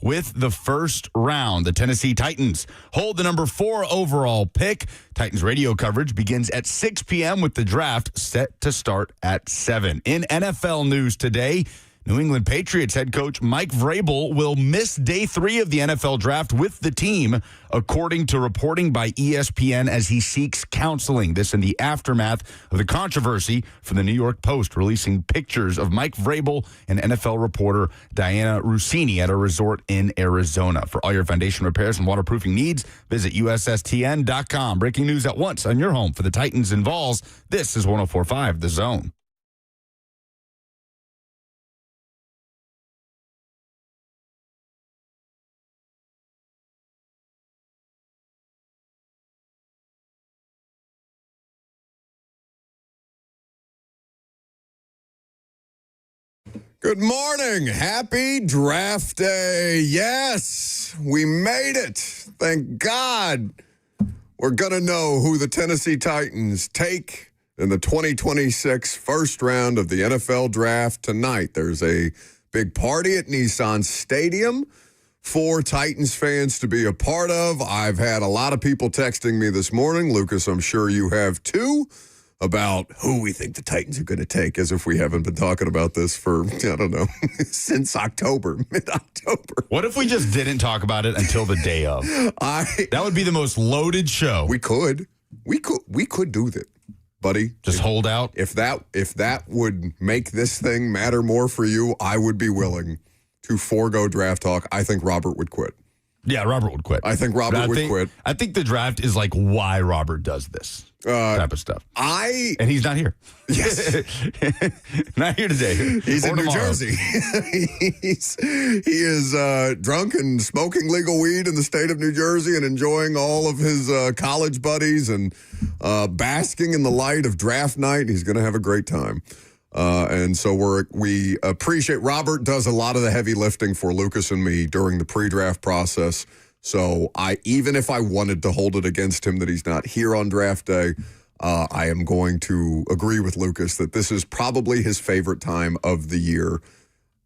with the first round. The Tennessee Titans hold the number 4 overall pick. Titans radio coverage begins at 6 p.m. with the draft set to start at 7. In NFL news today, New England Patriots head coach Mike Vrabel will miss day 3 of the NFL draft with the team, according to reporting by ESPN, as he seeks counseling. This in the aftermath of the controversy from the New York Post releasing pictures of Mike Vrabel and NFL reporter Diana Rossini at a resort in Arizona. For all your foundation repairs and waterproofing needs, visit USSTN.com. Breaking news at once on your home for the Titans and Vols. This is 104.5 The Zone. Good morning. Happy draft day. Yes, we made it. Thank God. We're going to know who the Tennessee Titans take in the 2026 first round of the NFL draft tonight. There's a big party at Nissan Stadium for Titans fans to be a part of. I've had a lot of people texting me this morning. Lucas, I'm sure you have too, about who we think the Titans are going to take, as if we haven't been talking about this for, I don't know, since October, mid-October. What if we just didn't talk about it until the day of? That would be the most loaded show. We could do that, buddy. Just hold out. If that would make this thing matter more for you, I would be willing to forego draft talk. I think Robert would quit. Yeah, Robert would quit. I think Robert would quit. I think the draft is like why Robert does this type of stuff. And he's not here. Yes. Not here today. He's in New Jersey. He is drunk and smoking legal weed in the state of New Jersey and enjoying all of his college buddies and basking in the light of draft night. He's going to have a great time. And so we appreciate Robert does a lot of the heavy lifting for Lucas and me during the pre-draft process. So even if I wanted to hold it against him that he's not here on draft day, I am going to agree with Lucas that this is probably his favorite time of the year.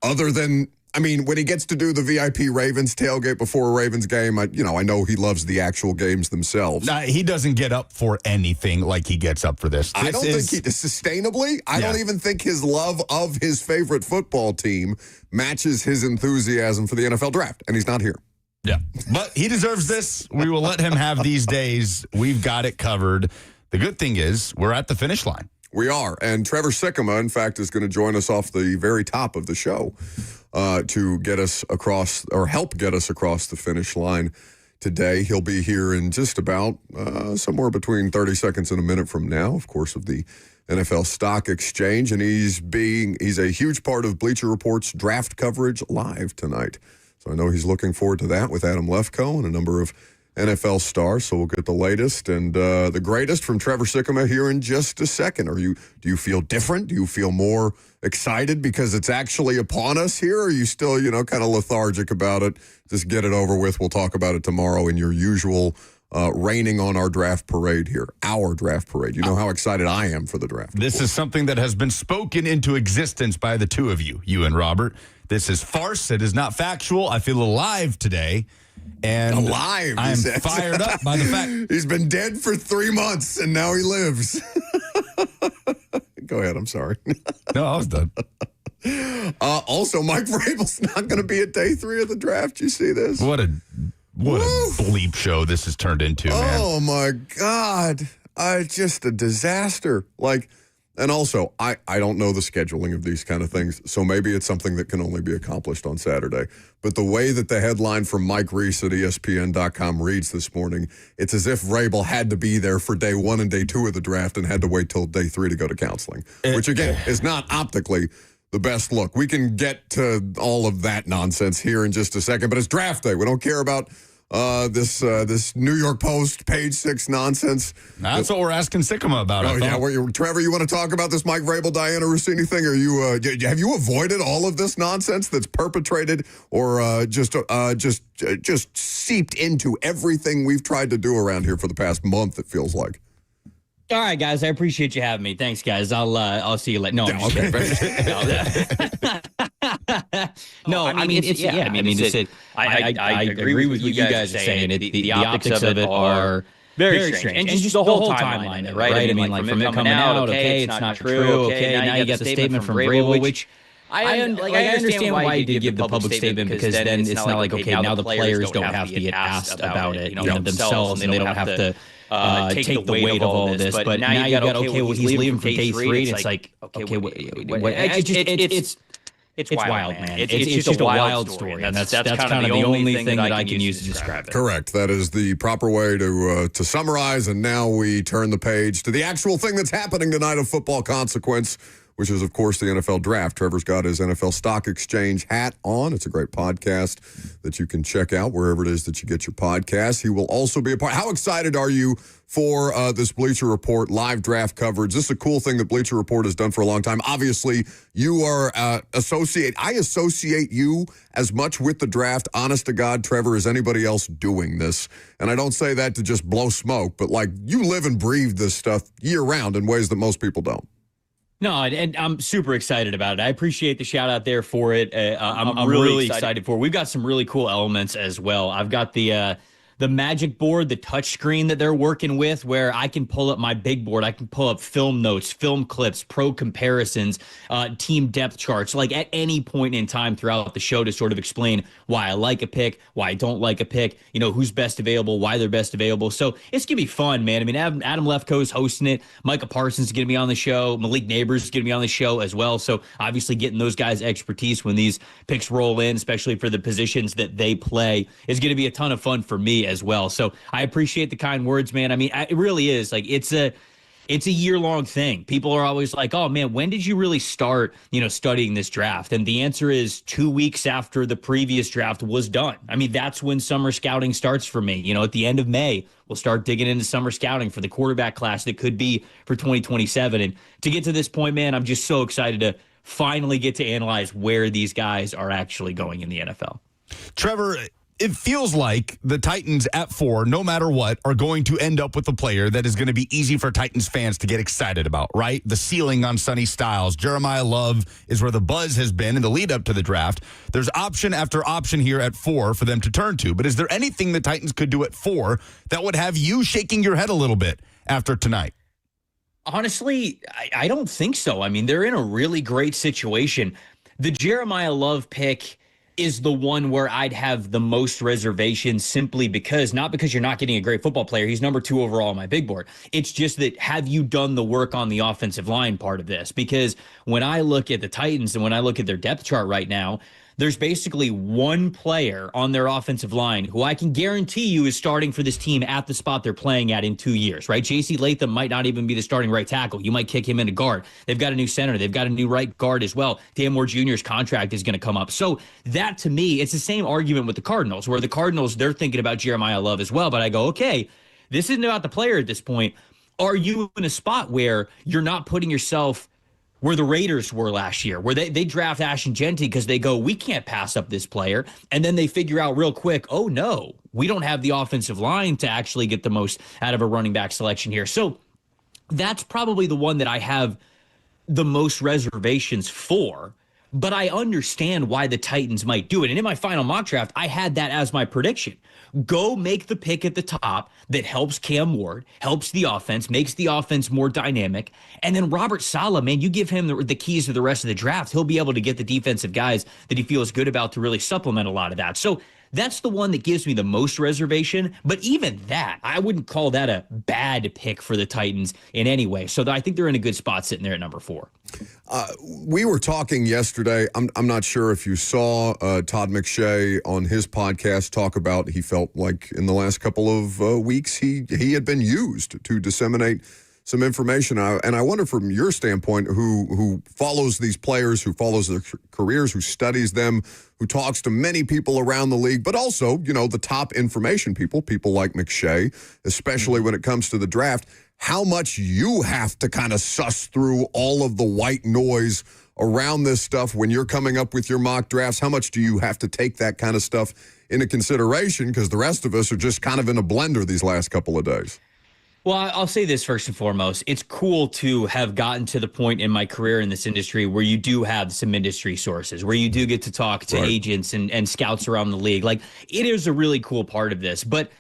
Other than, when he gets to do the VIP Ravens tailgate before a Ravens game, I know he loves the actual games themselves. He doesn't get up for anything like he gets up for this. I don't think sustainably, I don't even think his love of his favorite football team matches his enthusiasm for the NFL draft, and he's not here. Yeah, but he deserves this. We will let him have these days. We've got it covered. The good thing is we're at the finish line. We are, and Trevor Sikkema, in fact, is going to join us off the very top of the show to get us across, or help get us across the finish line today. He'll be here in just about somewhere between 30 seconds and a minute from now, of course, of the NFL Stock Exchange, and he's a huge part of Bleacher Report's draft coverage live tonight. So I know he's looking forward to that with Adam Lefkoe and a number of NFL stars. So we'll get the latest and the greatest from Trevor Sikkema here in just a second. Do you feel different? Do you feel more excited because it's actually upon us here? Or are you still, kind of lethargic about it? Just get it over with. We'll talk about it tomorrow in your usual raining on our draft parade here. Our draft parade. You know how excited I am for the draft. This is something that has been spoken into existence by the two of you and Robert. This is farce. It is not factual. I feel alive today. And alive, I'm fired up by the fact he's been dead for 3 months and now he lives. Go ahead. I'm sorry. No, I was done. Also, Mike Vrabel's not going to be at day 3 of the draft. You see this? What a bleep show this has turned into, man. Oh, my God. Just a disaster. And also, I don't know the scheduling of these kind of things, so maybe it's something that can only be accomplished on Saturday. But the way that the headline from Mike Reese at ESPN.com reads this morning, it's as if Vrabel had to be there for day 1 and day 2 of the draft and had to wait till day 3 to go to counseling, which, again, is not optically the best look. We can get to all of that nonsense here in just a second, but it's draft day. We don't care about this New York Post page 6 nonsense. That's what we're asking Sikkema about. Oh, yeah. Trevor, you want to talk about this Mike Vrabel, Diana Rossini thing? Are you have you avoided all of this nonsense that's perpetrated or just seeped into everything we've tried to do around here for the past month, it feels like? All right, guys. I appreciate you having me. Thanks, guys. I'll see you later. No, I'm just kidding. No, I mean, I agree with what you guys are saying. The optics of it are very strange. And just the whole timeline, right? I mean, like from it coming out, okay, it's not true, okay, now you got the statement from Vrabel, which I understand why you did give the public statement, because then it's not like, okay, now the players don't have to get asked about it, themselves, and they don't have to take the weight of all this. But now you got, okay, well, he's leaving for day 3, and it's like, okay, it's wild, man. It's just a wild story. And that's kind of the only thing that I can use to describe it. Correct. That is the proper way to summarize. And now we turn the page to the actual thing that's happening tonight of football consequence, which is, of course, the NFL Draft. Trevor's got his NFL Stock Exchange hat on. It's a great podcast that you can check out wherever it is that you get your podcasts. He will also be a part. How excited are you for this Bleacher Report live draft coverage? This is a cool thing that Bleacher Report has done for a long time. Obviously, you are I associate you as much with the draft, honest to God, Trevor, as anybody else doing this. And I don't say that to just blow smoke, but like you live and breathe this stuff year round in ways that most people don't. No, and I'm super excited about it. I appreciate the shout out there for it. I'm really excited for it. We've got some really cool elements as well. I've got the magic board, the touch screen that they're working with, where I can pull up my big board. I can pull up film notes, film clips, pro comparisons, team depth charts, like at any point in time throughout the show to sort of explain why I like a pick, why I don't like a pick, who's best available, why they're best available. So it's going to be fun, man. I mean, Adam Lefkoe's hosting it. Micah Parsons is going to be on the show. Malik Neighbors is going to be on the show as well. So obviously getting those guys' expertise when these picks roll in, especially for the positions that they play, is going to be a ton of fun for me as well. So I appreciate the kind words, man. I mean, it really is like it's a year-long thing. People are always like, oh man, when did you really start, studying this draft? And the answer is 2 weeks after the previous draft was done. I mean, that's when summer scouting starts for me. At the end of May, we'll start digging into summer scouting for the quarterback class that could be for 2027. And to get to this point, man, I'm just so excited to finally get to analyze where these guys are actually going in the NFL. Trevor, it feels like the Titans at 4, no matter what, are going to end up with a player that is going to be easy for Titans fans to get excited about, right? The ceiling on Sonny Styles. Jeremiah Love is where the buzz has been in the lead up to the draft. There's option after option here at 4 for them to turn to. But is there anything the Titans could do at 4 that would have you shaking your head a little bit after tonight? Honestly, I don't think so. I mean, they're in a really great situation. The Jeremiah Love pick is the one where I'd have the most reservations, simply because, not because you're not getting a great football player. He's number 2 overall on my big board. It's just that, have you done the work on the offensive line part of this? Because when I look at the Titans and when I look at their depth chart right now, there's basically one player on their offensive line who I can guarantee you is starting for this team at the spot they're playing at in 2 years, right? J.C. Latham might not even be the starting right tackle. You might kick him into guard. They've got a new center. They've got a new right guard as well. Dan Moore Jr.'s contract is going to come up. So that, to me, it's the same argument with the Cardinals, where the Cardinals, they're thinking about Jeremiah Love as well. But I go, okay, this isn't about the player at this point. Are you in a spot where you're not putting yourself where the Raiders were last year, where they draft Ashton Genty because they go, we can't pass up this player. And then they figure out real quick, oh no, we don't have the offensive line to actually get the most out of a running back selection here. So that's probably the one that I have the most reservations for. But I understand why the Titans might do it. And in my final mock draft, I had that as my prediction. Go make the pick at the top that helps Cam Ward, helps the offense, makes the offense more dynamic. And then Robert Saleh, man, you give him the keys to the rest of the draft. He'll be able to get the defensive guys that he feels good about to really supplement a lot of that. So that's the one that gives me the most reservation. But even that, I wouldn't call that a bad pick for the Titans in any way. So I think they're in a good spot sitting there at number 4. We were talking yesterday. I'm not sure if you saw Todd McShay on his podcast talk about, he felt like in the last couple of weeks he had been used to disseminate some information. And I wonder, from your standpoint, who follows these players, who follows their careers, who studies them, who talks to many people around the league, but also, the top information people like McShay, especially when it comes to the draft, how much you have to kind of suss through all of the white noise around this stuff when you're coming up with your mock drafts. How much do you have to take that kind of stuff into consideration? Because the rest of us are just kind of in a blender these last couple of days. Well, I'll say this first and foremost. It's cool to have gotten to the point in my career in this industry where you do have some industry sources, where you do get to talk to agents and scouts around the league. Like, it is a really cool part of this. But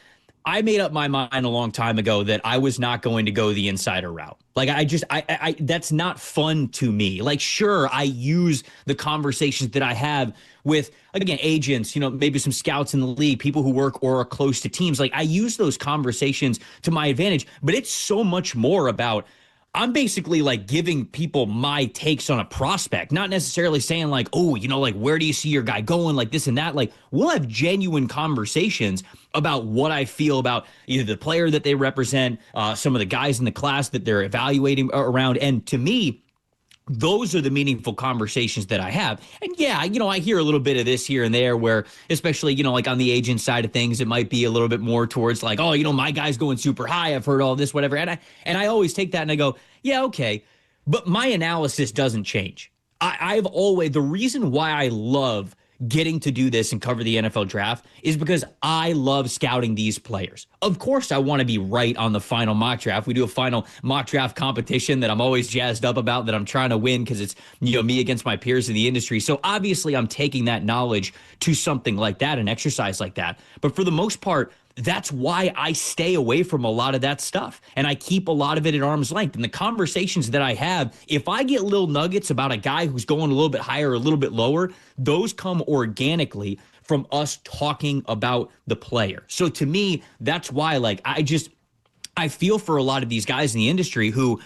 I made up my mind a long time ago that I was not going to go the insider route. Like, I that's not fun to me. Like, sure, I use the conversations that I have with, again, agents, maybe some scouts in the league, people who work or are close to teams. Like, I use those conversations to my advantage, but it's so much more about, I'm basically like giving people my takes on a prospect, not necessarily saying like, oh, like, where do you see your guy going, like this and that. Like, we'll have genuine conversations about what I feel about either the player that they represent, some of the guys in the class that they're evaluating around. And to me, those are the meaningful conversations that I have. And yeah, I hear a little bit of this here and there where, especially, like on the agent side of things, it might be a little bit more towards like, oh, my guy's going super high. I've heard all this, whatever. And I always take that and I go, yeah, okay. But my analysis doesn't change. I've always, the reason why I love getting to do this and cover the NFL draft is because I love scouting these players. Of course, I want to be right on the final mock draft. We do a final mock draft competition that I'm always jazzed up about, that I'm trying to win because it's, me against my peers in the industry. So obviously I'm taking that knowledge to something like that, an exercise like that. But for the most part, that's why I stay away from a lot of that stuff. And I keep a lot of it at arm's length. And the conversations that I have, if I get little nuggets about a guy who's going a little bit higher or a little bit lower, those come organically from us talking about the player. So to me, that's why, like, I feel for a lot of these guys in the industry who,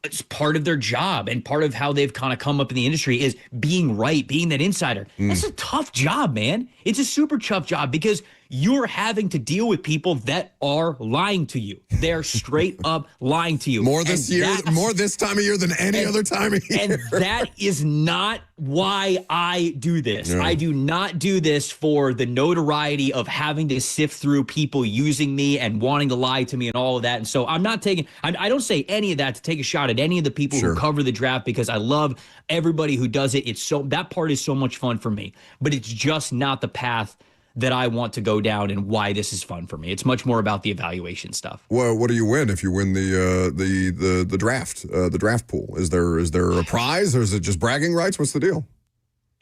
it's part of their job and part of how they've kind of come up in the industry is being right, being that insider. That's a tough job, man. It's a super tough job because you're having to deal with people that are lying to you. They're straight up lying to you. More this time of year than any other time of year. And that is not why I do this. Yeah. I do not do this for the notoriety of having to sift through people using me and wanting to lie to me and all of that. And so I'm not taking, I don't say any of that to take a shot at any of the people who cover the draft, because I love everybody who does it. That part is so much fun for me, but it's just not the path that I want to go down and why this is fun for me. It's much more about the evaluation stuff. Well, what do you win if you win the draft, the draft pool? Is there a prize, or is it just bragging rights? What's the deal?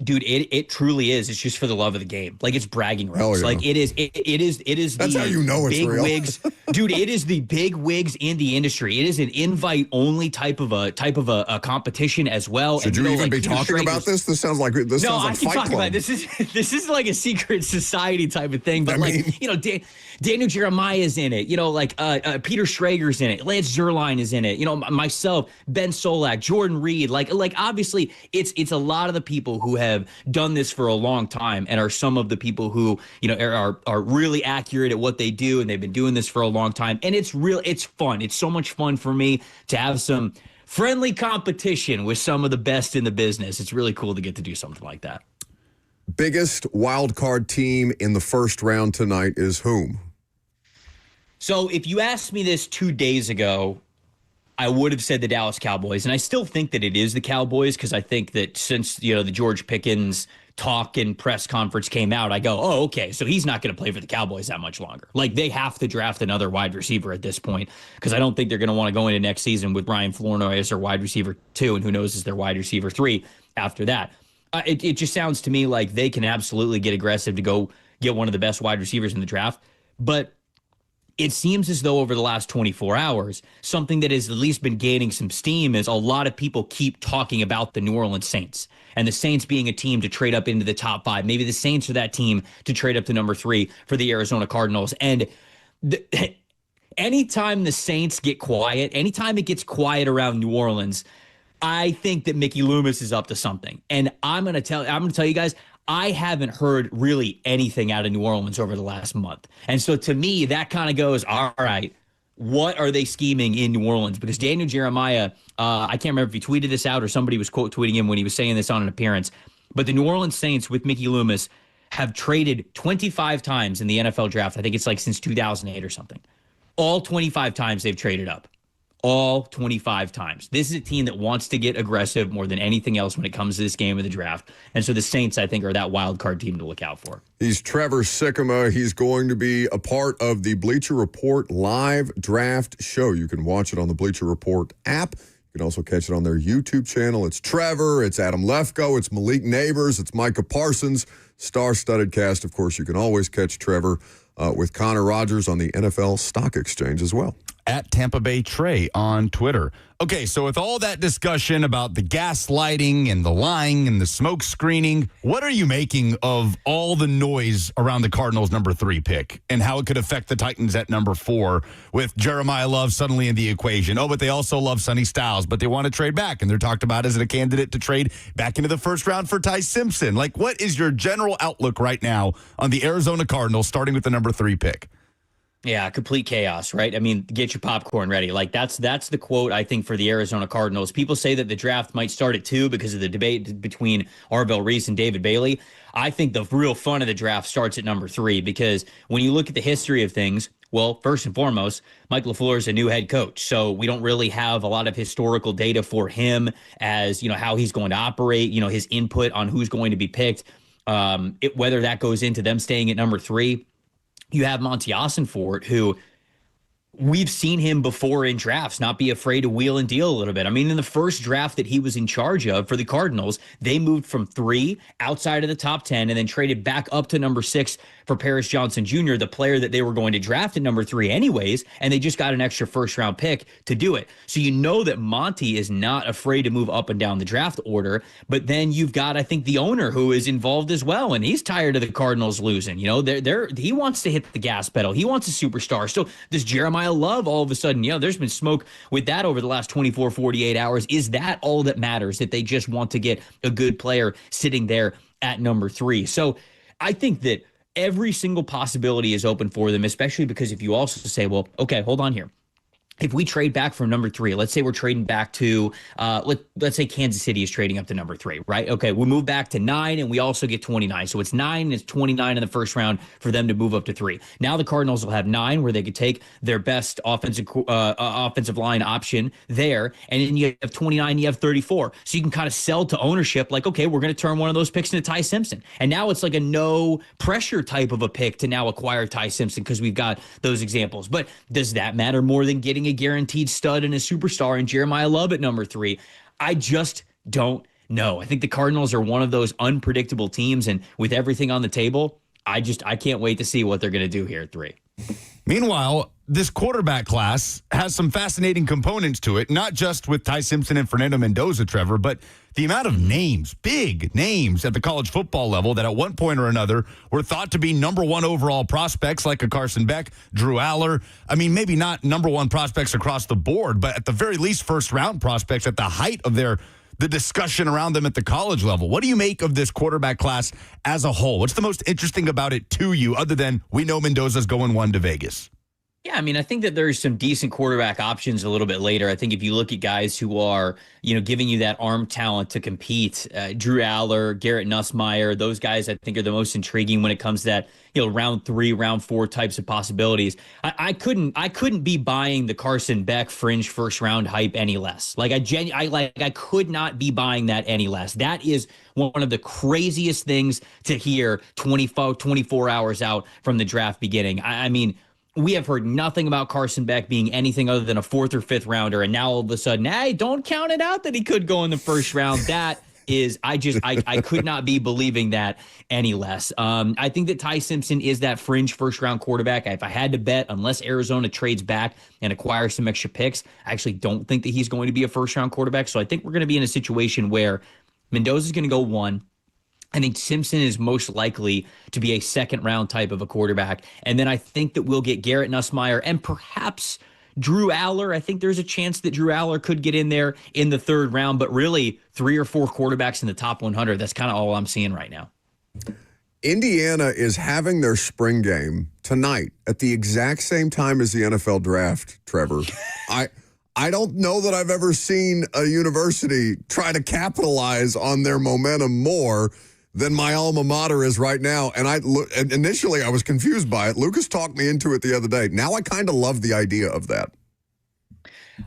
Dude, it truly is. It's just for the love of the game. Like, it's bragging rights. Yeah. Like, it is. That's how you know it's big real. wigs. Dude, it is the big wigs in the industry. It is an invite only type of a competition as well. Should you even be talking about this? This sounds like I can Fight talk Club. about it. This is like a secret society type of thing. But Daniel Jeremiah's in it. Peter Schrager's in it. Lance Zierlein is in it. Myself, Ben Solak, Jordan Reed. Like obviously, it's a lot of the people who have done this for a long time and are some of the people who are really accurate at what they do, and they've been doing this for a long time. And it's fun. It's so much fun for me to have some friendly competition with some of the best in the business. It's really cool to get to do something like that. Biggest wild card team in the first round tonight is whom? So if you asked me this 2 days ago, I would have said the Dallas Cowboys, and I still think that it is the Cowboys, because I think that since the George Pickens talk and press conference came out, I go, oh, okay, so he's not going to play for the Cowboys that much longer. Like, they have to draft another wide receiver at this point, because I don't think they're going to want to go into next season with Ryan Flournoy as their wide receiver 2, and who knows, is their wide receiver 3 after that. It just sounds to me like they can absolutely get aggressive to go get one of the best wide receivers in the draft, but it seems as though over the last 24 hours, something that has at least been gaining some steam is a lot of people keep talking about the New Orleans Saints, and the Saints being a team to trade up into the top 5. Maybe the Saints are that team to trade up to number 3 for the Arizona Cardinals. And anytime the Saints get quiet, anytime it gets quiet around New Orleans, I think that Mickey Loomis is up to something. And I'm going to tell you guys, I haven't heard really anything out of New Orleans over the last month. And so to me, that kind of goes, all right, what are they scheming in New Orleans? Because Daniel Jeremiah, I can't remember if he tweeted this out or somebody was quote tweeting him when he was saying this on an appearance, but the New Orleans Saints with Mickey Loomis have traded 25 times in the NFL draft. I think it's like since 2008 or something. All 25 times they've traded up. all 25 times. This is a team that wants to get aggressive more than anything else when it comes to this game of the draft. And so the Saints, I think, are that wild card team to look out for. He's Trevor Sikkema. He's going to be a part of the Bleacher Report live draft show. You can watch it on the Bleacher Report app. You can also catch it on their YouTube channel. It's Trevor, it's Adam Lefko, it's Malik Neighbors, it's Micah Parsons, star-studded cast. Of course, you can always catch Trevor with Connor Rogers on the NFL Stock Exchange as well. At Tampa Bay Trey on Twitter. Okay, so with all that discussion about the gaslighting and the lying and the smoke screening, what are you making of all the noise around the Cardinals' number 3 pick and how it could affect the Titans at number 4 with Jeremiah Love suddenly in the equation? Oh, but they also love Sonny Styles, but they want to trade back, and they're talked about as a candidate to trade back into the first round for Ty Simpson. Like, what is your general outlook right now on the Arizona Cardinals starting with the number 3 pick? Yeah, complete chaos, right? I mean, get your popcorn ready. Like that's the quote, I think, for the Arizona Cardinals. People say that the draft might start at 2 because of the debate between Arvell Reese and David Bailey. I think the real fun of the draft starts at number 3 because when you look at the history of things, well, first and foremost, Mike LaFleur is a new head coach. So we don't really have a lot of historical data for him as, how he's going to operate, his input on who's going to be picked, whether that goes into them staying at number 3. You have Monty Ossenfort, who we've seen him before in drafts not be afraid to wheel and deal a little bit. I mean, in the first draft that he was in charge of for the Cardinals, they moved from 3 outside of the top 10 and then traded back up to number 6 for Paris Johnson Jr., the player that they were going to draft at number 3 anyways, and they just got an extra first-round pick to do it. So you know that Monty is not afraid to move up and down the draft order, but then you've got, I think, the owner who is involved as well, and he's tired of the Cardinals losing. He wants to hit the gas pedal. He wants a superstar. So does Jeremiah Love all of a sudden, there's been smoke with that over the last 24, 48 hours. Is that all that matters, that they just want to get a good player sitting there at number 3? So I think that every single possibility is open for them, especially because if you also say, well, okay, hold on here. If we trade back from number 3, let's say we're trading back to, let's say Kansas City is trading up to number 3, right? Okay, we move back to 9 and we also get 29. So it's 9 and it's 29 in the first round for them to move up to 3. Now the Cardinals will have 9 where they could take their best offensive line option there. And then you have 29, you have 34. So you can kind of sell to ownership like, okay, we're going to turn one of those picks into Ty Simpson. And now it's like a no pressure type of a pick to now acquire Ty Simpson because we've got those examples. But does that matter more than getting a guaranteed stud and a superstar in Jeremiah Love at number 3? I just don't know. I think the Cardinals are one of those unpredictable teams, and with everything on the table, I can't wait to see what they're going to do here at 3. Meanwhile, this quarterback class has some fascinating components to it, not just with Ty Simpson and Fernando Mendoza, Trevor, but the amount of names, big names at the college football level that at one point or another were thought to be number 1 overall prospects like a Carson Beck, Drew Aller. I mean, maybe not number 1 prospects across the board, but at the very least first-round prospects at the height of the discussion around them at the college level. What do you make of this quarterback class as a whole? What's the most interesting about it to you other than we know Mendoza's going 1 to Vegas? Yeah, I mean, I think that there's some decent quarterback options a little bit later. I think if you look at guys who are, giving you that arm talent to compete, Drew Aller, Garrett Nussmeier, those guys I think are the most intriguing when it comes to that, round 3, round 4 types of possibilities. I couldn't be buying the Carson Beck fringe first round hype any less. I could not be buying that any less. That is one of the craziest things to hear 24 hours out from the draft beginning. I mean, we have heard nothing about Carson Beck being anything other than a 4th or 5th rounder. And now all of a sudden, hey, don't count it out that he could go in the first round. That is, I could not be believing that any less. I think that Ty Simpson is that fringe first round quarterback. If I had to bet, unless Arizona trades back and acquires some extra picks, I actually don't think that he's going to be a first round quarterback. So I think we're going to be in a situation where Mendoza's going to go 1. I think Simpson is most likely to be a second-round type of a quarterback. And then I think that we'll get Garrett Nussmeier and perhaps Drew Aller. I think there's a chance that Drew Aller could get in there in the 3rd round, but really 3 or 4 quarterbacks in the top 100. That's kind of all I'm seeing right now. Indiana is having their spring game tonight at the exact same time as the NFL draft, Trevor. I don't know that I've ever seen a university try to capitalize on their momentum more than my alma mater is right now. And initially I was confused by it. Lucas talked me into it the other day. Now I kind of love the idea of that.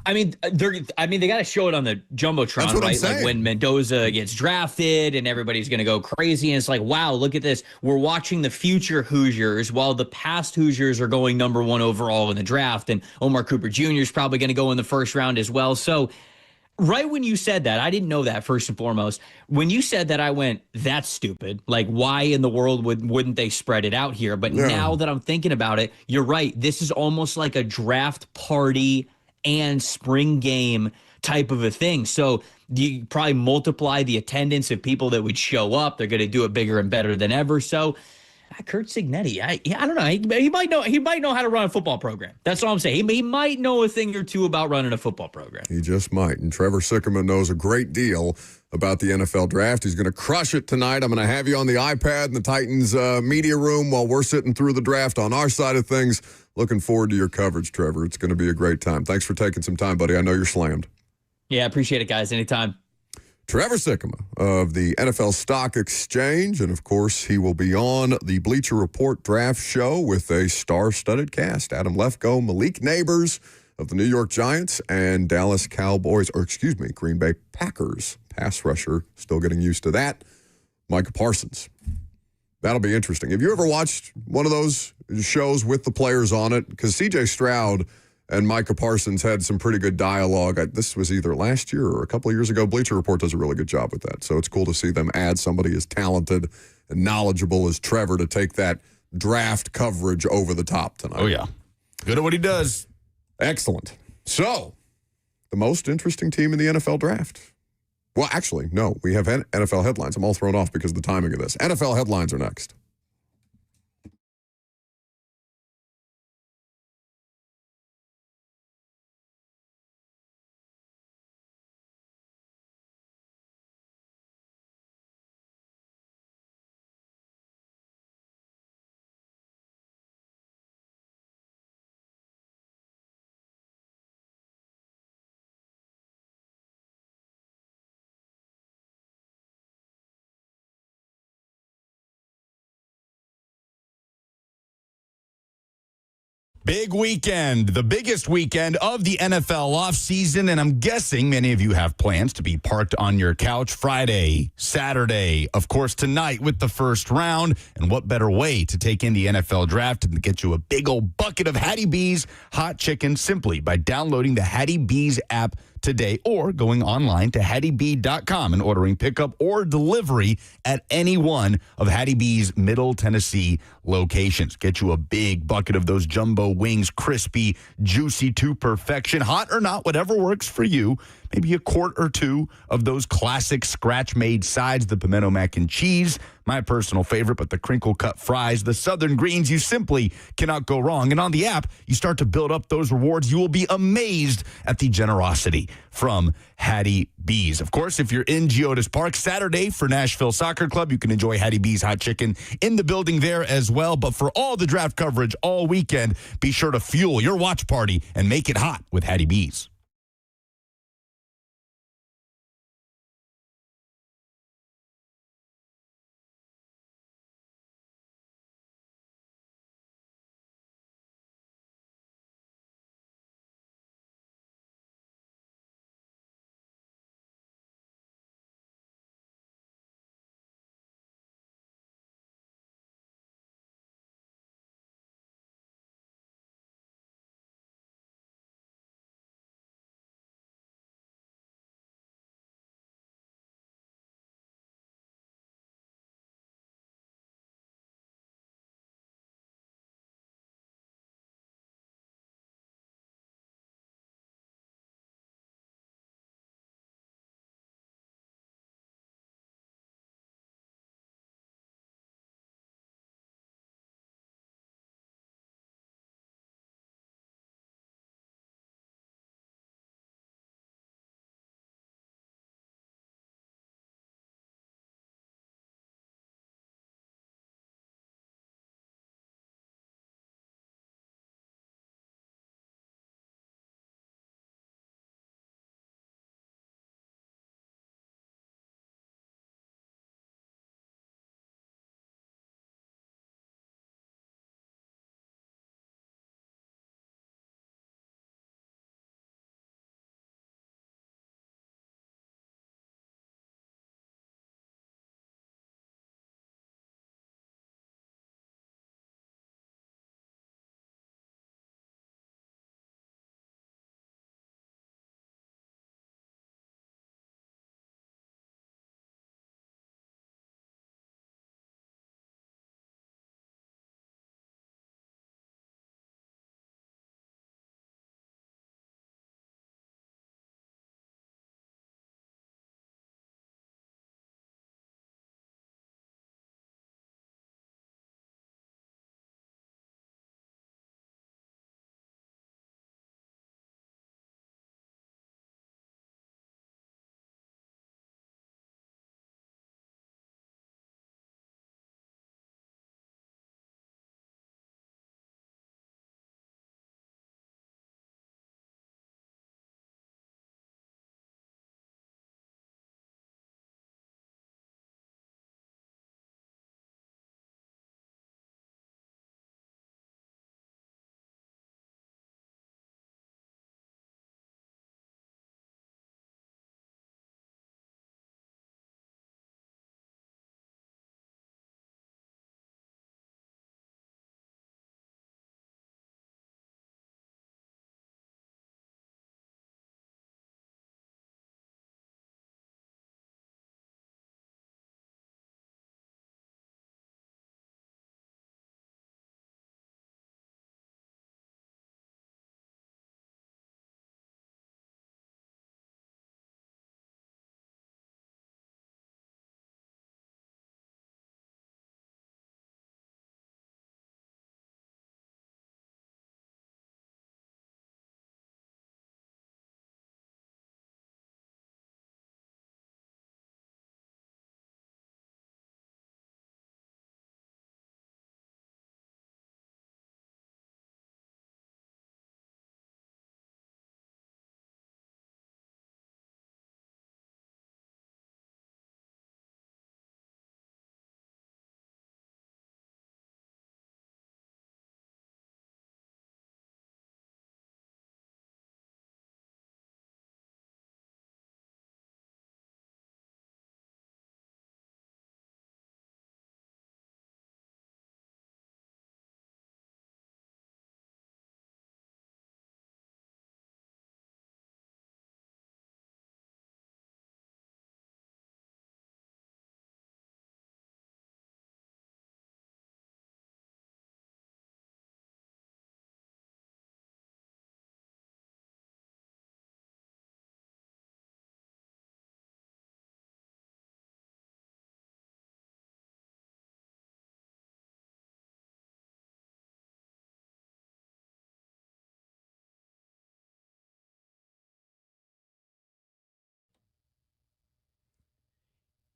They got to show it on the That's jumbotron, what I'm right? Like saying. when Mendoza gets drafted, and everybody's going to go crazy, and it's like, wow, look at this. We're watching the future Hoosiers while the past Hoosiers are going number one overall in the draft, and Omar Cooper Jr. is probably going to go in the first round as well. So right when you said that, I didn't know that, first and foremost. When you said that, I went, that's stupid. Like, why in the world wouldn't they spread it out here? But Yeah. now that I'm thinking about it, you're right. This is almost like a draft party and spring game type of a thing. So you probably multiply the attendance of people that would show up. They're going to do it bigger and better than ever. So Kurt Signetti, I don't know. He might know how to run a football program. That's all I'm saying. He might know a thing or two about running a football program. He just might. And Trevor Sickerman knows a great deal about the NFL draft. He's going to crush it tonight. I'm going to have you on the iPad in the Titans media room while we're sitting through the draft on our side of things. Looking forward to your coverage, Trevor. It's going to be a great time. Thanks for taking some time, buddy. I know you're slammed. Yeah, appreciate it, guys. Anytime. Trevor Sikkema of the NFL Stock Exchange, and of course, he will be on the Bleacher Report draft show with a star-studded cast. Adam Lefkoe, Malik Neighbors of the New York Giants, and Green Bay Packers pass rusher. Still getting used to that. Micah Parsons. That'll be interesting. Have you ever watched one of those shows with the players on it? Because C.J. Stroud and Micah Parsons had some pretty good dialogue. This was either last year or a couple of years ago. Bleacher Report does a really good job with that. So it's cool to see them add somebody as talented and knowledgeable as Trevor to take that draft coverage over the top tonight. Oh, yeah. Good at what he does. Excellent. So, the most interesting team in the NFL draft. Well, actually, no. We have NFL headlines. I'm all thrown off because of the timing of this. NFL headlines are next. Big weekend, the biggest weekend of the NFL offseason, and I'm guessing many of you have plans to be parked on your couch Friday, Saturday, of course, tonight with the first round. And what better way to take in the NFL draft than to get you a big old bucket of Hattie B's hot chicken simply by downloading the Hattie B's app today or going online to HattieB.com and ordering pickup or delivery at any one of Hattie B's Middle Tennessee locations. Get you a big bucket of those jumbo wings, crispy, juicy to perfection, hot or not, whatever works for you. Maybe a quart or two of those classic scratch-made sides, the pimento mac and cheese, my personal favorite, but the crinkle-cut fries, the southern greens, you simply cannot go wrong. And on the app, you start to build up those rewards. You will be amazed at the generosity from Hattie B's. Of course, if you're in Geodis Park Saturday for Nashville Soccer Club, you can enjoy Hattie B's hot chicken in the building there as well. But for all the draft coverage all weekend, be sure to fuel your watch party and make it hot with Hattie B's.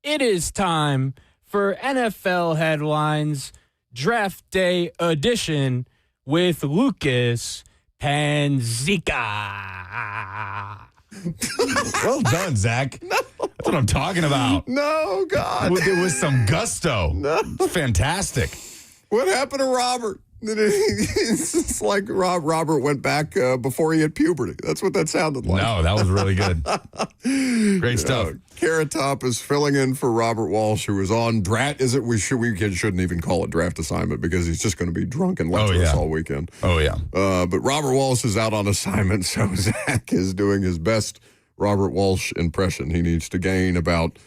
it is time for NFL Headlines Draft Day Edition with Lucas Panzica. Well done, Zach. That's what I'm talking about. No, God. With some gusto. No. It's fantastic. What happened to Robert? It's like Robert went back before he had puberty. That's what that sounded like. No, that was really good. Great stuff. Carrot Top is filling in for Robert Walsh, who is on draft. We shouldn't even call it draft assignment because he's just going to be drunk and lecherous all weekend. Oh, yeah. But Robert Walsh is out on assignment, so Zach is doing his best Robert Walsh impression. He needs to gain about,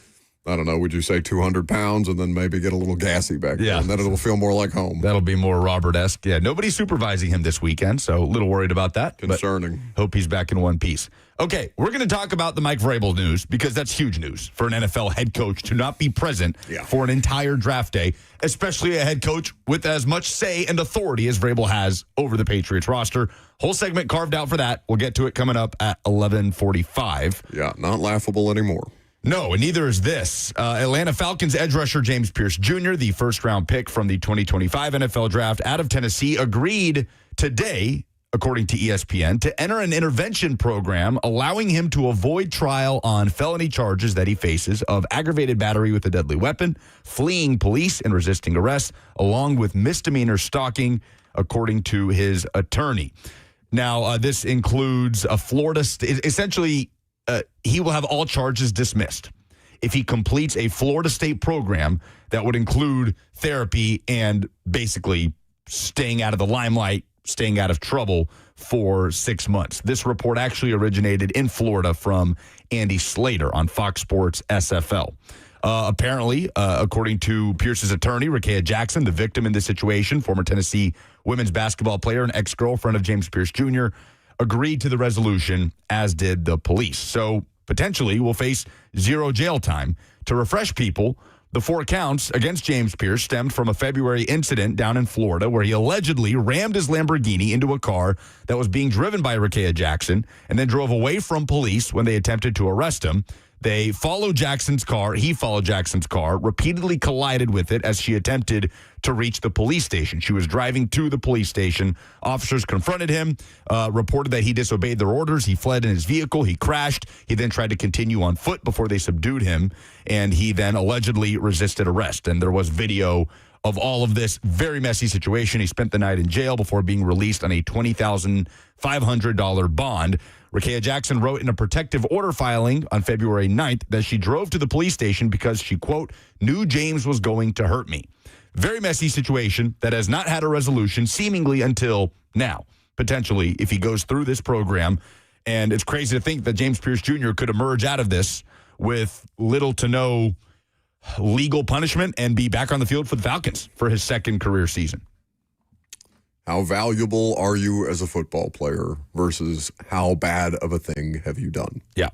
I don't know, would you say 200 pounds and then maybe get a little gassy back there, and then it'll feel more like home. That'll be more Robert-esque. Yeah, nobody's supervising him this weekend, so a little worried about that. Concerning. Hope he's back in one piece. Okay, we're going to talk about the Mike Vrabel news because that's huge news for an NFL head coach to not be present for an entire draft day, especially a head coach with as much say and authority as Vrabel has over the Patriots roster. Whole segment carved out for that. We'll get to it coming up at 11:45. Yeah, not laughable anymore. No, and neither is this. Atlanta Falcons edge rusher James Pierce Jr., the first-round pick from the 2025 NFL Draft out of Tennessee, agreed today, according to ESPN, to enter an intervention program allowing him to avoid trial on felony charges that he faces of aggravated battery with a deadly weapon, fleeing police and resisting arrest, along with misdemeanor stalking, according to his attorney. Now, this includes a Florida essentially, he will have all charges dismissed if he completes a Florida State program that would include therapy and basically staying out of the limelight, staying out of trouble for 6 months. This report actually originated in Florida from Andy Slater on Fox Sports SFL. Apparently, according to Pierce's attorney, Rakea Jackson, the victim in this situation, former Tennessee women's basketball player and ex-girlfriend of James Pierce Jr., agreed to the resolution, as did the police. So potentially will face 0 jail time. To refresh people, the 4 counts against James Pierce stemmed from a February incident down in Florida where he allegedly rammed his Lamborghini into a car that was being driven by Rakea Jackson and then drove away from police when they attempted to arrest him. They followed Jackson's car. He followed Jackson's car, repeatedly collided with it as she attempted to reach the police station. She was driving to the police station. Officers confronted him, reported that he disobeyed their orders. He fled in his vehicle. He crashed. He then tried to continue on foot before they subdued him, and he then allegedly resisted arrest. And there was video of all of this very messy situation. He spent the night in jail before being released on a $20,500 bond. Rakea Jackson wrote in a protective order filing on February 9th that she drove to the police station because she, quote, knew James was going to hurt me. Very messy situation that has not had a resolution seemingly until now, potentially, if he goes through this program. And it's crazy to think that James Pierce Jr. could emerge out of this with little to no legal punishment and be back on the field for the Falcons for his second career season. How valuable are you as a football player versus how bad of a thing have you done? Yeah.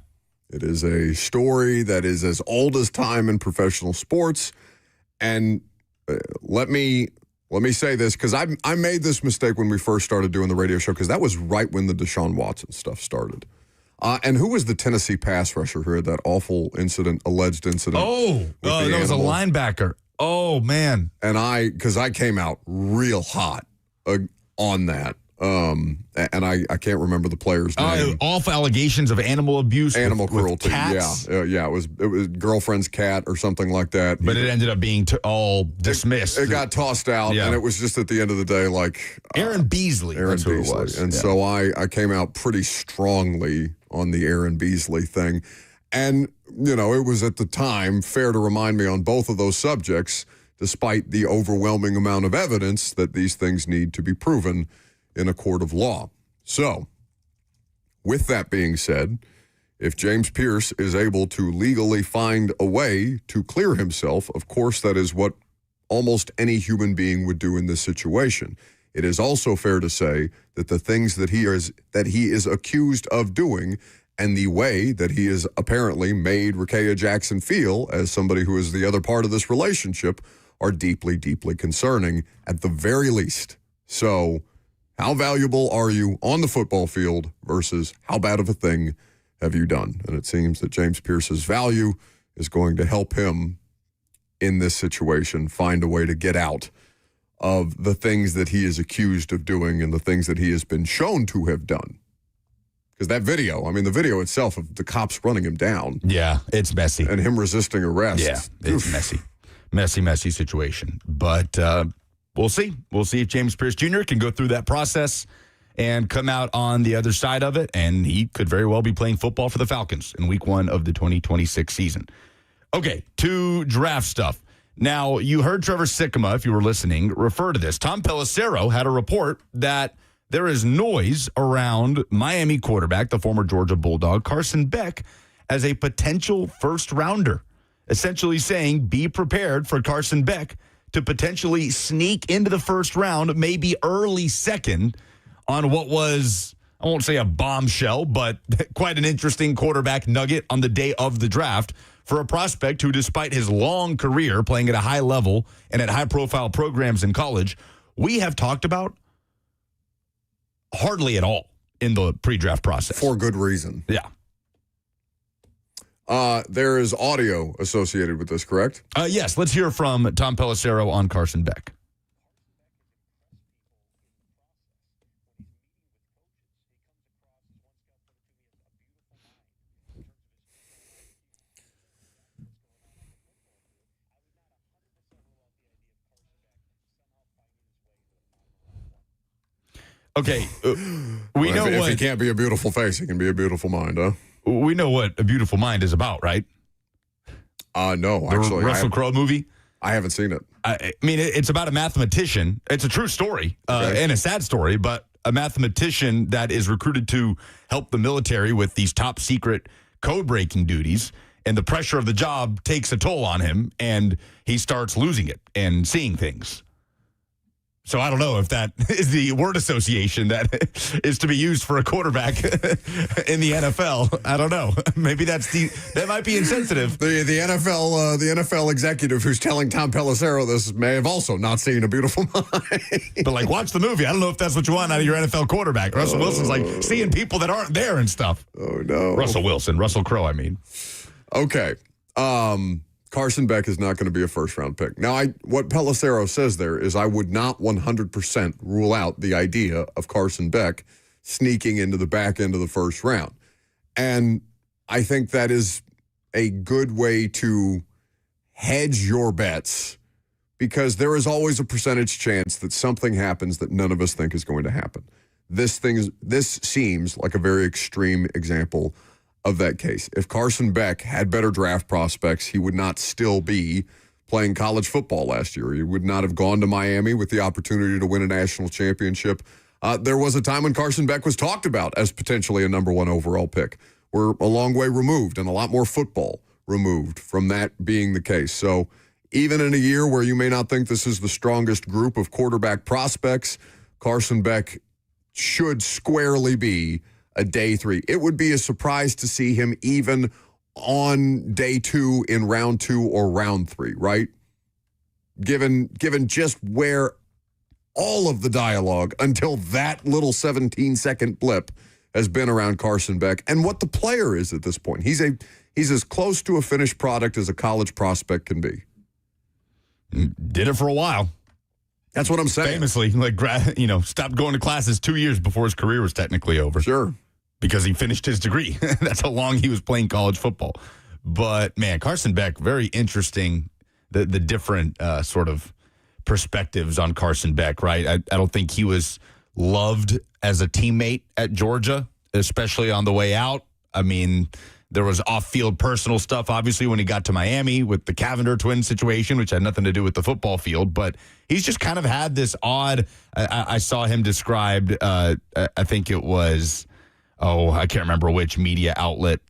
It is a story that is as old as time in professional sports. And let me say this, because I made this mistake when we first started doing the radio show, because that was right when the Deshaun Watson stuff started. And who was the Tennessee pass rusher who had that awful alleged incident? That was a linebacker. Oh, man. And because I came out real hot on that. And I can't remember the player's name. Awful allegations of animal abuse. Animal cruelty. With cats. Yeah. It was girlfriend's cat or something like that. But it ended up being all dismissed. It got tossed out, and it was just at the end of the day like Aaron Beasley. That's who it was. And so I came out pretty strongly on the Aaron Beasley thing. And, it was at the time fair to remind me on both of those subjects, despite the overwhelming amount of evidence that these things need to be proven in a court of law. So, with that being said, if James Pierce is able to legally find a way to clear himself, of course that is what almost any human being would do in this situation. It is also fair to say that the things that he is accused of doing and the way that he has apparently made Rakea Jackson feel as somebody who is the other part of this relationship are deeply, deeply concerning at the very least. So, how valuable are you on the football field versus how bad of a thing have you done? And it seems that James Pierce's value is going to help him in this situation find a way to get out of the things that he is accused of doing and the things that he has been shown to have done. Because that video, I mean, the video itself of the cops running him down. Yeah, it's messy. And him resisting arrest. Yeah, it's messy. Messy situation. But we'll see. We'll see if James Pierce Jr. can go through that process and come out on the other side of it. And he could very well be playing football for the Falcons in week 1 of the 2026 season. Okay, to draft stuff. Now, you heard Trevor Sikkema, if you were listening, refer to this. Tom Pelissero had a report that there is noise around Miami quarterback, the former Georgia Bulldog, Carson Beck, as a potential first-rounder, essentially saying be prepared for Carson Beck to potentially sneak into the first round, maybe early second, on what was, I won't say a bombshell, but quite an interesting quarterback nugget on the day of the draft for a prospect who, despite his long career playing at a high level and at high-profile programs in college, we have talked about hardly at all in the pre-draft process. For good reason. Yeah. There is audio associated with this, correct? Yes, let's hear from Tom Pelissero on Carson Beck. Okay, we know if what... he can't be a beautiful face, he can be a beautiful mind, huh? We know what A Beautiful Mind is about, right? No, The actually. Russell Crowe movie? I haven't seen it. I mean, it's about a mathematician. It's a true story and a sad story, but a mathematician that is recruited to help the military with these top secret code breaking duties. And the pressure of the job takes a toll on him, and he starts losing it and seeing things. So I don't know if that is the word association that is to be used for a quarterback in the NFL. I don't know. Maybe that might be insensitive. The NFL executive who's telling Tom Pelissero this may have also not seen A Beautiful Mind. But like, watch the movie. I don't know if that's what you want out of your NFL quarterback. Russell Wilson's like seeing people that aren't there and stuff. Oh no, Russell Crowe. I mean, okay. Carson Beck is not going to be a first-round pick. Now, what Pelissero says there is I would not 100% rule out the idea of Carson Beck sneaking into the back end of the first round. And I think that is a good way to hedge your bets because there is always a percentage chance that something happens that none of us think is going to happen. This seems like a very extreme example of that case. If Carson Beck had better draft prospects, he would not still be playing college football last year. He would not have gone to Miami with the opportunity to win a national championship. There was a time when Carson Beck was talked about as potentially a number 1 overall pick. We're a long way removed and a lot more football removed from that being the case. So even in a year where you may not think this is the strongest group of quarterback prospects, Carson Beck should squarely be a day 3. It would be a surprise to see him even on day 2 in round 2 or round 3, right? Given just where all of the dialogue until that little 17-second blip has been around Carson Beck and what the player is at this point. He's as close to a finished product as a college prospect can be. Did it for a while. That's what I'm saying. Famously, stopped going to classes 2 years before his career was technically over. Sure. Because he finished his degree. That's how long he was playing college football. But, man, Carson Beck, very interesting, the different sort of perspectives on Carson Beck, right? I don't think he was loved as a teammate at Georgia, especially on the way out. I mean, there was off-field personal stuff, obviously, when he got to Miami with the Cavender twin situation, which had nothing to do with the football field. But he's just kind of had this odd, I saw him described, I think it was, I can't remember which media outlet,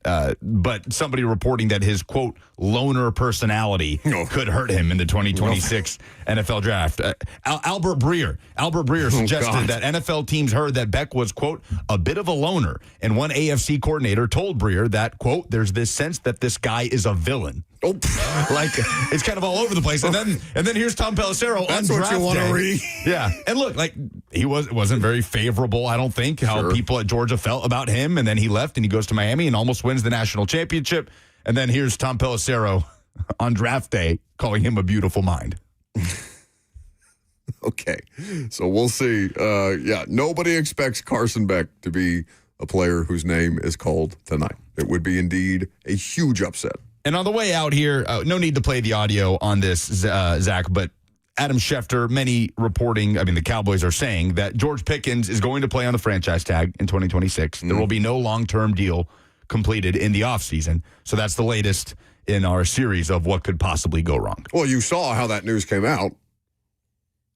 but somebody reporting that his, quote, loner personality could hurt him in the 2026 NFL draft. Albert Breer suggested that NFL teams heard that Beck was, quote, a bit of a loner. And one AFC coordinator told Breer that, quote, there's this sense that this guy is a villain. Like, it's kind of all over the place. And then here's Tom Pelissero That's on what draft you want day. to read. Yeah. And look, like, he wasn't very favorable, I don't think, how people at Georgia felt about him. And then he left and he goes to Miami and almost wins the national championship. And then here's Tom Pelissero on draft day calling him a beautiful mind. Okay, so we'll see. Nobody expects Carson Beck to be a player whose name is called tonight. It would be indeed a huge upset. And on the way out here, no need to play the audio on this, Zach, but Adam Schefter, the Cowboys are saying that George Pickens is going to play on the franchise tag in 2026. There will be no long-term deal completed in the offseason. So that's the latest in our series of what could possibly go wrong. Well, you saw how that news came out.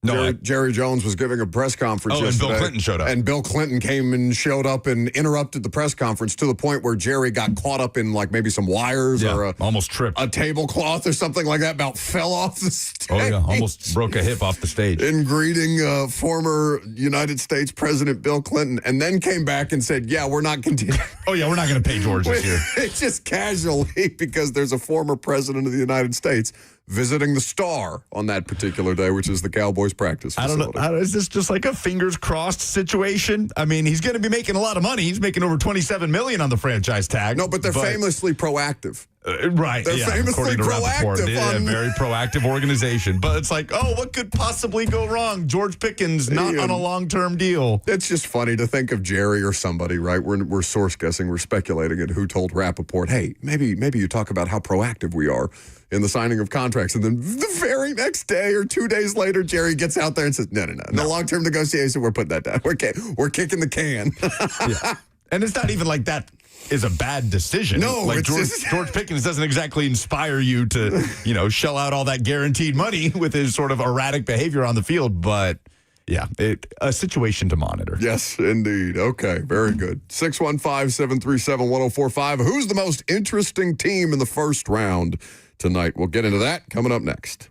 No, Jerry Jones was giving a press conference yesterday. And Bill Clinton showed up. And Bill Clinton came and showed up and interrupted the press conference to the point where Jerry got caught up in maybe some wires or almost tripped. A tablecloth or something like that, about fell off the stage. Oh, yeah, almost broke a hip off the stage. In greeting former United States President Bill Clinton, and then came back and said, we're not continuing. Oh, yeah, we're not going to pay George this year. It's just casually because there's a former president of the United States visiting the Star on that particular day, which is the Cowboys practice facility. I don't know. Is this just like a fingers crossed situation? I mean, he's going to be making a lot of money. He's making over $27 million on the franchise tag. No, but they're famously proactive. Right. They're famously proactive. Very proactive organization. But it's like, what could possibly go wrong? George Pickens not on a long-term deal. It's just funny to think of Jerry or somebody, right? We're source guessing. We're speculating at who told Rappaport, hey, maybe you talk about how proactive we are in the signing of contracts. And then the very next day or 2 days later, Jerry gets out there and says, no. The long-term negotiation, we're putting that down. We're kicking the can. Yeah. And it's not even like that is a bad decision. No, like George Pickens doesn't exactly inspire you to, shell out all that guaranteed money with his sort of erratic behavior on the field. But yeah, a situation to monitor. Yes, indeed. Okay, very good. 615-737-1045. Who's the most interesting team in the first round tonight? We'll get into that coming up next.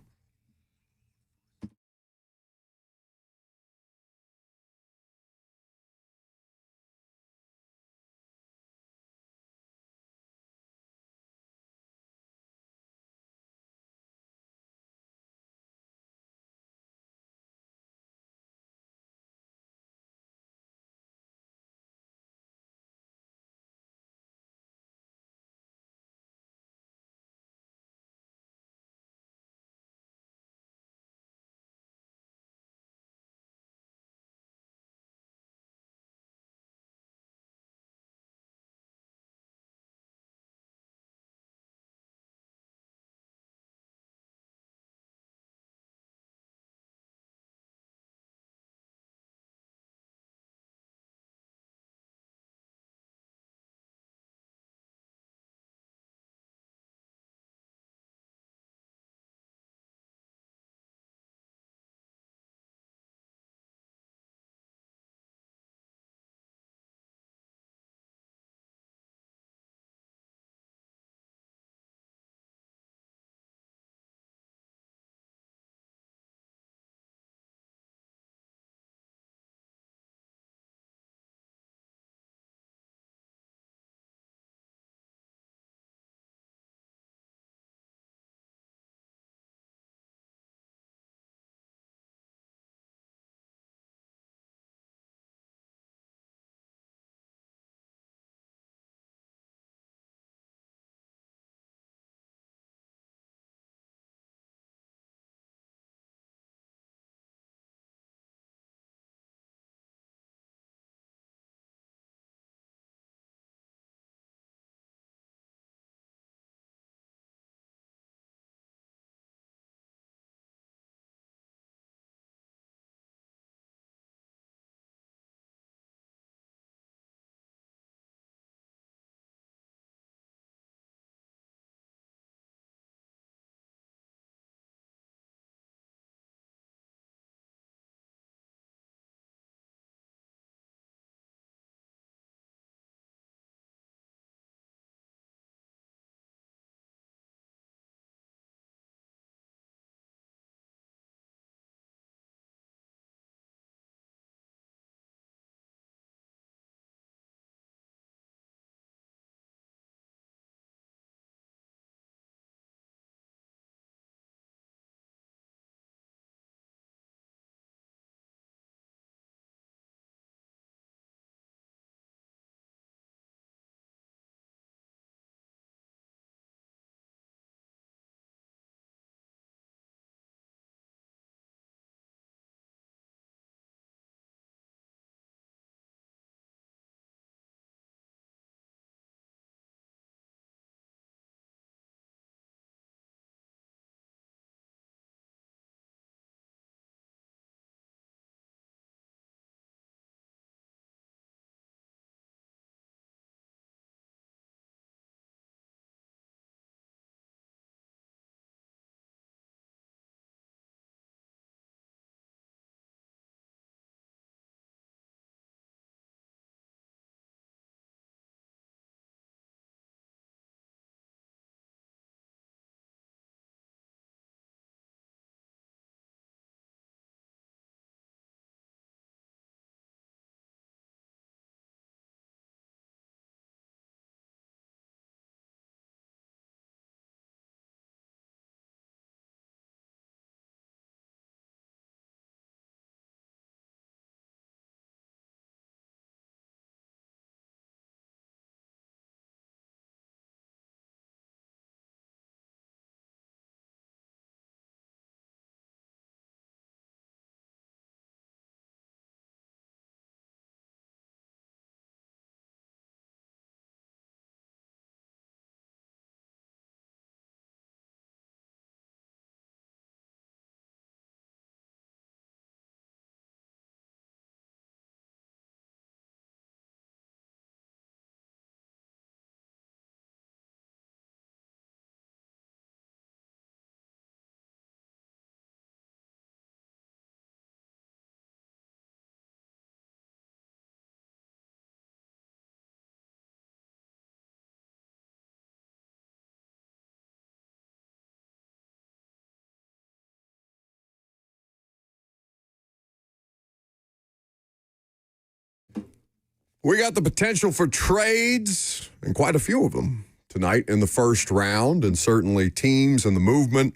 We got the potential for trades, and quite a few of them tonight in the first round, and certainly teams and the movement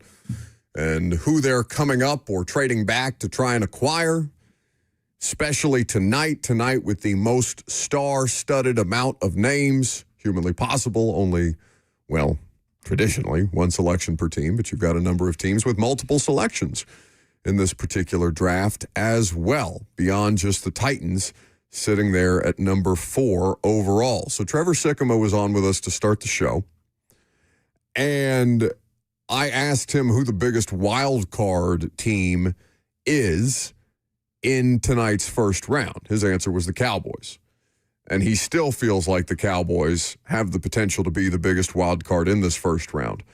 and who they're coming up or trading back to try and acquire, especially tonight with the most star-studded amount of names humanly possible. Only, well, traditionally, one selection per team, but you've got a number of teams with multiple selections in this particular draft as well, beyond just the Titans sitting there at number 4 overall. So Trevor Sycamore was on with us to start the show, and I asked him who the biggest wild card team is in tonight's first round. His answer was the Cowboys. And he still feels like the Cowboys have the potential to be the biggest wild card in this first round.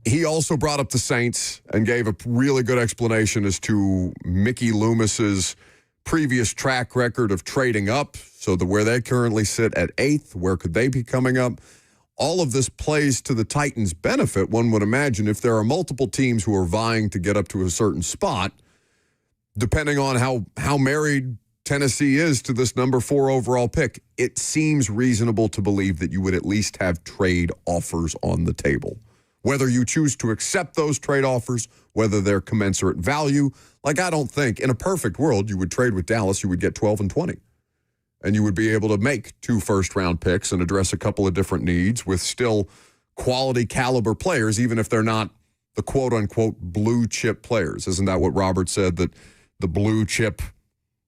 He also brought up the Saints and gave a really good explanation as to Mickey Loomis's previous track record of trading up. So where they currently sit at 8th, where could they be coming up? All of this plays to the Titans' benefit, one would imagine, if there are multiple teams who are vying to get up to a certain spot, depending on how married Tennessee is to this number 4 overall pick. It seems reasonable to believe that you would at least have trade offers on the table. Whether you choose to accept those trade offers, whether they're commensurate value, like I don't think in a perfect world you would trade with Dallas, you would get 12 and 20. And you would be able to make 2 first-round picks and address a couple of different needs with still quality caliber players, even if they're not the quote-unquote blue chip players. Isn't that what Robert said, that the blue chip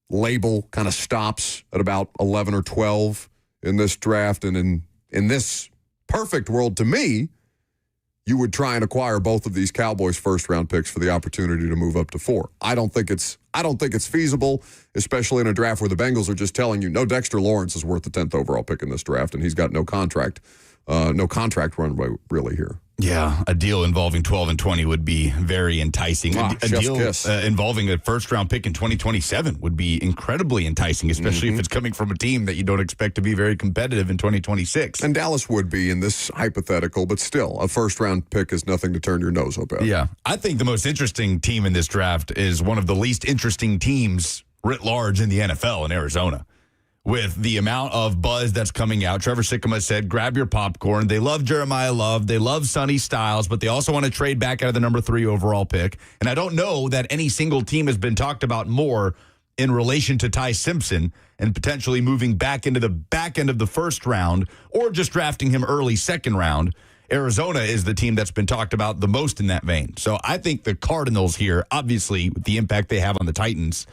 label kind of stops at about 11 or 12 in this draft? And in this perfect world, to me, you would try and acquire both of these Cowboys first-round picks for the opportunity to move up to 4. I don't think it's feasible, especially in a draft where the Bengals are just telling you, no, Dexter Lawrence is worth the 10th overall pick in this draft, and he's got no contract runway really here. Yeah, a deal involving 12 and 20 would be very enticing. A deal involving a first-round pick in 2027 would be incredibly enticing, especially if it's coming from a team that you don't expect to be very competitive in 2026. And Dallas would be in this hypothetical, but still, a first-round pick is nothing to turn your nose up at. Yeah, I think the most interesting team in this draft is one of the least interesting teams writ large in the NFL in Arizona. With the amount of buzz that's coming out, Trevor Sycamore said, grab your popcorn. They love Jeremiah Love. They love Sonny Styles, but they also want to trade back out of the number 3 overall pick. And I don't know that any single team has been talked about more in relation to Ty Simpson and potentially moving back into the back end of the first round or just drafting him early second round. Arizona is the team that's been talked about the most in that vein. So I think the Cardinals here, obviously, with the impact they have on the Titans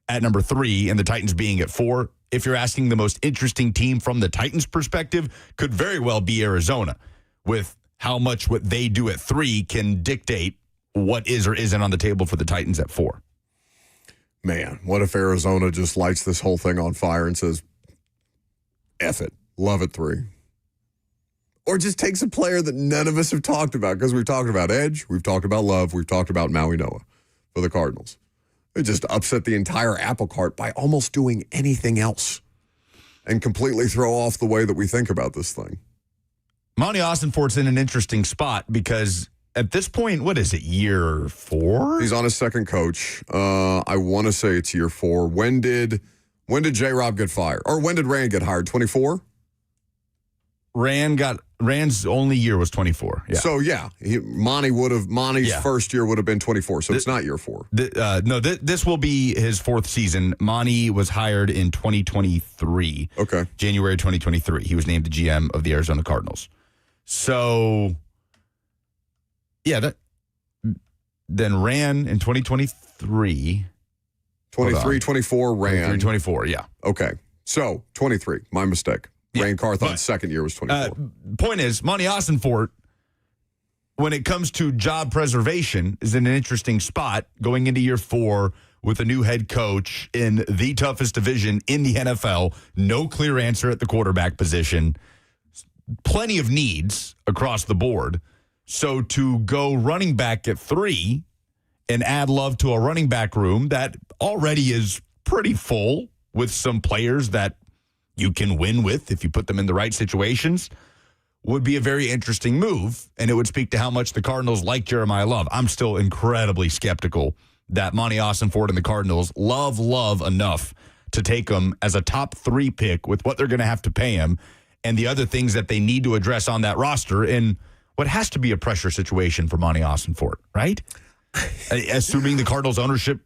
at number 3 and the Titans being at 4, if you're asking the most interesting team from the Titans' perspective, could very well be Arizona, with how much what they do at 3 can dictate what is or isn't on the table for the Titans at 4. Man, what if Arizona just lights this whole thing on fire and says, F it, Love at 3? Or just takes a player that none of us have talked about, because we've talked about Edge, we've talked about Love, we've talked about Maui Noah for the Cardinals. They just upset the entire apple cart by almost doing anything else and completely throw off the way that we think about this thing. Monty Austinfort's in an interesting spot because at this point, what is it, year 4? He's on his second coach. I want to say it's year 4. When did J-Rob get fired? Or when did Rand get hired? 24? Rand's only year was 24. Yeah. So yeah, Monty's first year would have been 24. So it's not year 4. This will be his 4th season. Monty was hired in 2023. Okay. January 2023. He was named the GM of the Arizona Cardinals. So yeah, then ran in 2023. 23, 24 ran. 23, 24, yeah. Okay. So 23, my mistake. Rand Carthon's second year was 24. Point is, Monty Austinfort, when it comes to job preservation, is in an interesting spot going into year 4 with a new head coach in the toughest division in the NFL. No clear answer at the quarterback position. Plenty of needs across the board. So to go running back at 3 and add Love to a running back room that already is pretty full with some players that you can win with if you put them in the right situations, would be a very interesting move, and it would speak to how much the Cardinals like Jeremiah Love. I'm still incredibly skeptical that Monty Austinfort and the Cardinals love enough to take him as a top 3 pick with what they're going to have to pay him and the other things that they need to address on that roster in what has to be a pressure situation for Monty Austin-Fort, right? Assuming the Cardinals ownership,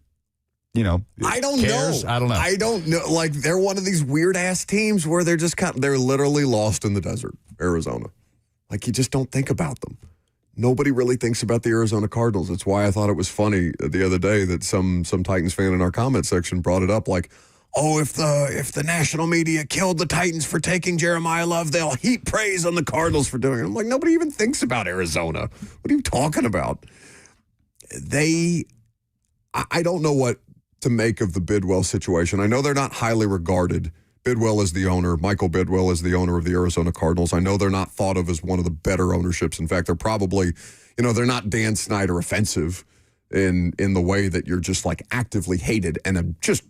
I don't cares. know. I don't know. I don't know. Like, they're one of these weird-ass teams where they're just they're literally lost in the desert, Arizona. Like, you just don't think about them. Nobody really thinks about the Arizona Cardinals. It's why I thought it was funny the other day that some Titans fan in our comment section brought it up like, oh, if the national media killed the Titans for taking Jeremiah Love, they'll heap praise on the Cardinals for doing it. I'm like, nobody even thinks about Arizona. What are you talking about? I don't know what to make of the Bidwell situation. I know they're not highly regarded. Bidwell is the owner. Michael Bidwell is the owner of the Arizona Cardinals. I know they're not thought of as one of the better ownerships. In fact, they're probably, they're not Dan Snyder offensive in the way that you're just like actively hated and just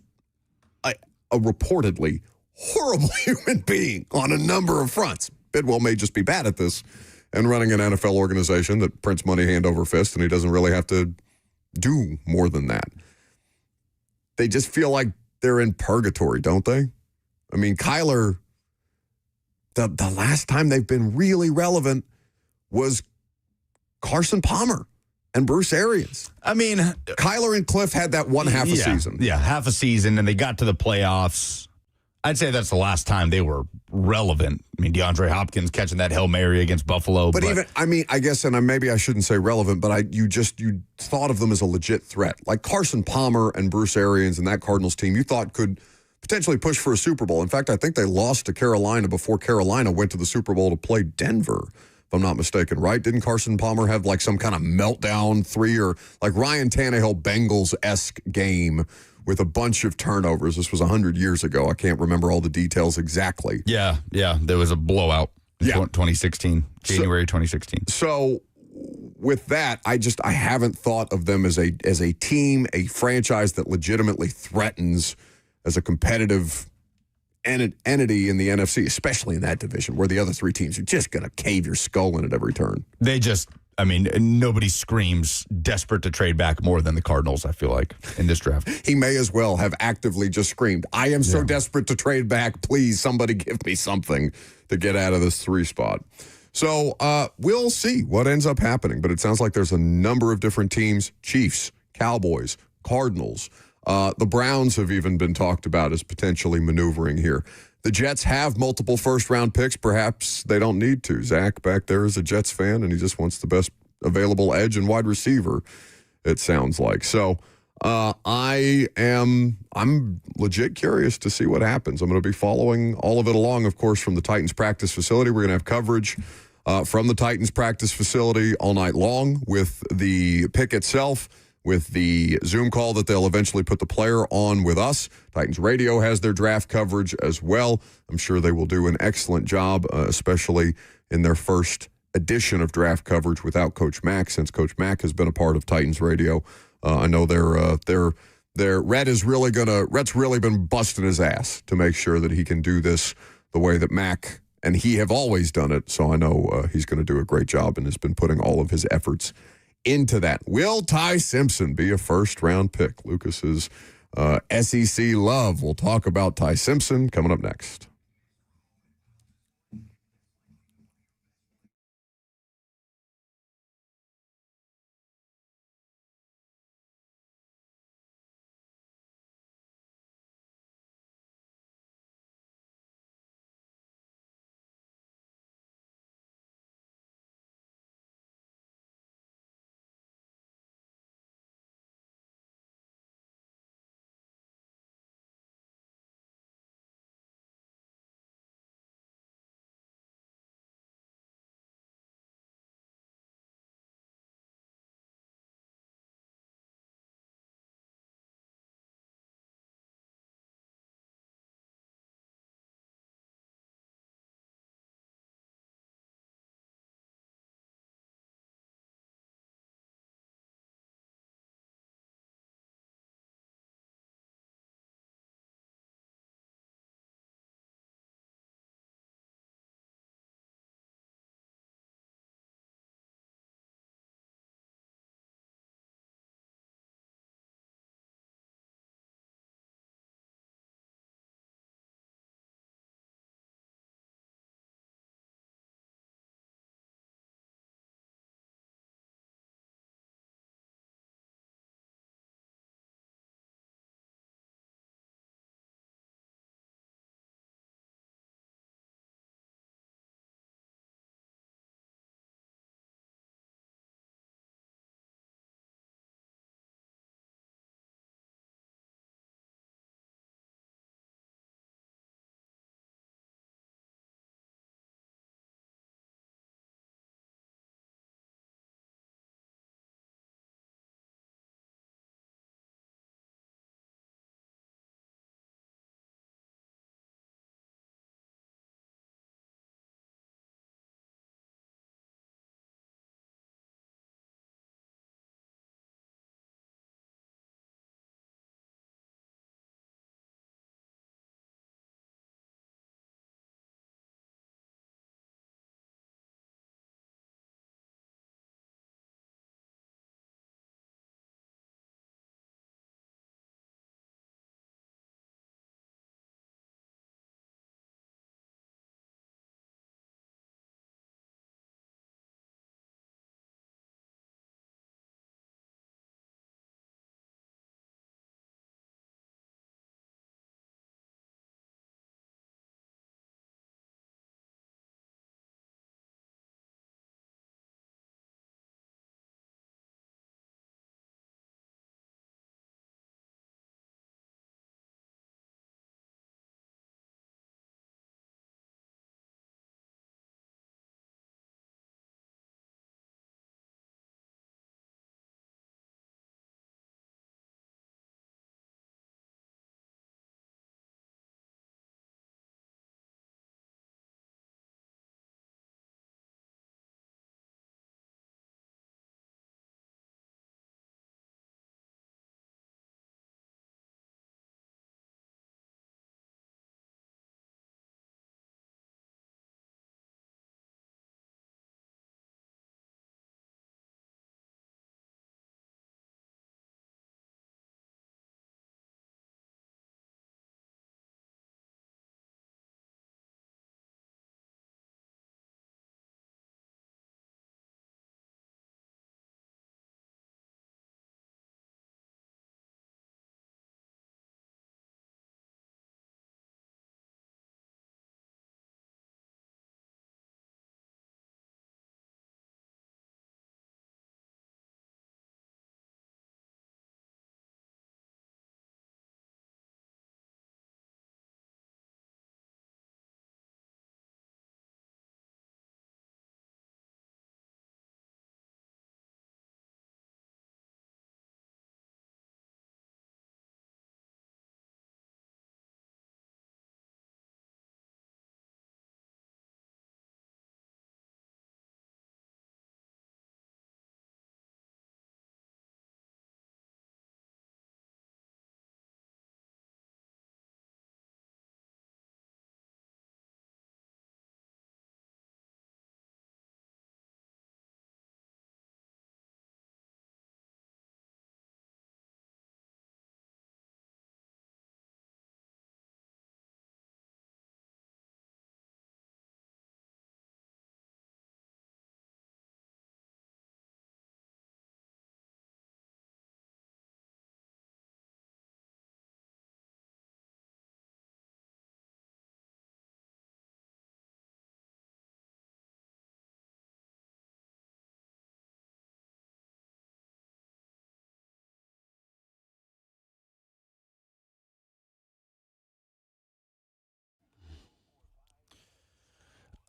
a reportedly horrible human being on a number of fronts. Bidwell may just be bad at this and running an NFL organization that prints money hand over fist, and he doesn't really have to do more than that. They just feel like they're in purgatory, don't they? I mean, Kyler, the last time they've been really relevant was Carson Palmer and Bruce Arians. I mean, Kyler and Cliff had that one half a season. Yeah, half a season, and they got to the playoffs. I'd say that's the last time they were relevant. I mean, DeAndre Hopkins catching that Hail Mary against Buffalo. But even, I guess, and maybe I shouldn't say relevant, but you thought of them as a legit threat. Like Carson Palmer and Bruce Arians and that Cardinals team, you thought could potentially push for a Super Bowl. In fact, I think they lost to Carolina before Carolina went to the Super Bowl to play Denver, if I'm not mistaken, right? Didn't Carson Palmer have like some kind of meltdown 3 or like Ryan Tannehill Bengals-esque game with a bunch of turnovers? This was 100 years ago. I can't remember all the details exactly. Yeah. There was a blowout in 2016, January 2016. So with that, I haven't thought of them as a team, a franchise that legitimately threatens as a competitive entity in the NFC, especially in that division where the other 3 teams are just going to cave your skull in at every turn. Nobody screams desperate to trade back more than the Cardinals, I feel like, in this draft. He may as well have actively just screamed, I am so desperate to trade back. Please, somebody give me something to get out of this 3 spot. So we'll see what ends up happening. But it sounds like there's a number of different teams, Chiefs, Cowboys, Cardinals. The Browns have even been talked about as potentially maneuvering here. The Jets have multiple first-round picks. Perhaps they don't need to. Zach back there is a Jets fan, and he just wants the best available edge and wide receiver, it sounds like. So I'm legit curious to see what happens. I'm going to be following all of it along, of course, from the Titans practice facility. We're going to have coverage from the Titans practice facility all night long with the pick itself, with the Zoom call that they'll eventually put the player on with us. Titans Radio has their draft coverage as well. I'm sure they will do an excellent job, especially in their first edition of draft coverage without Coach Mack, since Coach Mack has been a part of Titans Radio. I know Rhett's really been busting his ass to make sure that he can do this the way that Mack and he have always done it. So I know he's going to do a great job and has been putting all of his efforts into that. Will Ty Simpson be a first-round pick? Lucas's SEC love. We'll talk about Ty Simpson coming up next.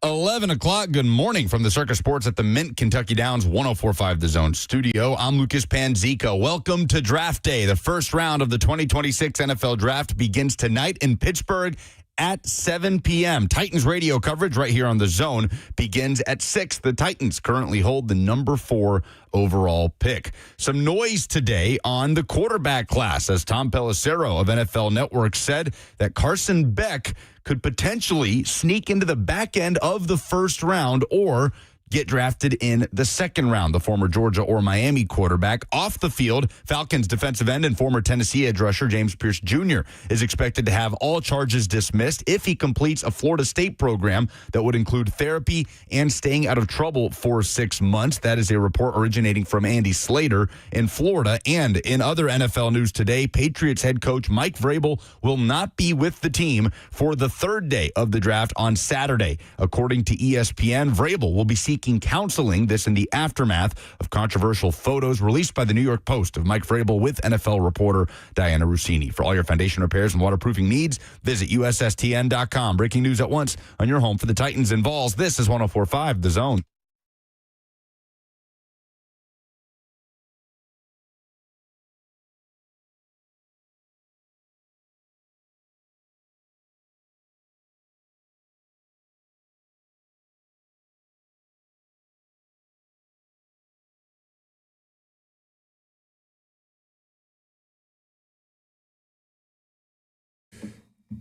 11 o'clock. Good morning from the Circus Sports at the Mint Kentucky Downs 104.5 The Zone studio. I'm Lucas Panzico. Welcome to Draft Day. The first round of the 2026 NFL Draft begins tonight in Pittsburgh at 7 p.m. Titans radio coverage right here on The Zone begins at 6. The Titans currently hold the number 4 overall pick. Some noise today on the quarterback class as Tom Pelissero of NFL Network said that Carson Beck could potentially sneak into the back end of the first round or get drafted in the second round. The former Georgia or Miami quarterback off the field, Falcons defensive end and former Tennessee edge rusher James Pierce Jr. is expected to have all charges dismissed if he completes a Florida State program that would include therapy and staying out of trouble for 6 months. That is a report originating from Andy Slater in Florida. And in other NFL news today, Patriots head coach Mike Vrabel will not be with the team for the third day of the draft on Saturday. According to ESPN, Vrabel will be seeking counseling, this in the aftermath of controversial photos released by the New York Post of Mike Vrabel with NFL reporter Diana Rossini. For all your foundation repairs and waterproofing needs, visit USSTN.com. Breaking news at once on your home for the Titans and Vols. This is 104.5 The Zone.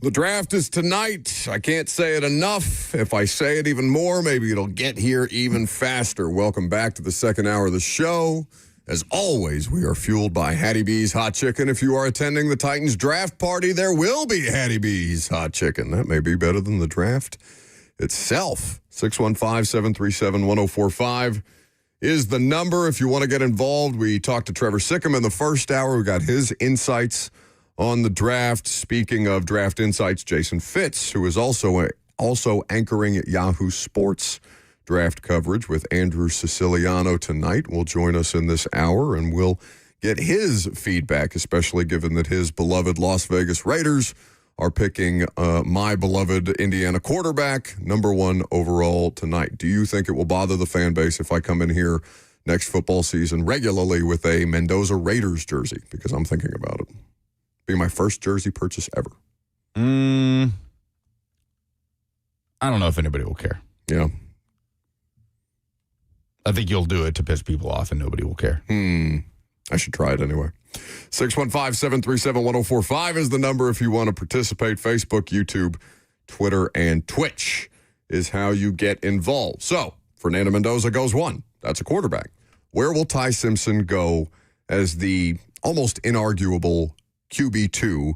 The draft is tonight. I can't say it enough. If I say it even more, maybe it'll get here even faster. Welcome back to the second hour of the show. As always, we are fueled by Hattie B's Hot Chicken. If you are attending the Titans draft party, there will be Hattie B's Hot Chicken. That may be better than the draft itself. 615-737-1045 is the number if you want to get involved. We talked to Trevor Sikkim in the first hour. We got his insights on the draft. Speaking of draft insights, Jason Fitz, who is also anchoring at Yahoo Sports draft coverage with Andrew Siciliano tonight, will join us in this hour, and we'll get his feedback, especially given that his beloved Las Vegas Raiders are picking my beloved Indiana quarterback, number 1 overall tonight. Do you think it will bother the fan base if I come in here next football season regularly with a Mendoza Raiders jersey? Because I'm thinking about it. Be my first jersey purchase ever. I don't know if anybody will care. Yeah. I think you'll do it to piss people off and nobody will care. I should try it anyway. 615-737-1045 is the number if you want to participate. Facebook, YouTube, Twitter, and Twitch is how you get involved. So, Fernando Mendoza goes 1. That's a quarterback. Where will Ty Simpson go as the almost inarguable QB2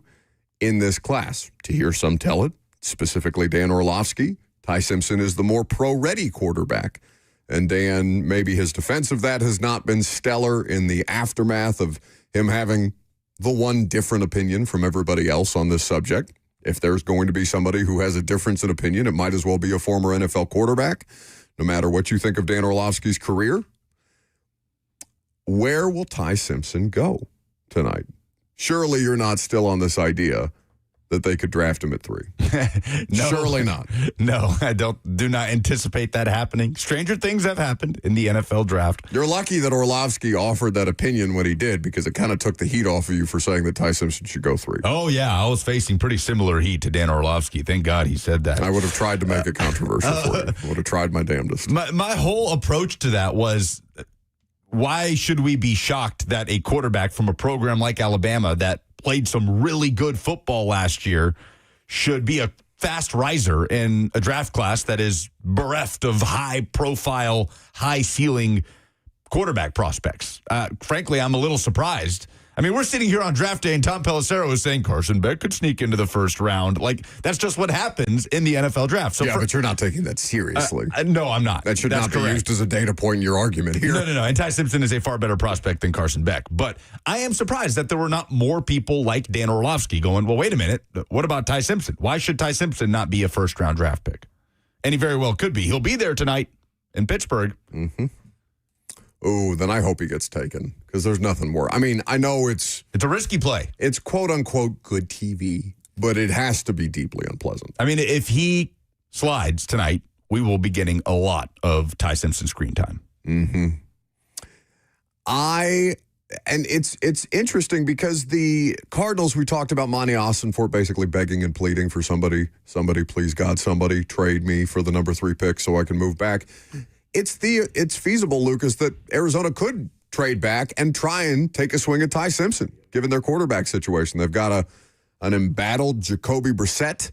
in this class? To hear some tell it, specifically Dan Orlovsky, Ty Simpson is the more pro-ready quarterback. And Dan, maybe his defense of that has not been stellar in the aftermath of him having the one different opinion from everybody else on this subject. If there's going to be somebody who has a difference in opinion, it might as well be a former NFL quarterback, no matter what you think of Dan Orlovsky's career. Where will Ty Simpson go tonight? Surely you're not still on this idea that they could draft him at 3. No, surely not. No, I do not anticipate that happening. Stranger things have happened in the NFL draft. You're lucky that Orlovsky offered that opinion when he did, because it kind of took the heat off of you for saying that Ty Simpson should go 3. Oh, yeah. I was facing pretty similar heat to Dan Orlovsky. Thank God he said that. I would have tried to make it controversial for you. I would have tried my damnedest. My whole approach to that was, why should we be shocked that a quarterback from a program like Alabama that played some really good football last year should be a fast riser in a draft class that is bereft of high-profile, high-ceiling quarterback prospects? Frankly, I'm a little surprised. I mean, we're sitting here on draft day, and Tom Pelissero is saying Carson Beck could sneak into the first round. Like, that's just what happens in the NFL draft. So but you're not taking that seriously. No, I'm not. That should not be used as a data point in your argument here. No. And Ty Simpson is a far better prospect than Carson Beck. But I am surprised that there were not more people like Dan Orlovsky going, well, wait a minute. What about Ty Simpson? Why should Ty Simpson not be a first-round draft pick? And he very well could be. He'll be there tonight in Pittsburgh. Mm-hmm. Oh, then I hope he gets taken, because there's nothing more. I mean, I know it's a risky play. It's quote-unquote good TV, but it has to be deeply unpleasant. I mean, if he slides tonight we will be getting a lot of Ty Simpson screen time. Mm-hmm. And it's interesting because the Cardinals, we talked about Monty Ossenfort basically begging and pleading for somebody, please God, somebody trade me for the number 3 pick so I can move back. It's feasible, Lucas, that Arizona could trade back and try and take a swing at Ty Simpson, given their quarterback situation. They've got an embattled Jacoby Brissett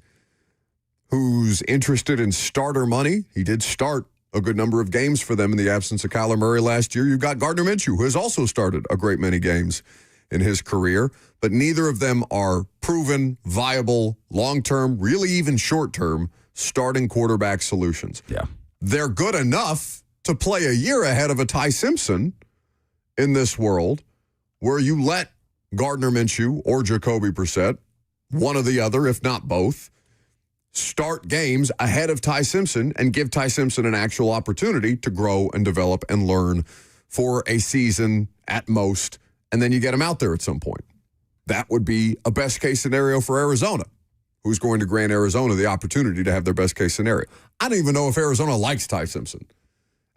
who's interested in starter money. He did start a good number of games for them in the absence of Kyler Murray last year. You've got Gardner Minshew, who has also started a great many games in his career, but neither of them are proven, viable, long-term, really even short-term starting quarterback solutions. Yeah. They're good enough to play a year ahead of a Ty Simpson in this world where you let Gardner Minshew or Jacoby Brissett, one or the other, if not both, start games ahead of Ty Simpson and give Ty Simpson an actual opportunity to grow and develop and learn for a season at most, and then you get him out there at some point. That would be a best-case scenario for Arizona, who's going to grant Arizona the opportunity to have their best-case scenario. I don't even know if Arizona likes Ty Simpson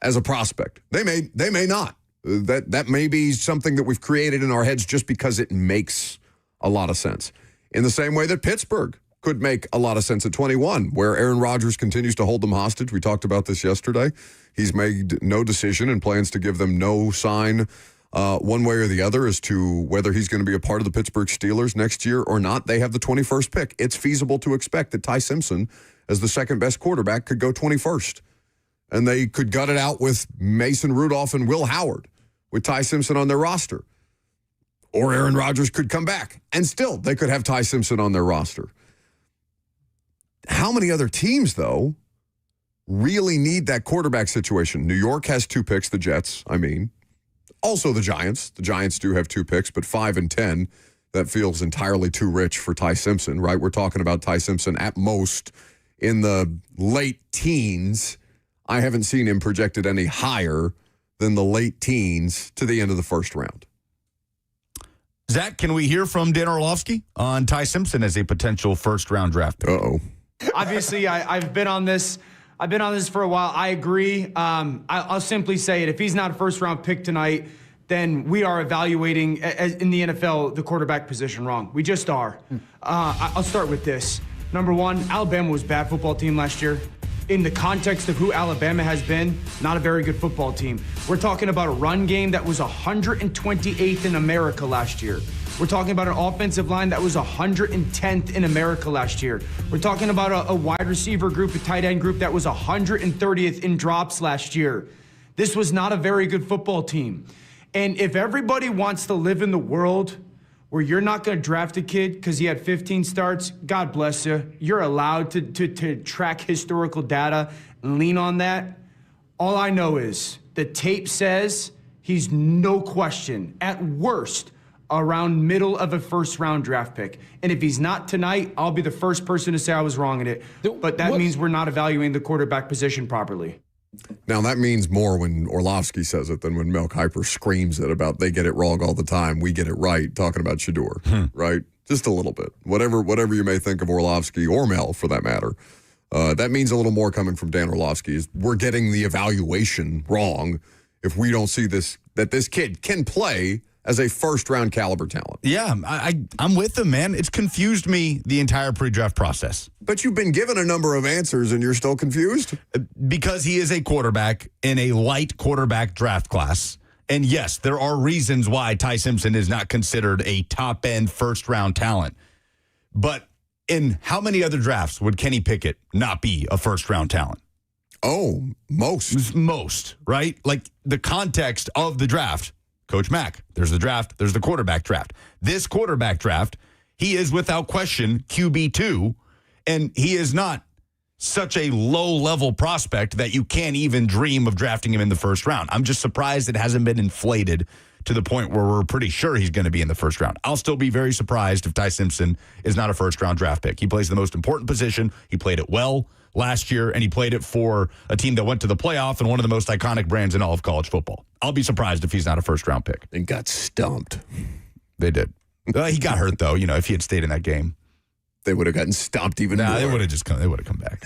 as a prospect. They may not. That may be something that we've created in our heads just because it makes a lot of sense. In the same way that Pittsburgh could make a lot of sense at 21, where Aaron Rodgers continues to hold them hostage. We talked about this yesterday. He's made no decision and plans to give them no sign one way or the other as to whether he's going to be a part of the Pittsburgh Steelers next year or not. They have the 21st pick. It's feasible to expect that Ty Simpson, as the second best quarterback, could go 21st. And they could gut it out with Mason Rudolph and Will Howard with Ty Simpson on their roster. Or Aaron Rodgers could come back, and still they could have Ty Simpson on their roster. How many other teams, though, really need that quarterback situation? New York has 2 picks, the Jets, I mean. Also the Giants. The Giants do have 2 picks, but 5 and 10, that feels entirely too rich for Ty Simpson, right? We're talking about Ty Simpson at most in the late teens. I haven't seen him projected any higher than the late teens to the end of the first round. Zach, can we hear from Dan Orlovsky on Ty Simpson as a potential first-round draft pick? Uh-oh. Obviously, I've been on this. I've been on this for a while. I agree. I'll simply say it. If he's not a first-round pick tonight, then we are evaluating in the NFL the quarterback position wrong. We just are. I'll start with this. Number one, Alabama was a bad football team last year. In the context of who Alabama has been, not a very good football team. We're talking about a run game that was 128th in America last year. We're talking about an offensive line that was 110th in America last year. We're talking about a wide receiver group, a tight end group that was 130th in drops last year. This was not a very good football team. And if everybody wants to live in the world where you're not going to draft a kid because he had 15 starts, God bless you. You're allowed to track historical data and lean on that. All I know is the tape says he's no question, at worst, around middle of a first-round draft pick. And if he's not tonight, I'll be the first person to say I was wrong in it. But that means we're not evaluating the quarterback position properly. Now, that means more when Orlovsky says it than when Mel Kiper screams it about they get it wrong all the time, we get it right, talking about Shedeur, right? Just a little bit. Whatever you may think of Orlovsky or Mel, for that matter, that means a little more coming from Dan Orlovsky. Is we're getting the evaluation wrong if we don't see that this kid can play as a first-round caliber talent. Yeah, I'm with him, man. It's confused me the entire pre-draft process. But you've been given a number of answers and you're still confused? Because he is a quarterback in a light quarterback draft class. And yes, there are reasons why Ty Simpson is not considered a top-end first-round talent. But in how many other drafts would Kenny Pickett not be a first-round talent? Oh, most. Most, right? Like the context of the draft. Coach Mack, there's the draft, there's the quarterback draft. This quarterback draft, he is without question QB2, and he is not such a low-level prospect that you can't even dream of drafting him in the first round. I'm just surprised it hasn't been inflated to the point where we're pretty sure he's going to be in the first round. I'll still be very surprised if Ty Simpson is not a first-round draft pick. He plays the most important position. He played it well last year, and he played it for a team that went to the playoff and one of the most iconic brands in all of college football. I'll be surprised if he's not a first-round pick. And got stumped. They did. He got hurt, though, if he had stayed in that game. They would have gotten stomped even more. They would have just come. They would have come back.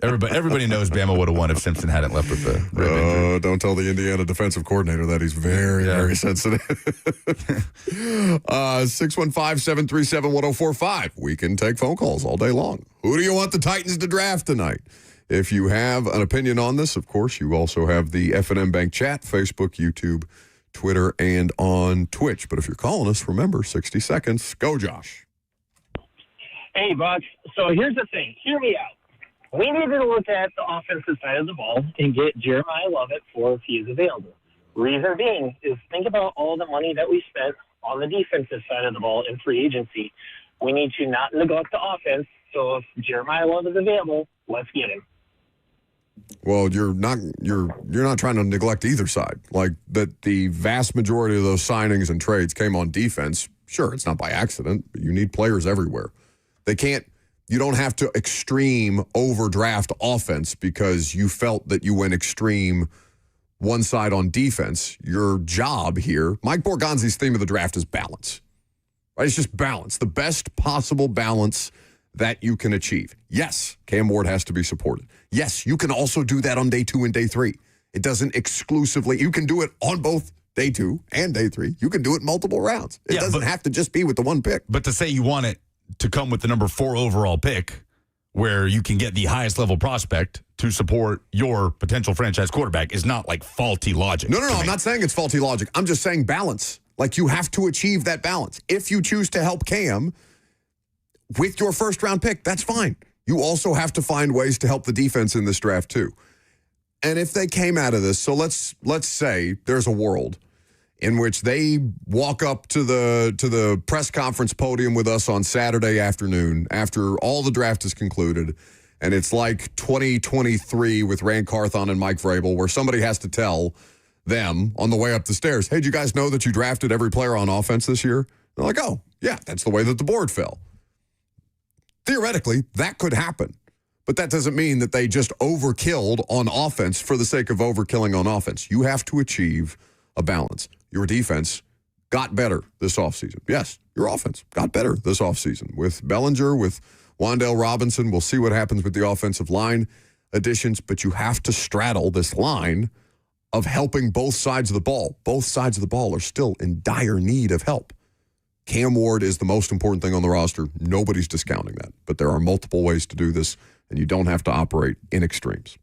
Everybody knows Bama would have won if Simpson hadn't left with the rib injury. Don't tell the Indiana defensive coordinator that. He's very, very sensitive. 615-737-1045. We can take phone calls all day long. Who do you want the Titans to draft tonight? If you have an opinion on this, of course, you also have the F&M Bank chat, Facebook, YouTube, Twitter, and on Twitch. But if you're calling us, remember, 60 seconds. Go, Josh. Hey, Buck. So here's the thing. Hear me out. We need to look at the offensive side of the ball and get Jeremiah Lovett if he is available. Reason being is think about all the money that we spent on the defensive side of the ball in free agency. We need to not neglect the offense. So if Jeremiah Lovett is available, let's get him. Well, you're not trying to neglect either side. Like that, the vast majority of those signings and trades came on defense. Sure, it's not by accident, but you need players everywhere. You don't have to extreme overdraft offense because you felt that you went extreme one side on defense. Your job here, Mike Borgonzi's theme of the draft is balance. Right? It's just balance, the best possible balance that you can achieve. Yes, Cam Ward has to be supported. Yes, you can also do that on day 2 and day 3. It doesn't exclusively, you can do it on both day 2 and day 3. You can do it multiple rounds. It doesn't have to just be with the one pick. But to say you want it to come with the number 4 overall pick, where you can get the highest level prospect to support your potential franchise quarterback, is not like faulty logic. No, I'm not saying it's faulty logic. I'm just saying balance. Like you have to achieve that balance. If you choose to help Cam with your first round pick, that's fine. You also have to find ways to help the defense in this draft too. And if they came out of this, so let's say there's a world in which they walk up to the press conference podium with us on Saturday afternoon after all the draft is concluded, and it's like 2023 with Rand Carthon and Mike Vrabel, where somebody has to tell them on the way up the stairs, hey, did you guys know that you drafted every player on offense this year? They're like, oh, yeah, that's the way that the board fell. Theoretically, that could happen. But that doesn't mean that they just overkilled on offense for the sake of overkilling on offense. You have to achieve a balance. Your defense got better this offseason. Yes, your offense got better this offseason. With Bellinger, with Wan'Dale Robinson, we'll see what happens with the offensive line additions, but you have to straddle this line of helping both sides of the ball. Both sides of the ball are still in dire need of help. Cam Ward is the most important thing on the roster. Nobody's discounting that. But there are multiple ways to do this, and you don't have to operate in extremes.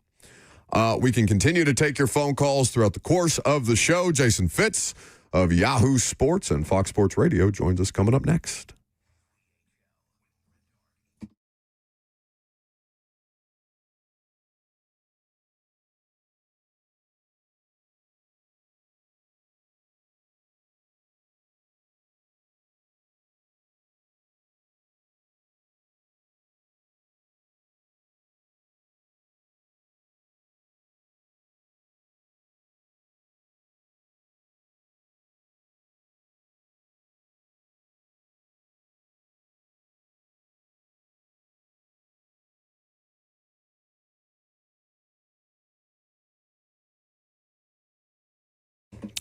We can continue to take your phone calls throughout the course of the show. Jason Fitz of Yahoo Sports and Fox Sports Radio joins us coming up next.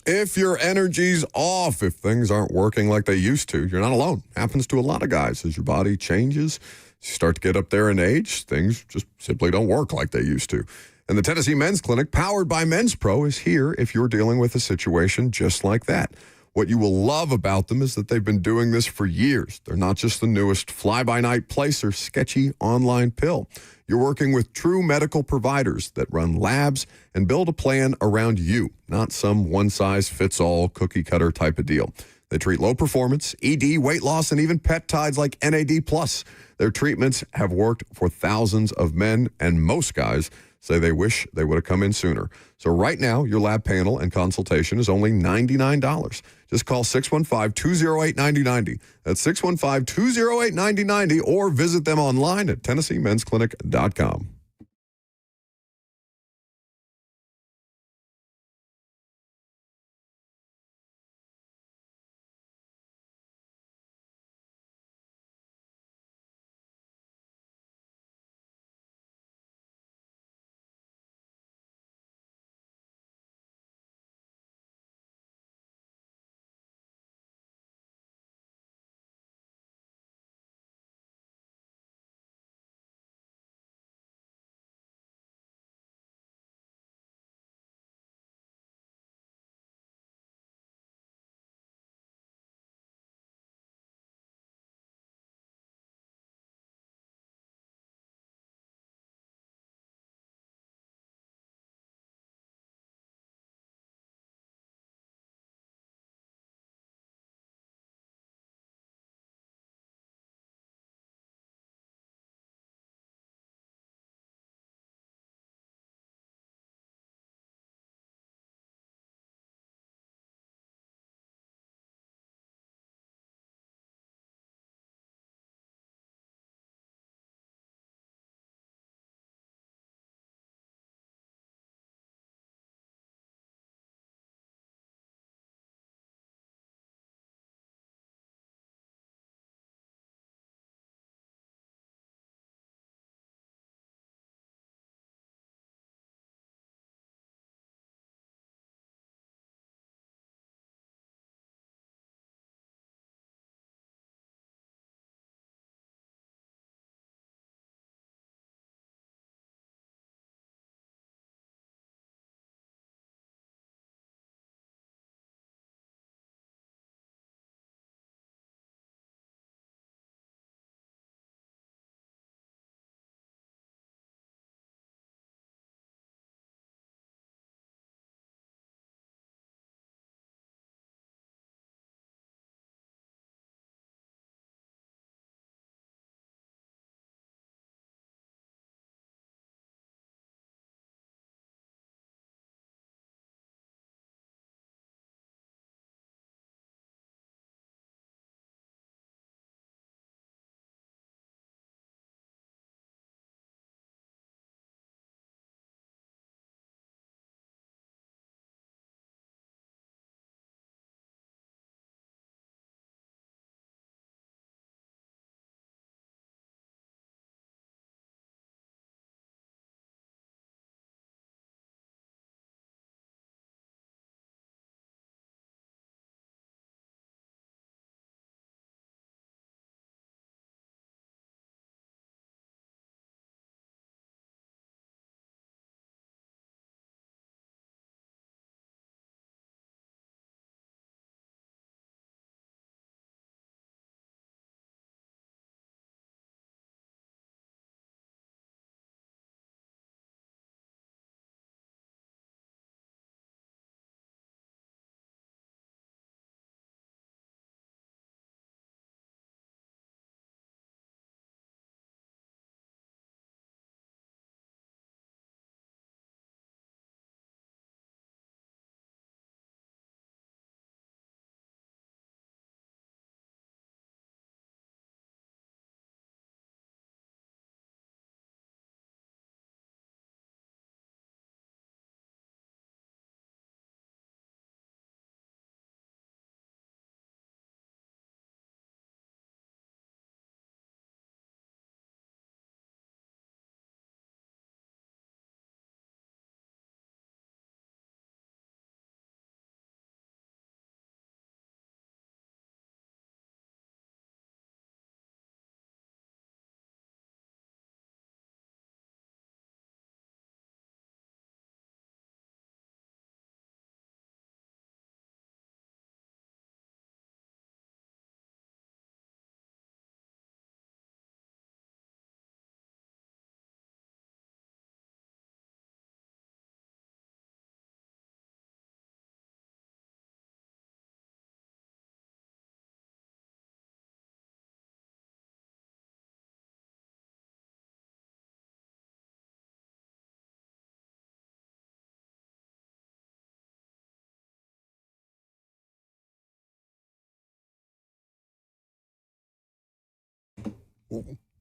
If your energy's off, if things aren't working like they used to, you're not alone. Happens to a lot of guys. As your body changes, you start to get up there in age, things just simply don't work like they used to. And the Tennessee Men's Clinic, powered by Men's Pro, is here if you're dealing with a situation just like that. What you will love about them is that they've been doing this for years. They're not just the newest fly-by-night place or sketchy online pill. You're working with true medical providers that run labs and build a plan around you, not some one-size-fits-all cookie-cutter type of deal. They treat low performance, ED, weight loss, and even peptides like NAD+. Their treatments have worked for thousands of men, and most guys say they wish they would have come in sooner. So right now, your lab panel and consultation is only $99. Just call 615-208-9090. That's 615-208-9090, or visit them online at TennesseeMen'sClinic.com.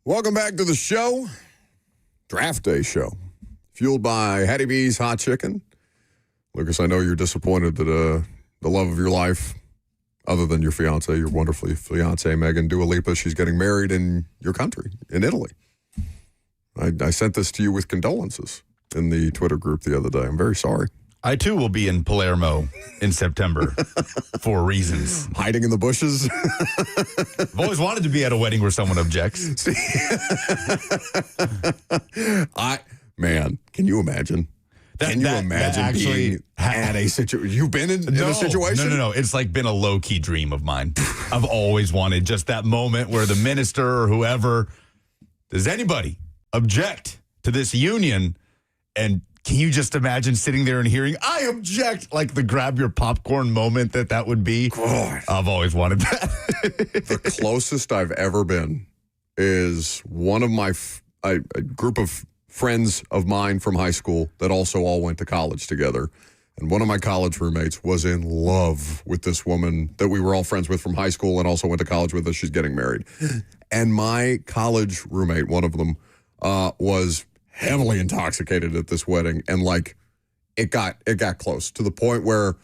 Welcome back to the show. Draft Day show. Fueled by Hattie B's Hot Chicken. Lucas, I know you're disappointed that the love of your life, other than your fiance, your wonderful fiance, Megan Dua Lipa, she's getting married in your country, in Italy. I sent this to you with condolences in the Twitter group the other day. I'm very sorry. I, too, will be in Palermo in September for reasons. Hiding in the bushes? I've always wanted to be at a wedding where someone objects. Man, can you imagine? Can you imagine being at a situation? You've been in a situation? No. It's like been a low-key dream of mine. I've always wanted just that moment where the minister or whoever, does anybody object to this union? And can you just imagine sitting there and hearing, I object, like the grab your popcorn moment that would be? God. I've always wanted that. The closest I've ever been is one of my, a group of friends of mine from high school that also all went to college together. And one of my college roommates was in love with this woman that we were all friends with from high school and also went to college with us. She's getting married. And my college roommate, one of them, was heavily intoxicated at this wedding, and like it got close to the point where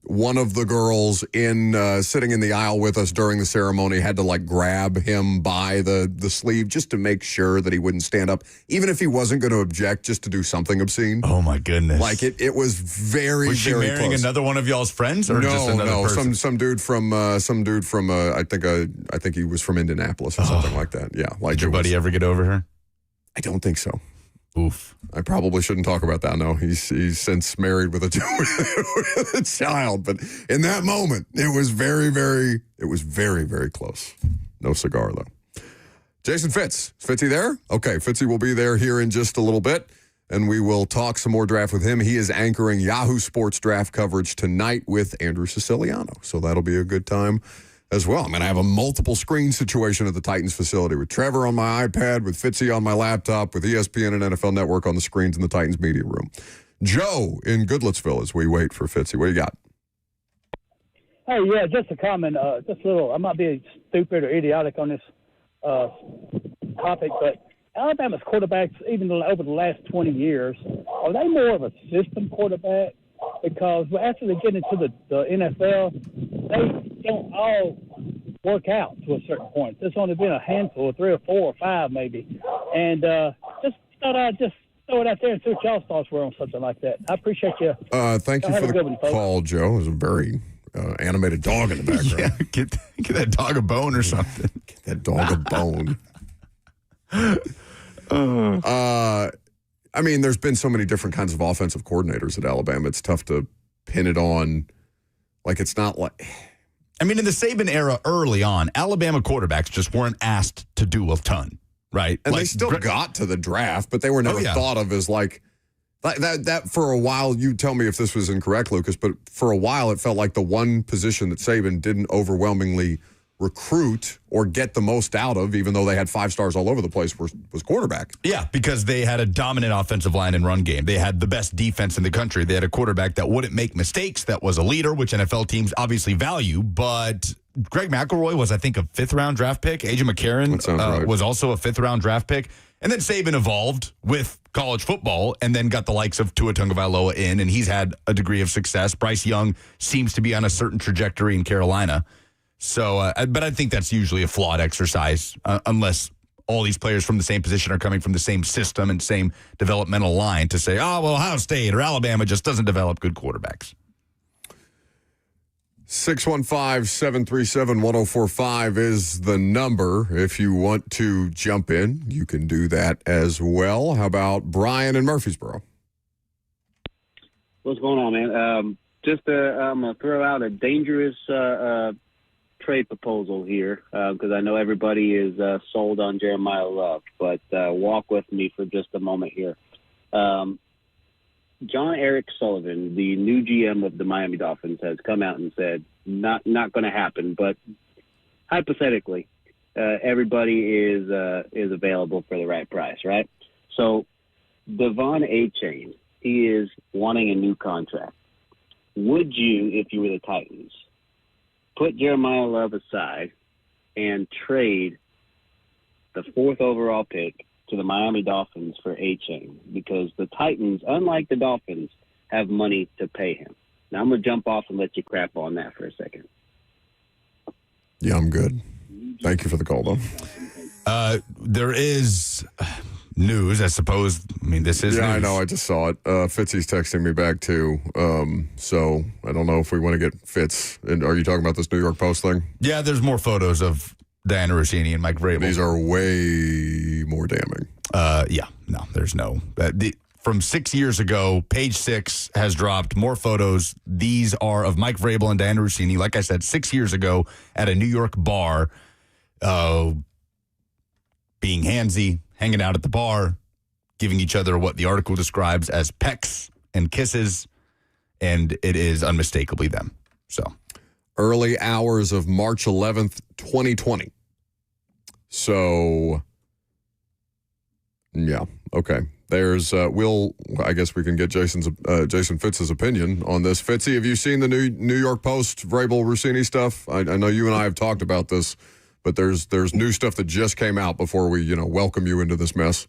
one of the girls sitting in the aisle with us during the ceremony had to like grab him by the sleeve just to make sure that he wouldn't stand up, even if he wasn't going to object, just to do something obscene. Oh my goodness! Like it was very, was she very marrying close. Another one of y'all's friends, or just another person? some dude from I think he was from Indianapolis or something like that. Yeah, like did your buddy ever get over her? I don't think so. Oof. I probably shouldn't talk about that. No, he's since married with a child. But in that moment, it was very, very close. No cigar, though. Jason Fitz. Is Fitzy there? Okay, Fitzy will be there here in just a little bit, and we will talk some more draft with him. He is anchoring Yahoo Sports draft coverage tonight with Andrew Siciliano, so that'll be a good time as well. I'm going to have a multiple screen situation at the Titans facility with Trevor on my iPad, with Fitzy on my laptop, with ESPN and NFL Network on the screens in the Titans media room. Joe in Goodlettsville as we wait for Fitzy. What do you got? Hey, yeah, just a comment. Just a little, I might be stupid or idiotic on this topic, but Alabama's quarterbacks, even over the last 20 years, are they more of a system quarterback? Because after they get into the NFL, they don't all work out to a certain point. There's only been a handful, 3 or 4 or 5 maybe. And just thought I'd just throw it out there and see what y'all's thoughts were on something like that. I appreciate you. Thank you for the call, Joe. It was a very animated dog in the background. Yeah, get that dog a bone or something. Get that dog a bone. I mean, there's been so many different kinds of offensive coordinators at Alabama. It's tough to pin it on. Like, it's not like... I mean, in the Saban era early on, Alabama quarterbacks just weren't asked to do a ton, right? And like, they still got to the draft, but they were never thought of as like that for a while. You tell me if this was incorrect, Lucas, but for a while it felt like the one position that Saban didn't overwhelmingly recruit or get the most out of, even though they had 5 stars all over the place, was quarterback. Yeah, because they had a dominant offensive line and run game. They had the best defense in the country. They had a quarterback that wouldn't make mistakes, that was a leader, which NFL teams obviously value. But Greg McElroy was, I think, a 5th-round draft pick. A.J. McCarron right. was also a 5th-round draft pick. And then Saban evolved with college football and then got the likes of Tua Tagovailoa in, and he's had a degree of success. Bryce Young seems to be on a certain trajectory in Carolina. So, but I think that's usually a flawed exercise unless all these players from the same position are coming from the same system and same developmental line to say, oh, well, Ohio State or Alabama just doesn't develop good quarterbacks. 615-737-1045 is the number. If you want to jump in, you can do that as well. How about Brian in Murfreesboro? What's going on, man? I'm going to throw out a dangerous trade proposal here because I know everybody is sold on Jeremiah Love, but walk with me for just a moment here. John Eric Sullivan, the new GM of the Miami Dolphins, has come out and said not going to happen, but hypothetically, everybody is available for the right price, right? So Devon A-Chain, he is wanting a new contract. Would you, if you were the Titans, put Jeremiah Love aside and trade the 4th overall pick to the Miami Dolphins for A-Chain, because the Titans, unlike the Dolphins, have money to pay him. Now I'm going to jump off and let you crap on that for a second. Yeah, I'm good. Thank you for the call, though. There is news, I suppose. I mean, this is news. I know. I just saw it. Fitzy's texting me back, too. So I don't know if we want to get Fitz. And are you talking about this New York Post thing? Yeah, there's more photos of Diana Rossini and Mike Vrabel. These are way more damning. Yeah, no, there's no. From 6 years ago, Page Six has dropped more photos. These are of Mike Vrabel and Diana Rossini, like I said, 6 years ago at a New York bar, being handsy, hanging out at the bar, giving each other what the article describes as pecks and kisses, and it is unmistakably them. So, early hours of March 11th, 2020. So, yeah, okay. There's I guess we can get Jason Fitz's opinion on this. Fitzy, have you seen the New York Post Vrabel Rossini stuff? I know you and I have talked about this, but there's new stuff that just came out before we welcome you into this mess.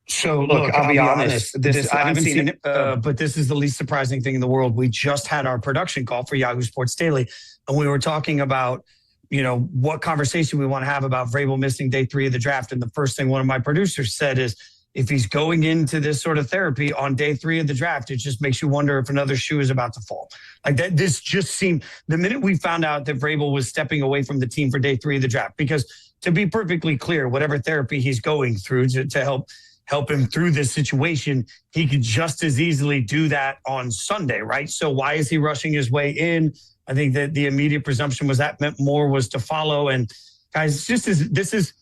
So look, I'll be honest. I haven't seen it, but this is the least surprising thing in the world. We just had our production call for Yahoo Sports Daily, and we were talking about what conversation we want to have about Vrabel missing day 3 of the draft. And the first thing one of my producers said is, if he's going into this sort of therapy on day 3 of the draft, it just makes you wonder if another shoe is about to fall. Like that, this just seemed, the minute we found out that Vrabel was stepping away from the team for day 3 of the draft, because to be perfectly clear, whatever therapy he's going through to help him through this situation, he could just as easily do that on Sunday, right? So why is he rushing his way in? I think that the immediate presumption was that meant more was to follow. And guys, this is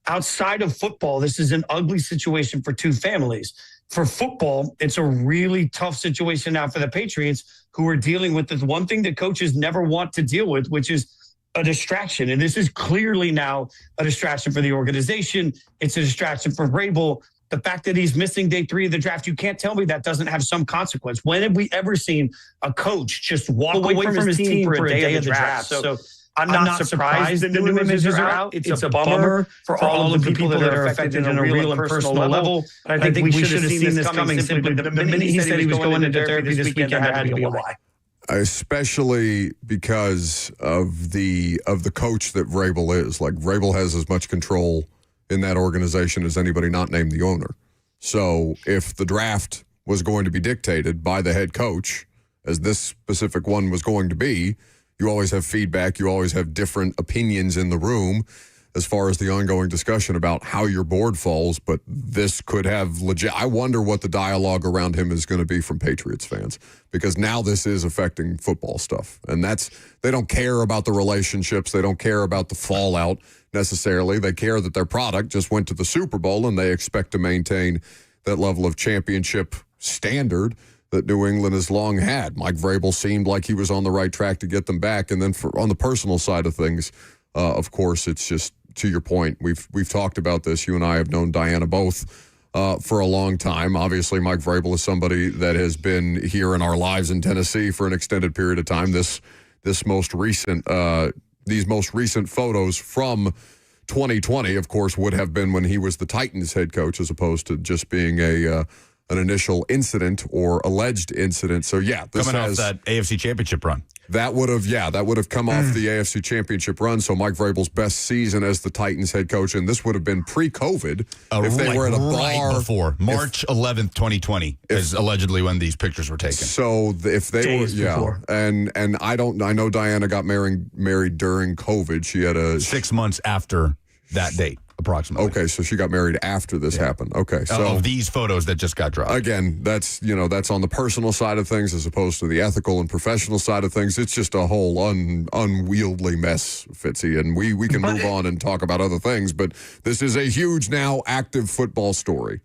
outside of football, this is an ugly situation for two families. For football, it's a really tough situation now for the Patriots, who are dealing with the one thing that coaches never want to deal with, which is a distraction. And this is clearly now a distraction for the organization. It's a distraction for Vrabel. The fact that he's missing day 3 of the draft, you can't tell me that doesn't have some consequence. When have we ever seen a coach just walk away from his team for a day of the draft? So I'm not surprised that the new images are out. It's a bummer for all of the people that are affected in a real and personal level. But I think we should have seen this coming simply. The minute he said he was going into therapy this weekend, there had to be a why. Especially because of the coach that Vrabel is. Like, Vrabel has as much control in that organization as anybody not named the owner. So if the draft was going to be dictated by the head coach, as this specific one was going to be, you always have feedback. You always have different opinions in the room as far as the ongoing discussion about how your board falls. But this could have legit. I wonder what the dialogue around him is going to be from Patriots fans, because now this is affecting football stuff. And they don't care about the relationships. They don't care about the fallout necessarily. They care that their product just went to the Super Bowl, and they expect to maintain that level of championship standard that New England has long had. Mike Vrabel seemed like he was on the right track to get them back. And then on the personal side of things, of course, it's just, to your point, we've talked about this. You and I have known Diana both for a long time. Obviously, Mike Vrabel is somebody that has been here in our lives in Tennessee for an extended period of time. These most recent photos from 2020, of course, would have been when he was the Titans head coach, as opposed to just being an initial incident or alleged incident. So yeah, this coming off that AFC Championship run. That would have come off the AFC Championship run. So Mike Vrabel's best season as the Titans head coach, and this would have been pre-COVID if they were at a bar right before March 11th, 2020, is allegedly when these pictures were taken. So if they Days before. and I know Diana got married during COVID. She had 6 months after that date. Approximately. Okay, so she got married after this happened. Okay, so of these photos that just got dropped. Again, that's on the personal side of things as opposed to the ethical and professional side of things. It's just a whole unwieldy mess, Fitzy, and we can move on and talk about other things. But this is a huge now active football story.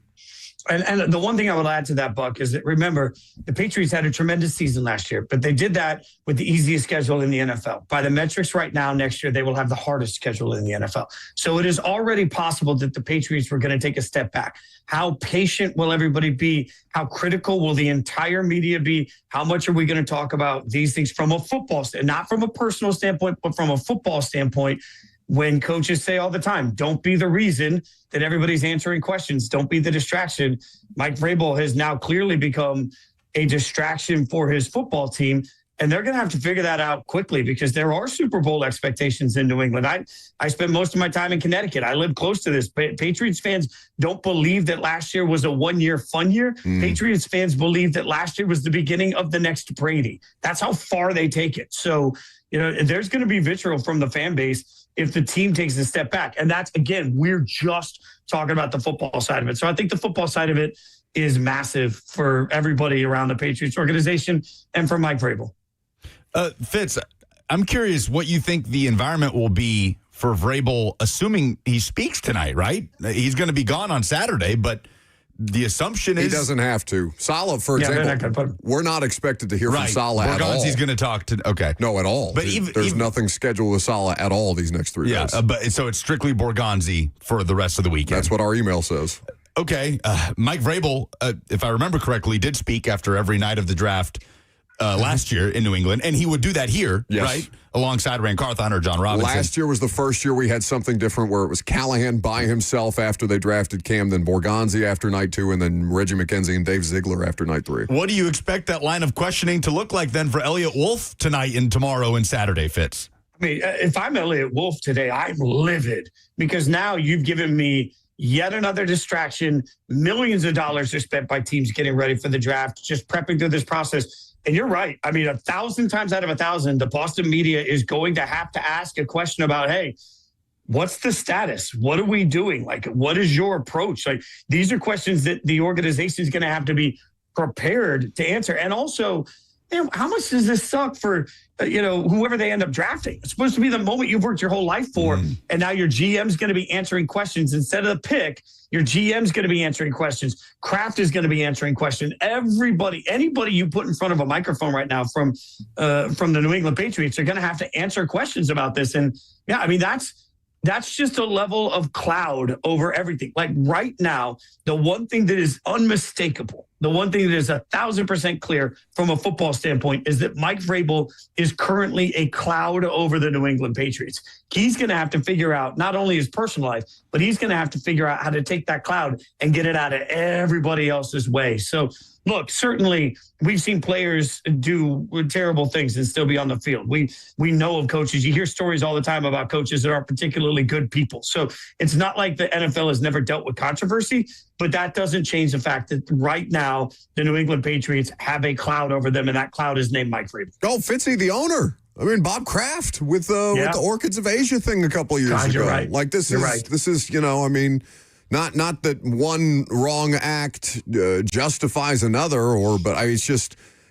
And the one thing I would add to that, Buck, is that, remember, the Patriots had a tremendous season last year, but they did that with the easiest schedule in the NFL. By the metrics right now, next year, they will have the hardest schedule in the NFL. So it is already possible that the Patriots were going to take a step back. How patient will everybody be? How critical will the entire media be? How much are we going to talk about these things from a football standpoint, not from a personal standpoint, but from a football standpoint? when coaches say all the time, don't be the reason that everybody's answering questions. Don't be the distraction. Mike Vrabel has now clearly become a distraction for his football team. And they're going to have to figure that out quickly because there are Super Bowl expectations in New England. I spent most of my time in Connecticut. I live close to this. Patriots fans don't believe that last year was a one-year fun year. Patriots fans believe that last year was the beginning of the next Brady. That's how far they take it. So, there's going to be vitriol from the fan base if the team takes a step back. And that's, again, we're just talking about the football side of it. So I think the football side of it is massive for everybody around the Patriots organization and for Mike Vrabel. Fitz, I'm curious what you think the environment will be for Vrabel, assuming he speaks tonight, right? He's going to be gone on Saturday, but the assumption is... He doesn't have to. Saleh, for example, we're not expected to hear from Saleh at all. He's going to talk to... Okay. No, at all. But there's nothing scheduled with Saleh at all these next 3 days. So it's strictly Borgonzi for the rest of the weekend. That's what our email says. Okay. Mike Vrabel, if I remember correctly, did speak after every night of the draft last year in New England, and he would do that here, right? Alongside Rand Carthon or John Robinson. Last year was the first year we had something different where it was Callahan by himself after they drafted Cam, then Borgonzi after night 2, and then Reggie McKenzie and Dave Ziegler after night 3. What do you expect that line of questioning to look like then for Elliott Wolf tonight and tomorrow and Saturday, Fitz? I mean, if I'm Elliott Wolf today, I'm livid because now you've given me yet another distraction. Millions of dollars are spent by teams getting ready for the draft, just prepping through this process. And you're right. I mean, 1,000 times out of 1,000, the Boston media is going to have to ask a question about, hey, what's the status? What are we doing? Like, what is your approach? Like, these are questions that the organization is going to have to be prepared to answer. And also, how much does this suck for, whoever they end up drafting? It's supposed to be the moment you've worked your whole life for. And now your GM's going to be answering questions instead of the pick. Your GM's going to be answering questions. Kraft is going to be answering questions. Anybody you put in front of a microphone right now from the New England Patriots are going to have to answer questions about this. And yeah, I mean, that's just a level of cloud over everything. Like right now, the one thing that is unmistakable, the one thing that is 1,000% clear from a football standpoint is that Mike Vrabel is currently a cloud over the New England Patriots. He's going to have to figure out not only his personal life, but he's going to have to figure out how to take that cloud and get it out of everybody else's way. So look, certainly we've seen players do terrible things and still be on the field. We know of coaches. You hear stories all the time about coaches that aren't particularly good people. So it's not like the NFL has never dealt with controversy, but that doesn't change the fact that right now the New England Patriots have a cloud over them, and that cloud is named Mike Vrabel. Oh, Fitzy, the owner. I mean, Bob Kraft with the Orchids of Asia thing a couple of years ago. You're right. Like this is, I mean, not that one wrong act justifies another, but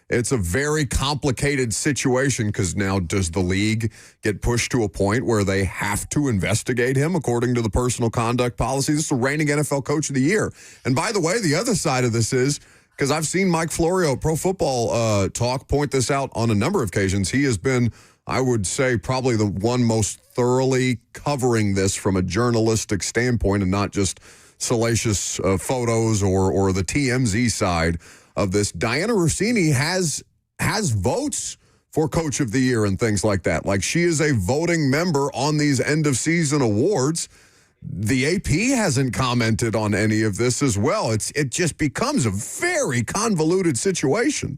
it's a very complicated situation because now does the league get pushed to a point where they have to investigate him according to the personal conduct policy? This is the reigning NFL Coach of the Year. And by the way, the other side of this is, because I've seen Mike Florio, Pro Football Talk, point this out on a number of occasions. He has been, I would say, probably the one most thoroughly covering this from a journalistic standpoint and not just salacious photos or the TMZ side of this. Diana Rossini has votes for Coach of the Year and things like that. Like, she is a voting member on these end-of-season awards. The AP hasn't commented on any of this as well. It just becomes a very convoluted situation.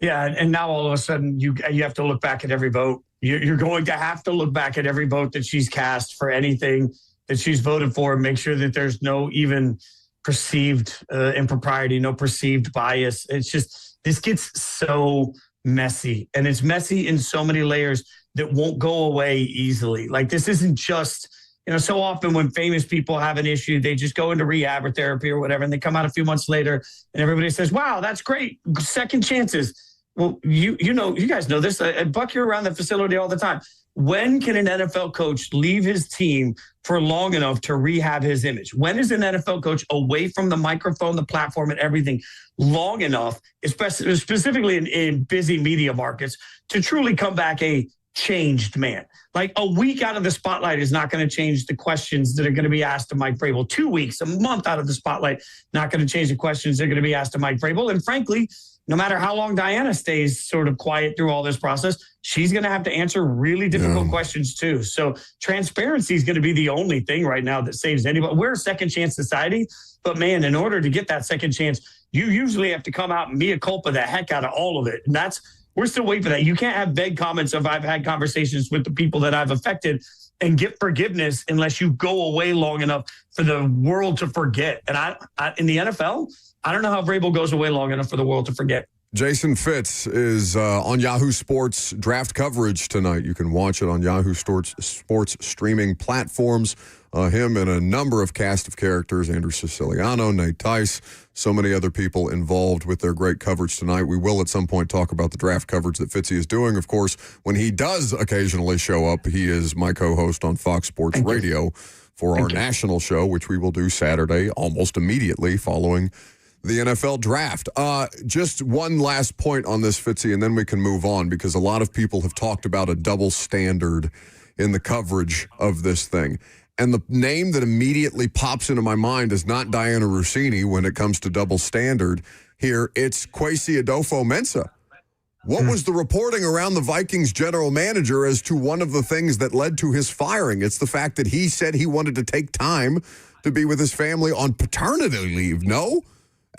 Yeah, and now all of a sudden you have to look back at every vote. You're going to have to look back at every vote that she's cast for anything that she's voted for and make sure that there's no even perceived impropriety, no perceived bias. It's just, this gets so messy, and it's messy in so many layers that won't go away easily. Like, this isn't just, so often when famous people have an issue, they just go into rehab or therapy or whatever, and they come out a few months later and everybody says, wow, that's great. Second chances. Well, you guys know this. Buck, you're around the facility all the time. When can an NFL coach leave his team for long enough to rehab his image? When is an NFL coach away from the microphone, the platform, and everything long enough, especially specifically in busy media markets, to truly come back a changed man? Like, a week out of the spotlight is not going to change the questions that are going to be asked of Mike Vrabel. 2 weeks, a month out of the spotlight, not going to change the questions that are going to be asked of Mike Vrabel. And frankly, no matter how long Diana stays sort of quiet through all this process, she's going to have to answer really difficult questions too. So transparency is going to be the only thing right now that saves anybody. We're a second chance society, but man, in order to get that second chance, you usually have to come out and mea culpa the heck out of all of it. And we're still waiting for that. You can't have vague comments of I've had conversations with the people that I've affected and get forgiveness unless you go away long enough for the world to forget. And I in the NFL, I don't know how Vrabel goes away long enough for the world to forget. Jason Fitz is on Yahoo Sports draft coverage tonight. You can watch it on Yahoo Sports streaming platforms. Him and a number of cast of characters, Andrew Siciliano, Nate Tice, so many other people involved with their great coverage tonight. We will at some point talk about the draft coverage that Fitzy is doing. Of course, when he does occasionally show up, he is my co-host on Fox Sports Radio for our national show, which we will do Saturday almost immediately following the NFL draft. Just one last point on this, Fitzy, and then we can move on, because a lot of people have talked about a double standard in the coverage of this thing. And the name that immediately pops into my mind is not Diana Rossini when it comes to double standard here. It's Kwesi Adolfo-Mensah. What was the reporting around the Vikings general manager as to one of the things that led to his firing? It's the fact that he said he wanted to take time to be with his family on paternity leave, no?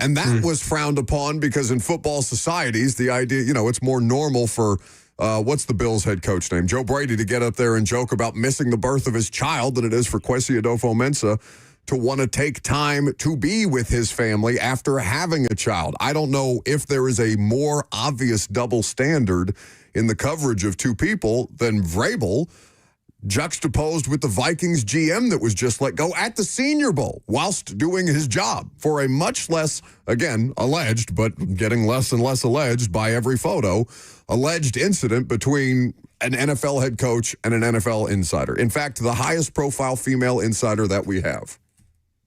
And that was frowned upon because in football societies, the idea, it's more normal for what's the Bills head coach name? Joe Brady to get up there and joke about missing the birth of his child than it is for Kwesi Adolfo-Mensah to want to take time to be with his family after having a child. I don't know if there is a more obvious double standard in the coverage of two people than Vrabel, juxtaposed with the Vikings GM that was just let go at the Senior Bowl whilst doing his job for a much less, again, alleged, but getting less and less alleged by every photo, alleged incident between an NFL head coach and an NFL insider. In fact, the highest profile female insider that we have.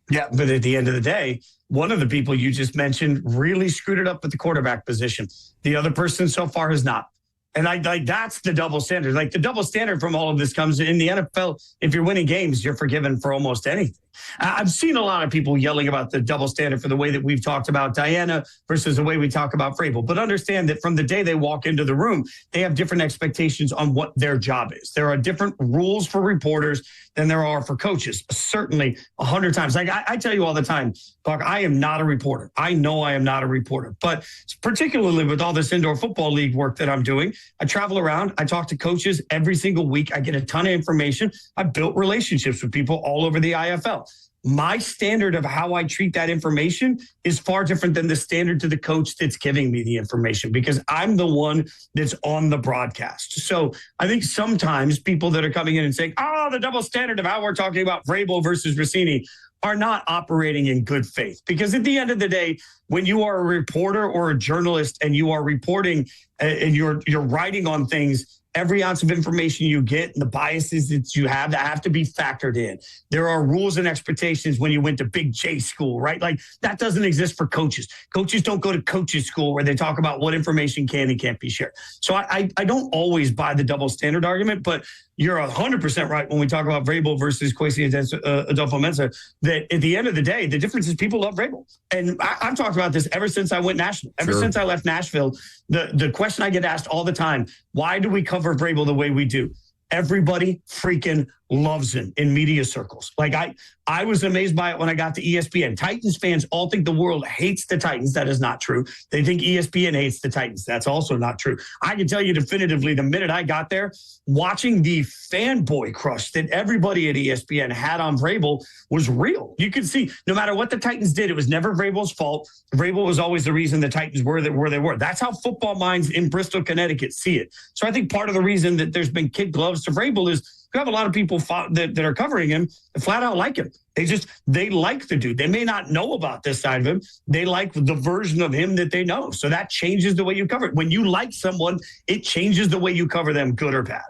Yeah, but at the end of the day, one of the people you just mentioned really screwed it up at the quarterback position. The other person so far has not. And that's the double standard. Like the double standard from all of this comes in the NFL. If you're winning games, you're forgiven for almost anything. I've seen a lot of people yelling about the double standard for the way that we've talked about Diana versus the way we talk about Vrabel. But understand that from the day they walk into the room, they have different expectations on what their job is. There are different rules for reporters than there are for coaches. Certainly 100 times. Like I tell you all the time, Buck, I am not a reporter. I know I am not a reporter. But particularly with all this indoor football league work that I'm doing, I travel around. I talk to coaches every single week. I get a ton of information. I've built relationships with people all over the IFL. My standard of how I treat that information is far different than the standard to the coach that's giving me the information, because I'm the one that's on the broadcast. So I think sometimes people that are coming in and saying, the double standard of how we're talking about Vrabel versus Rossini are not operating in good faith. Because at the end of the day, when you are a reporter or a journalist and you are reporting and you're writing on things, every ounce of information you get and the biases that you have that have to be factored in. There are rules and expectations when you went to Big J school, right? Like that doesn't exist for coaches. Coaches don't go to coaches school where they talk about what information can and can't be shared. So I don't always buy the double standard argument, but you're 100% right when we talk about Vrabel versus Kwesi Adolfo-Mensah, that at the end of the day, the difference is people love Vrabel. And I've talked about this ever since I went national. Ever since I left Nashville, the question I get asked all the time, why do we cover Vrabel the way we do? Everybody freaking loves him in media circles. Like I was amazed by it when I got to ESPN. Titans fans all think the world hates the Titans. That is not true. They think ESPN hates the Titans. That's also not true. I can tell you definitively the minute I got there, watching the fanboy crush that everybody at ESPN had on Vrabel was real. You could see no matter what the Titans did, it was never Vrabel's fault. Vrabel was always the reason the Titans were where they were. That's how football minds in Bristol, Connecticut see it. So I think part of the reason that there's been kid gloves to Vrabel is you have a lot of people that are covering him that flat out like him. They like the dude. They may not know about this side of him. They like the version of him that they know. So that changes the way you cover it. When you like someone, it changes the way you cover them, good or bad.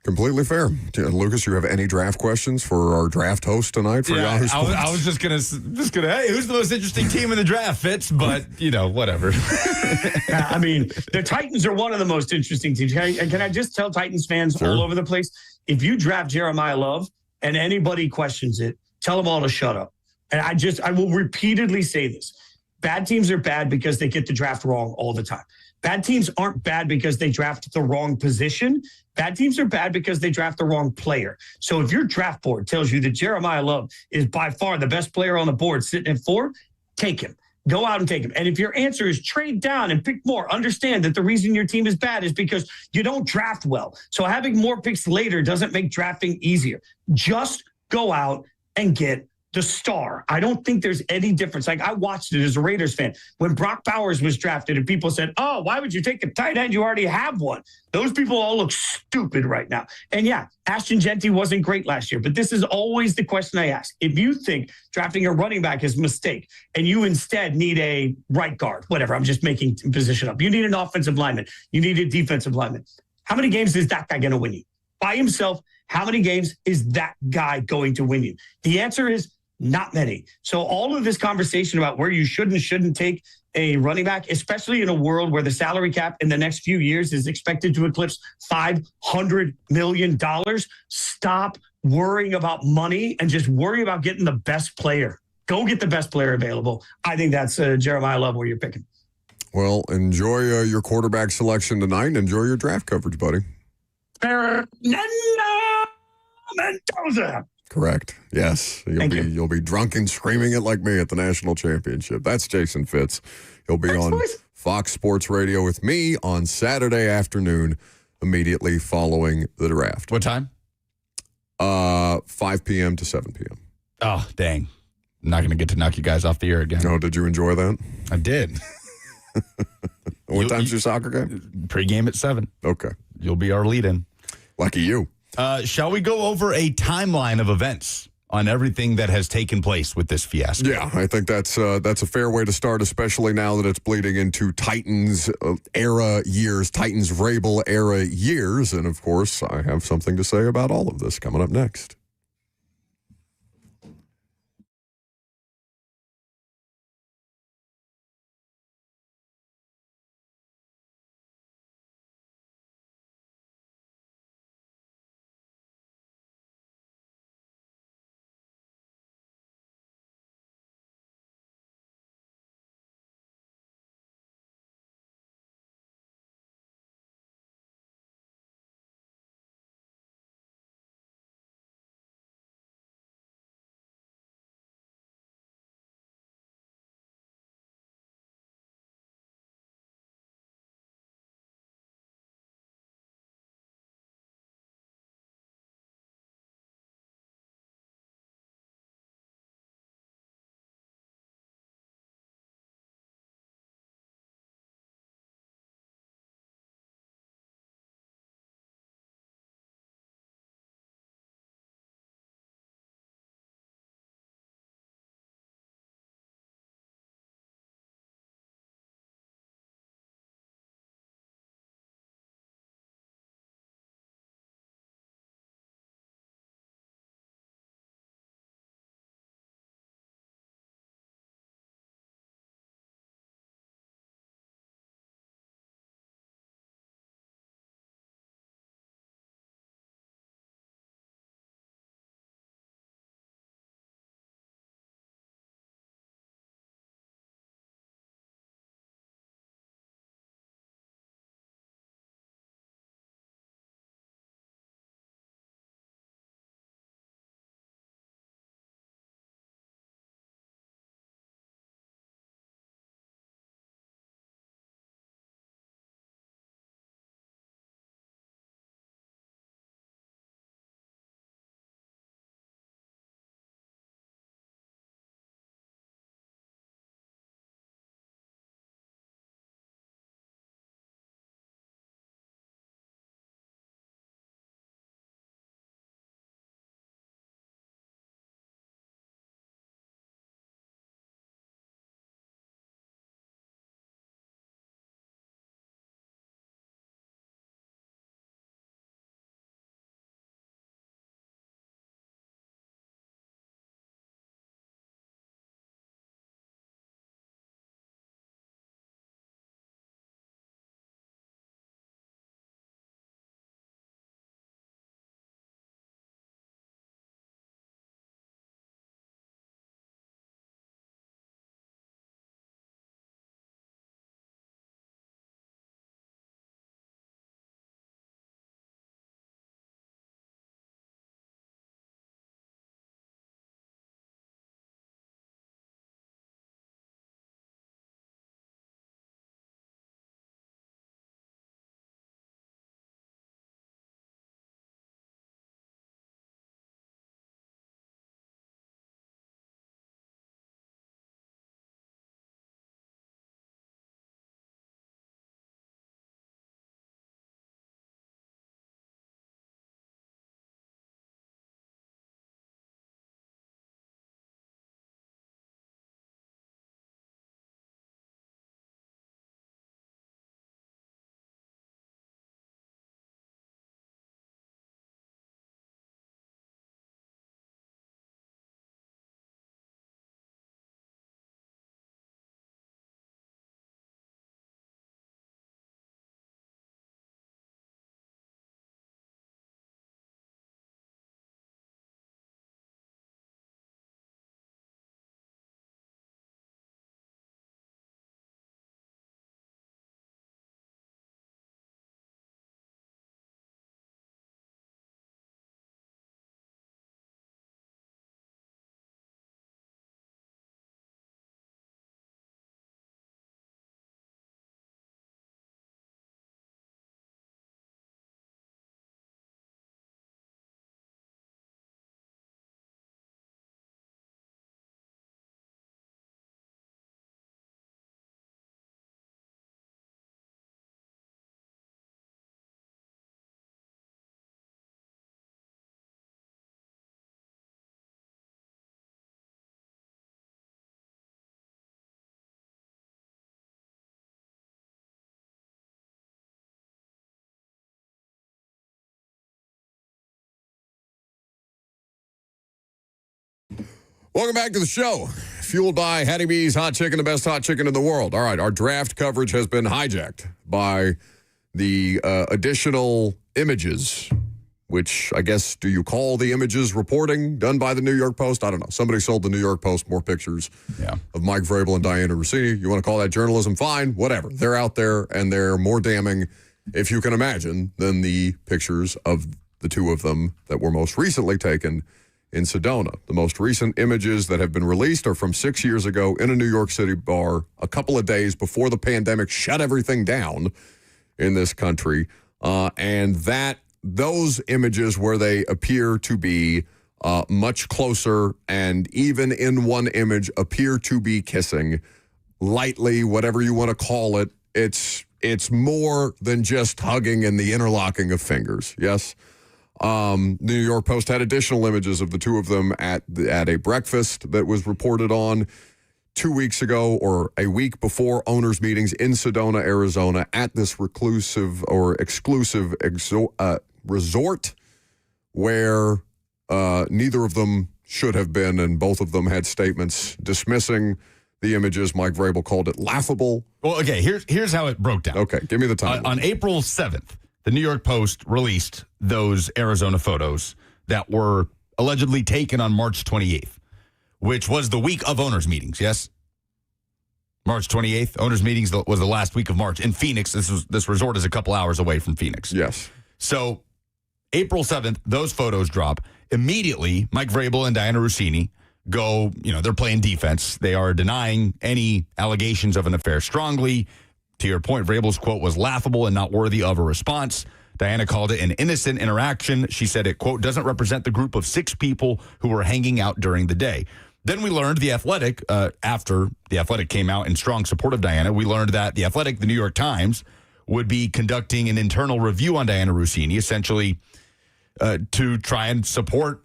Completely fair. Lucas, you have any draft questions for our draft host tonight for Yahoo Sports? I was just gonna, hey, who's the most interesting team in the draft, Fitz? But, whatever. I mean, the Titans are one of the most interesting teams. Can I just tell Titans fans all over the place, if you draft Jeremiah Love and anybody questions it, tell them all to shut up. And I will repeatedly say this. Bad teams are bad because they get the draft wrong all the time. Bad teams aren't bad because they draft the wrong position. Bad teams are bad because they draft the wrong player. So if your draft board tells you that Jeremiah Love is by far the best player on the board sitting at 4, take him. Go out and take him. And if your answer is trade down and pick more, understand that the reason your team is bad is because you don't draft well. So having more picks later doesn't make drafting easier. Just go out and get the star. I don't think there's any difference. Like, I watched it as a Raiders fan when Brock Bowers was drafted and people said, oh, why would you take a tight end? You already have one. Those people all look stupid right now. And yeah, Ashton Genty wasn't great last year, but this is always the question I ask. If you think drafting a running back is a mistake and you instead need a right guard, whatever, I'm just making position up. You need an offensive lineman. You need a defensive lineman. How many games is that guy going to win you? By himself, how many games is that guy going to win you? The answer is not many. So all of this conversation about where you should and shouldn't take a running back, especially in a world where the salary cap in the next few years is expected to eclipse $500 million, stop worrying about money and just worry about getting the best player. Go get the best player available. I think that's Jeremiah Love where you're picking. Well, enjoy your quarterback selection tonight and enjoy your draft coverage, buddy. Fernando Mendoza. Correct. Yes. You'll be drunk and screaming it like me at the national championship. That's Jason Fitz. He'll be on Fox Sports Radio with me on Saturday afternoon, immediately following the draft. What time? 5 p.m. to 7 p.m. Oh, dang. I'm not going to get to knock you guys off the air again. Oh, did you enjoy that? I did. What time's your soccer game? Pre-game at 7. Okay. You'll be our lead-in. Lucky you. Shall we go over a timeline of events on everything that has taken place with this fiasco? Yeah, I think that's a fair way to start, especially now that it's bleeding into Titans era years, Titans Vrabel era years. And, of course, I have something to say about all of this coming up next. Welcome back to the show. Fueled by Hattie B's Hot Chicken, the best hot chicken in the world. All right, our draft coverage has been hijacked by the additional images, which I guess, do you call the images reporting done by the New York Post? I don't know. Somebody sold the New York Post more pictures of Mike Vrabel and Diana Rossini. You want to call that journalism? Fine, whatever. They're out there, and they're more damning, if you can imagine, than the pictures of the two of them that were most recently taken in Sedona. The most recent images that have been released are from 6 years ago in a New York City bar, a couple of days before the pandemic shut everything down in this country. And those images where they appear to be much closer, and even in one image appear to be kissing lightly, whatever you want to call it. It's more than just hugging and the interlocking of fingers. Yes. New York Post had additional images of the two of them at a breakfast that was reported on 2 weeks ago, or a week before owners' meetings in Sedona, Arizona, at this exclusive resort where neither of them should have been, and both of them had statements dismissing the images. Mike Vrabel called it laughable. Well, okay, here's how it broke down. Okay, give me the time. On April 7th, the New York Post released those Arizona photos that were allegedly taken on March 28th, which was the week of owners' meetings, yes? March 28th, owners' meetings was the last week of March in Phoenix. This resort is a couple hours away from Phoenix. Yes. So April 7th, those photos drop. Immediately, Mike Vrabel and Diana Rossini go, they're playing defense. They are denying any allegations of an affair strongly. To your point, Vrabel's quote was laughable and not worthy of a response. Diana called it an innocent interaction. She said it, quote, doesn't represent the group of 6 people who were hanging out during the day. Then we learned The Athletic, after The Athletic came out in strong support of Diana, we learned that The Athletic, the New York Times, would be conducting an internal review on Diana Rossini, essentially to try and support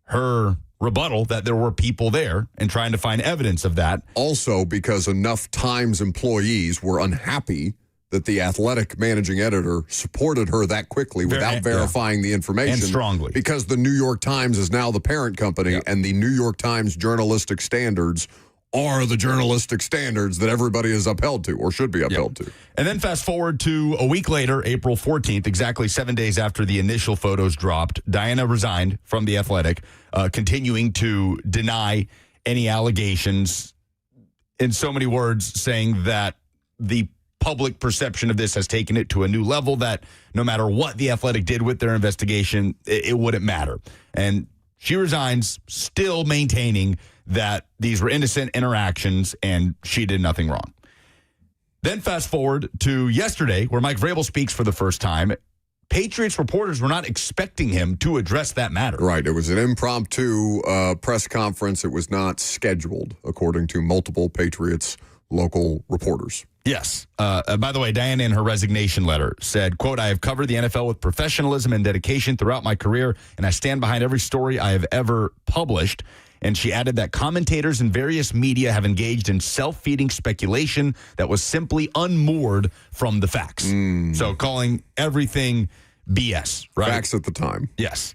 her rebuttal that there were people there, and trying to find evidence of that. Also, because enough Times employees were unhappy that the Athletic managing editor supported her that quickly without verifying the information. And strongly. Because the New York Times is now the parent company, and the New York Times journalistic standards are the journalistic standards that everybody is upheld to, or should be upheld to. And then fast forward to a week later, April 14th, exactly 7 days after the initial photos dropped, Diana resigned from The Athletic, continuing to deny any allegations, in so many words, saying that the public perception of this has taken it to a new level, that no matter what The Athletic did with their investigation, it wouldn't matter. And she resigns, still maintaining that these were innocent interactions and she did nothing wrong. Then fast forward to yesterday, where Mike Vrabel speaks for the first time. Patriots reporters were not expecting him to address that matter. Right. It was an impromptu press conference. It was not scheduled, according to multiple Patriots local reporters. Yes. By the way, Diana, in her resignation letter, said, quote, I have covered the NFL with professionalism and dedication throughout my career, and I stand behind every story I have ever published. And she added that commentators in various media have engaged in self-feeding speculation that was simply unmoored from the facts. So calling everything BS, right? Facts at the time. Yes.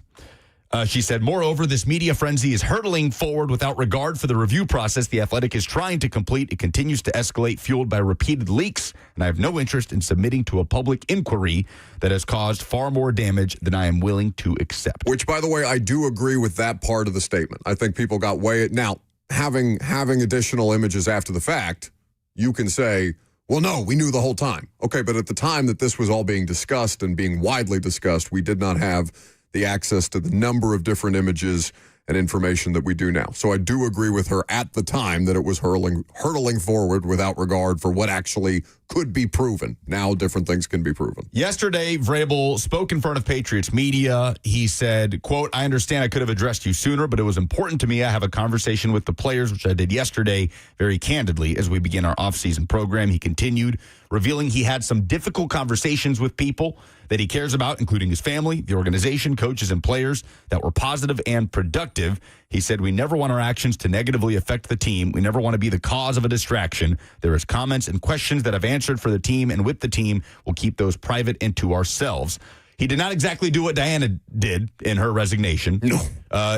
She said, moreover, this media frenzy is hurtling forward without regard for the review process The Athletic is trying to complete. It continues to escalate, fueled by repeated leaks, and I have no interest in submitting to a public inquiry that has caused far more damage than I am willing to accept. Which, by the way, I do agree with that part of the statement. I think people got now, having additional images after the fact, you can say, well, no, we knew the whole time. Okay, but at the time that this was all being discussed and being widely discussed, we did not have the access to the number of different images and information that we do now. So I do agree with her at the time that it was hurtling forward without regard for what actually could be proven. Now different things can be proven. Yesterday, Vrabel spoke in front of Patriots media. He said, quote, I understand I could have addressed you sooner, but it was important to me. I have a conversation with the players, which I did yesterday very candidly as we begin our offseason program. He continued, revealing he had some difficult conversations with people that he cares about, including his family, the organization, coaches, and players, that were positive and productive. He said, we never want our actions to negatively affect the team. We never want to be the cause of a distraction. There is comments and questions that I've answered for the team and with the team. We'll keep those private and to ourselves. He did not exactly do what Diana did in her resignation. No.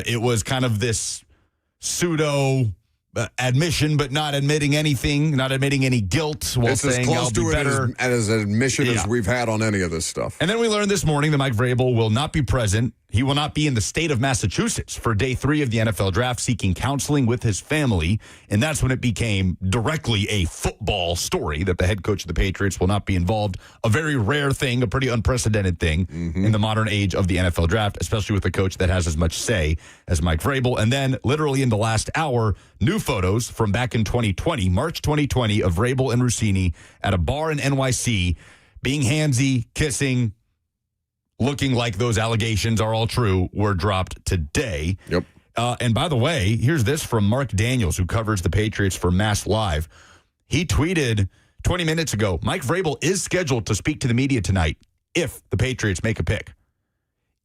It was kind of this pseudo admission, but not admitting anything, not admitting any guilt, while it's saying as close I'll to be it better. as an admission as we've had on any of this stuff. And then we learned this morning that Mike Vrabel will not be present. He will not be in the state of Massachusetts for day 3 of the NFL draft, seeking counseling with his family. And that's when it became directly a football story that the head coach of the Patriots will not be involved. A very rare thing, a pretty unprecedented thing in the modern age of the NFL draft, especially with a coach that has as much say as Mike Vrabel. And then literally in the last hour, new photos from back in 2020, March 2020, of Vrabel and Rossini at a bar in NYC, being handsy, kissing, looking like those allegations are all true, were dropped today. Yep. And by the way, here's this from Mark Daniels, who covers the Patriots for Mass Live. He tweeted 20 minutes ago, Mike Vrabel is scheduled to speak to the media tonight if the Patriots make a pick.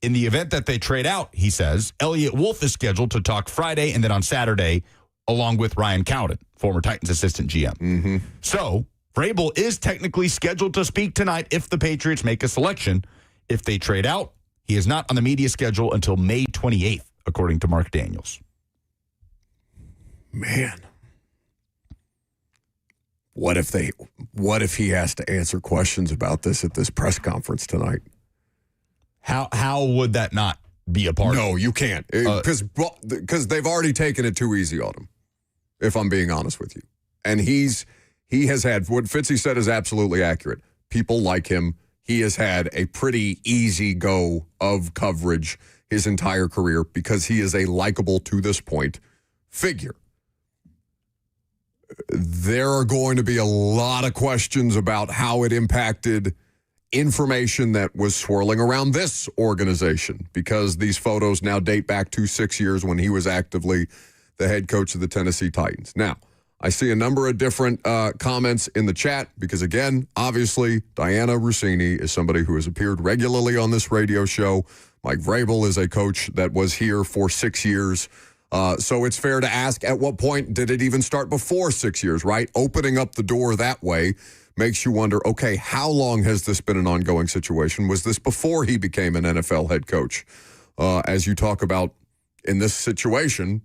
In the event that they trade out, he says, Elliot Wolf is scheduled to talk Friday and then on Saturday, along with Ryan Cowden, former Titans assistant GM. So Vrabel is technically scheduled to speak tonight if the Patriots make a selection. If they trade out, he is not on the media schedule until May 28th, according to Mark Daniels. Man. What if he has to answer questions about this at this press conference tonight? How would that not be a part of it? No, you can't. Because they've already taken it too easy on him, if I'm being honest with you. And he has had, what Fitzy said is absolutely accurate. People like him. He has had a pretty easy go of coverage his entire career because he is a likable, to this point, figure. There are going to be a lot of questions about how it impacted information that was swirling around this organization, because these photos now date back to 6 years when he was actively the head coach of the Tennessee Titans. Now, I see a number of different comments in the chat because, again, obviously, Diana Rossini is somebody who has appeared regularly on this radio show. Mike Vrabel is a coach that was here for 6 years. So it's fair to ask, at what point did it even start before 6 years, right? Opening up the door that way makes you wonder, okay, how long has this been an ongoing situation? Was this before he became an NFL head coach? As you talk about in this situation,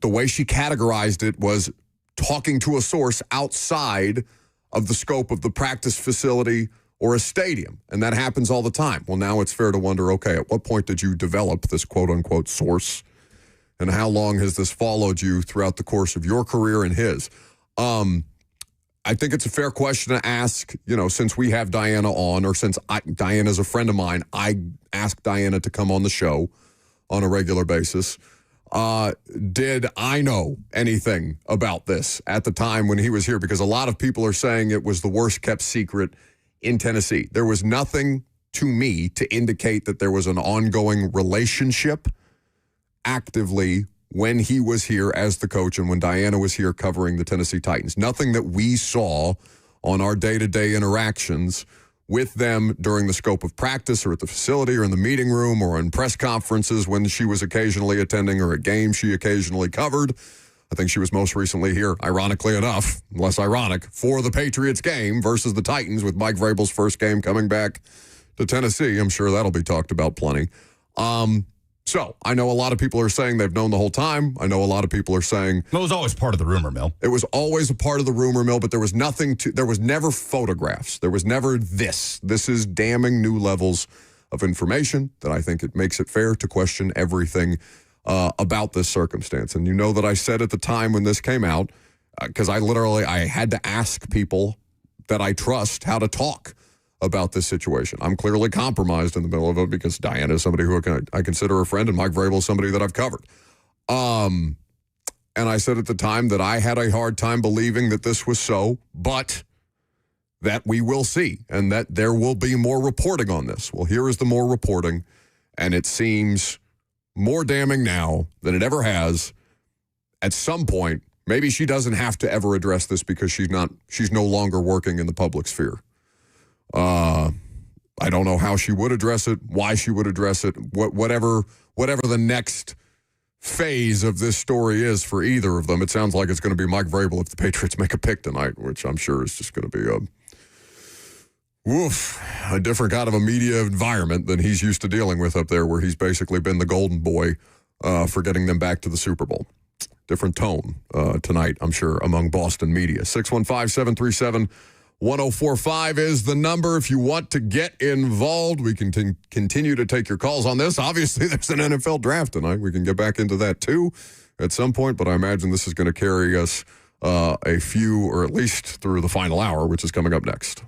the way she categorized it was talking to a source outside of the scope of the practice facility or a stadium. And that happens all the time. Well, now it's fair to wonder, okay, at what point did you develop this quote-unquote source? And how long has this followed you throughout the course of your career and his? I think it's a fair question to ask, since we have Diana on, or since Diana's a friend of mine, I ask Diana to come on the show on a regular basis. Did I know anything about this at the time when he was here? Because a lot of people are saying it was the worst kept secret in Tennessee. There was nothing to me to indicate that there was an ongoing relationship actively when he was here as the coach and when Diana was here covering the Tennessee Titans. Nothing that we saw on our day-to-day interactions with them during the scope of practice or at the facility or in the meeting room or in press conferences when she was occasionally attending or a game she occasionally covered. I think she was most recently here, ironically enough, less ironic, for the Patriots game versus the Titans with Mike Vrabel's first game coming back to Tennessee. I'm sure that'll be talked about plenty. So I know a lot of people are saying they've known the whole time. I know a lot of people are saying it was always part of the rumor mill. It was always a part of the rumor mill, but there was never photographs. There was never this. This is damning new levels of information that I think it makes it fair to question everything about this circumstance. And you know that I said at the time when this came out, because I had to ask people that I trust how to talk about this situation. I'm clearly compromised in the middle of it because Diana is somebody who I consider a friend and Mike Vrabel is somebody that I've covered. And I said at the time that I had a hard time believing that this was so, but that we will see and that there will be more reporting on this. Well, here is the more reporting, and it seems more damning now than it ever has. At some point, maybe she doesn't have to ever address this because she's no longer working in the public sphere. I don't know how she would address it, why she would address it, whatever the next phase of this story is for either of them. It sounds like it's going to be Mike Vrabel if the Patriots make a pick tonight, which I'm sure is just going to be a different kind of a media environment than he's used to dealing with up there, where he's basically been the golden boy for getting them back to the Super Bowl. Different tone tonight, I'm sure, among Boston media. 615-737-1045 is the number if you want to get involved. We can continue to take your calls on this. Obviously, there's an NFL draft tonight. We can get back into that, too, at some point, but I imagine this is going to carry us a few, or at least through the final hour, which is coming up next.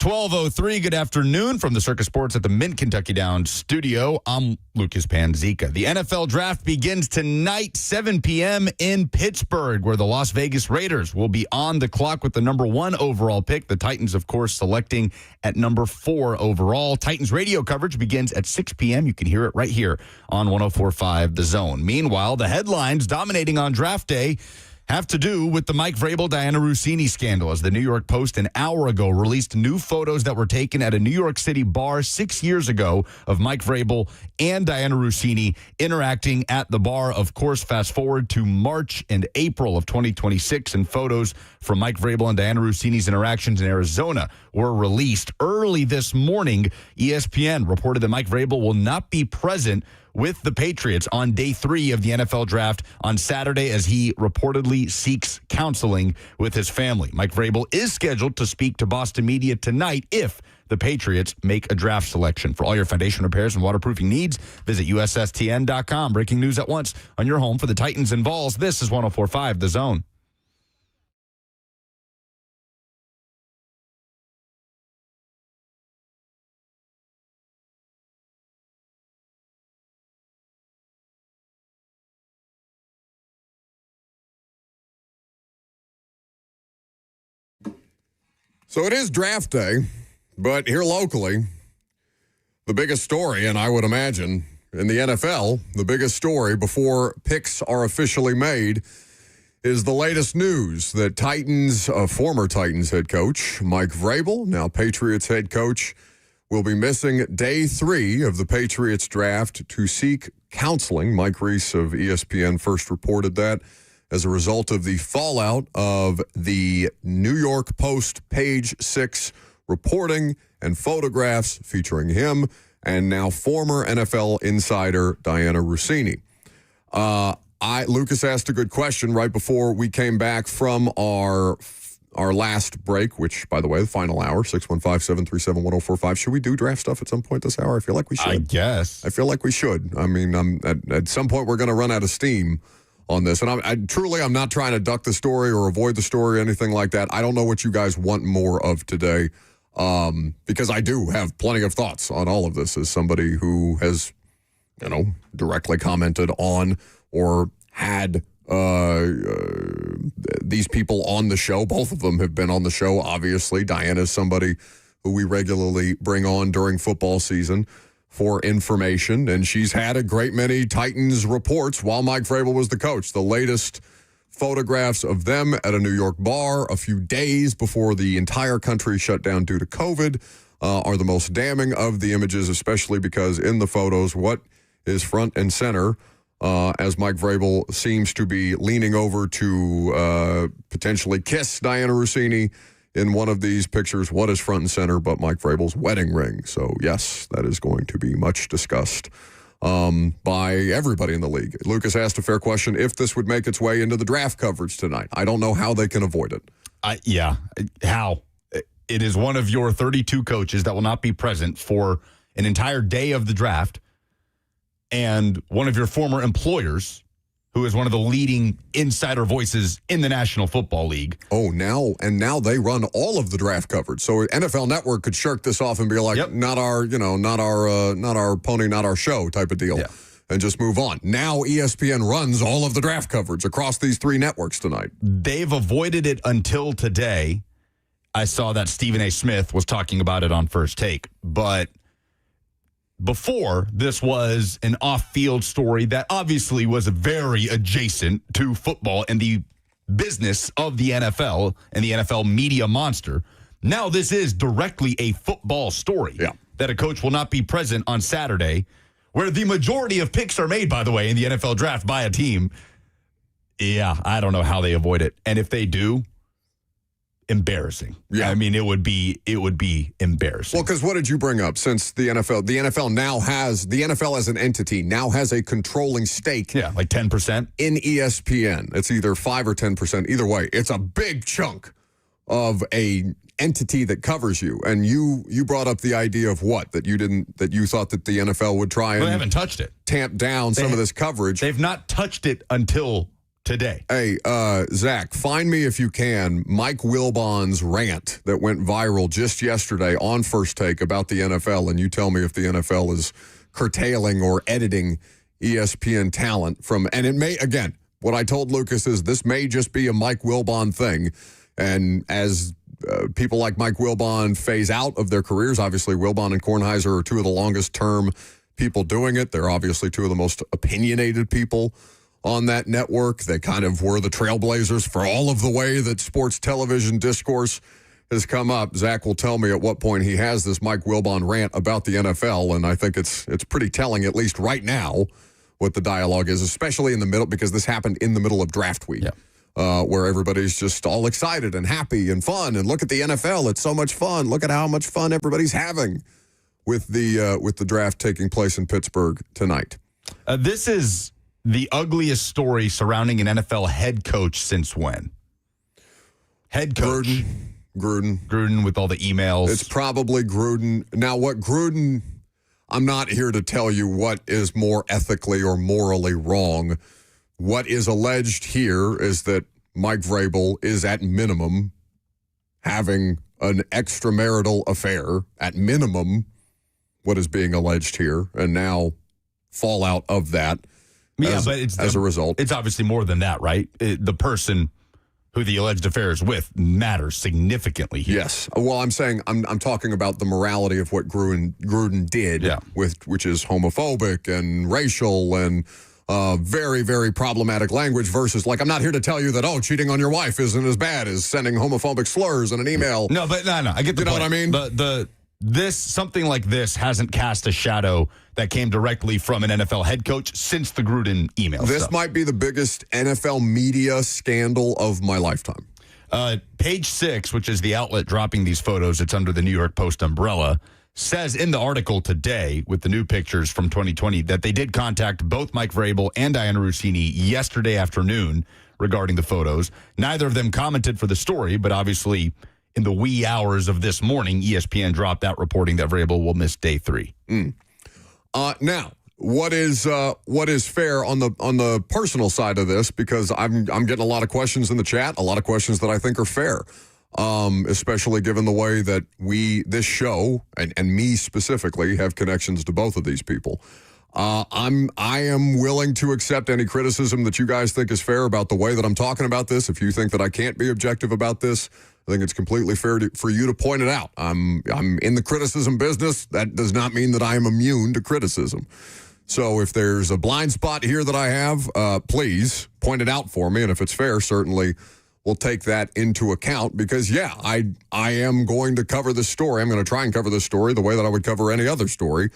12:03, good afternoon from the Circus Sports at the Mint Kentucky Downs studio. I'm Lucas Panzica. The NFL Draft begins tonight, 7 p.m. in Pittsburgh, where the Las Vegas Raiders will be on the clock with the number 1 overall pick. The Titans, of course, selecting at number 4 overall. Titans radio coverage begins at 6 p.m. You can hear it right here on 104.5 The Zone. Meanwhile, the headlines dominating on draft day have to do with the Mike Vrabel, Diana Russini scandal, as the New York Post an hour ago released new photos that were taken at a New York City bar 6 years ago of Mike Vrabel and Diana Russini interacting at the bar. Of course, fast forward to March and April of 2026, and photos from Mike Vrabel and Diana Russini's interactions in Arizona were released. Early this morning, ESPN reported that Mike Vrabel will not be present with the Patriots on day 3 of the NFL Draft on Saturday, as he reportedly seeks counseling with his family. Mike Vrabel is scheduled to speak to Boston media tonight if the Patriots make a draft selection. For all your foundation repairs and waterproofing needs, visit USSTN.com. Breaking news at once on your home for the Titans and Vols. This is 104.5 The Zone. So it is draft day, but here locally, the biggest story, and I would imagine in the NFL, the biggest story before picks are officially made, is the latest news that former Titans head coach Mike Vrabel, now Patriots head coach, will be missing day 3 of the Patriots draft to seek counseling. Mike Reese of ESPN first reported that as a result of the fallout of the New York Post page 6 reporting and photographs featuring him and now former NFL insider Diana Russini. Lucas asked a good question right before we came back from our last break, which, by the way, the final hour, 615-737-1045. Should we do draft stuff at some point this hour? I feel like we should. I guess. I feel like we should. I mean, at some point we're going to run out of steam on this. And I'm not trying to duck the story or avoid the story or anything like that. I don't know what you guys want more of today, because I do have plenty of thoughts on all of this as somebody who has, directly commented on or had these people on the show. Both of them have been on the show, obviously. Diana's somebody who we regularly bring on during football season for information, and she's had a great many Titans reports while Mike Vrabel was the coach. The latest photographs of them at a New York bar a few days before the entire country shut down due to COVID are the most damning of the images, especially because in the photos, what is front and center as Mike Vrabel seems to be leaning over to potentially kiss Diana Russini in one of these pictures. What is front and center but Mike Vrabel's wedding ring? So, yes, that is going to be much discussed by everybody in the league. Lucas asked a fair question, if this would make its way into the draft coverage tonight. I don't know how they can avoid it. How? It is one of your 32 coaches that will not be present for an entire day of the draft, and one of your former employers, who is one of the leading insider voices in the National Football League. Oh, now they run all of the draft coverage. So NFL Network could shirk this off and be like, yep, not our pony, not our show type of deal, yeah, and just move on. Now ESPN runs all of the draft coverage across these 3 networks tonight. They've avoided it until today. I saw that Stephen A. Smith was talking about it on First Take, but before, this was an off-field story that obviously was very adjacent to football and the business of the NFL and the NFL media monster. Now this is directly a football story, that a coach will not be present on Saturday, where the majority of picks are made, by the way, in the NFL draft by a team. Yeah, I don't know how they avoid it. And if they do, embarrassing. Yeah. I mean, it would be embarrassing. Well, because what did you bring up? Since the NFL as an entity now has a controlling stake. Yeah, like 10%. In ESPN. It's either 5 or 10%. Either way, it's a big chunk of a entity that covers you. And you brought up the idea of what? That you thought that the NFL would try and they haven't touched it. Tamp down some of this coverage. They've not touched it until today. Hey, Zach, find me if you can Mike Wilbon's rant that went viral just yesterday on First Take about the NFL, and you tell me if the NFL is curtailing or editing ESPN talent from, and it may, again, what I told Lucas is this may just be a Mike Wilbon thing, and as people like Mike Wilbon phase out of their careers, obviously Wilbon and Kornheiser are two of the longest term people doing it. They're obviously two of the most opinionated people on that network. They kind of were the trailblazers for all of the way that sports television discourse has come up. Zach will tell me at what point he has this Mike Wilbon rant about the NFL, and I think it's pretty telling, at least right now, what the dialogue is, especially in the middle, because this happened in the middle of draft week, where everybody's just all excited and happy and fun, and look at the NFL, it's so much fun. Look at how much fun everybody's having with the draft taking place in Pittsburgh tonight. This is the ugliest story surrounding an NFL head coach since when? Head coach. Gruden with all the emails. It's probably Gruden. Now, what Gruden, I'm not here to tell you what is more ethically or morally wrong. What is alleged here is that Mike Vrabel is at minimum having an extramarital affair, at minimum, what is being alleged here, and now fallout of that. Yeah, but as a result. It's obviously more than that, right? The person who the alleged affair is with matters significantly here. Yes. Well, I'm saying I'm talking about the morality of what Gruden did, which is homophobic and racial and very, very problematic language versus, like, I'm not here to tell you that, cheating on your wife isn't as bad as sending homophobic slurs in an email. No, but no, I get the point. You know what I mean? Something like this hasn't cast a shadow that came directly from an NFL head coach since the Gruden email. This might be the biggest NFL media scandal of my lifetime. Page 6, which is the outlet dropping these photos, it's under the New York Post umbrella, says in the article today with the new pictures from 2020 that they did contact both Mike Vrabel and Diana Russini yesterday afternoon regarding the photos. Neither of them commented for the story, but obviously in the wee hours of this morning, ESPN dropped out reporting that Vrabel will miss day 3. Now, what is fair on the personal side of this? Because I'm getting a lot of questions in the chat, a lot of questions that I think are fair, especially given the way that this show and me specifically have connections to both of these people. I am willing to accept any criticism that you guys think is fair about the way that I'm talking about this. If you think that I can't be objective about this, I think it's completely fair for you to point it out. I'm in the criticism business. That does not mean that I am immune to criticism. So if there's a blind spot here that I have, please point it out for me. And if it's fair, certainly we'll take that into account because, I am going to cover this story. I'm going to try and cover this story the way that I would cover any other story.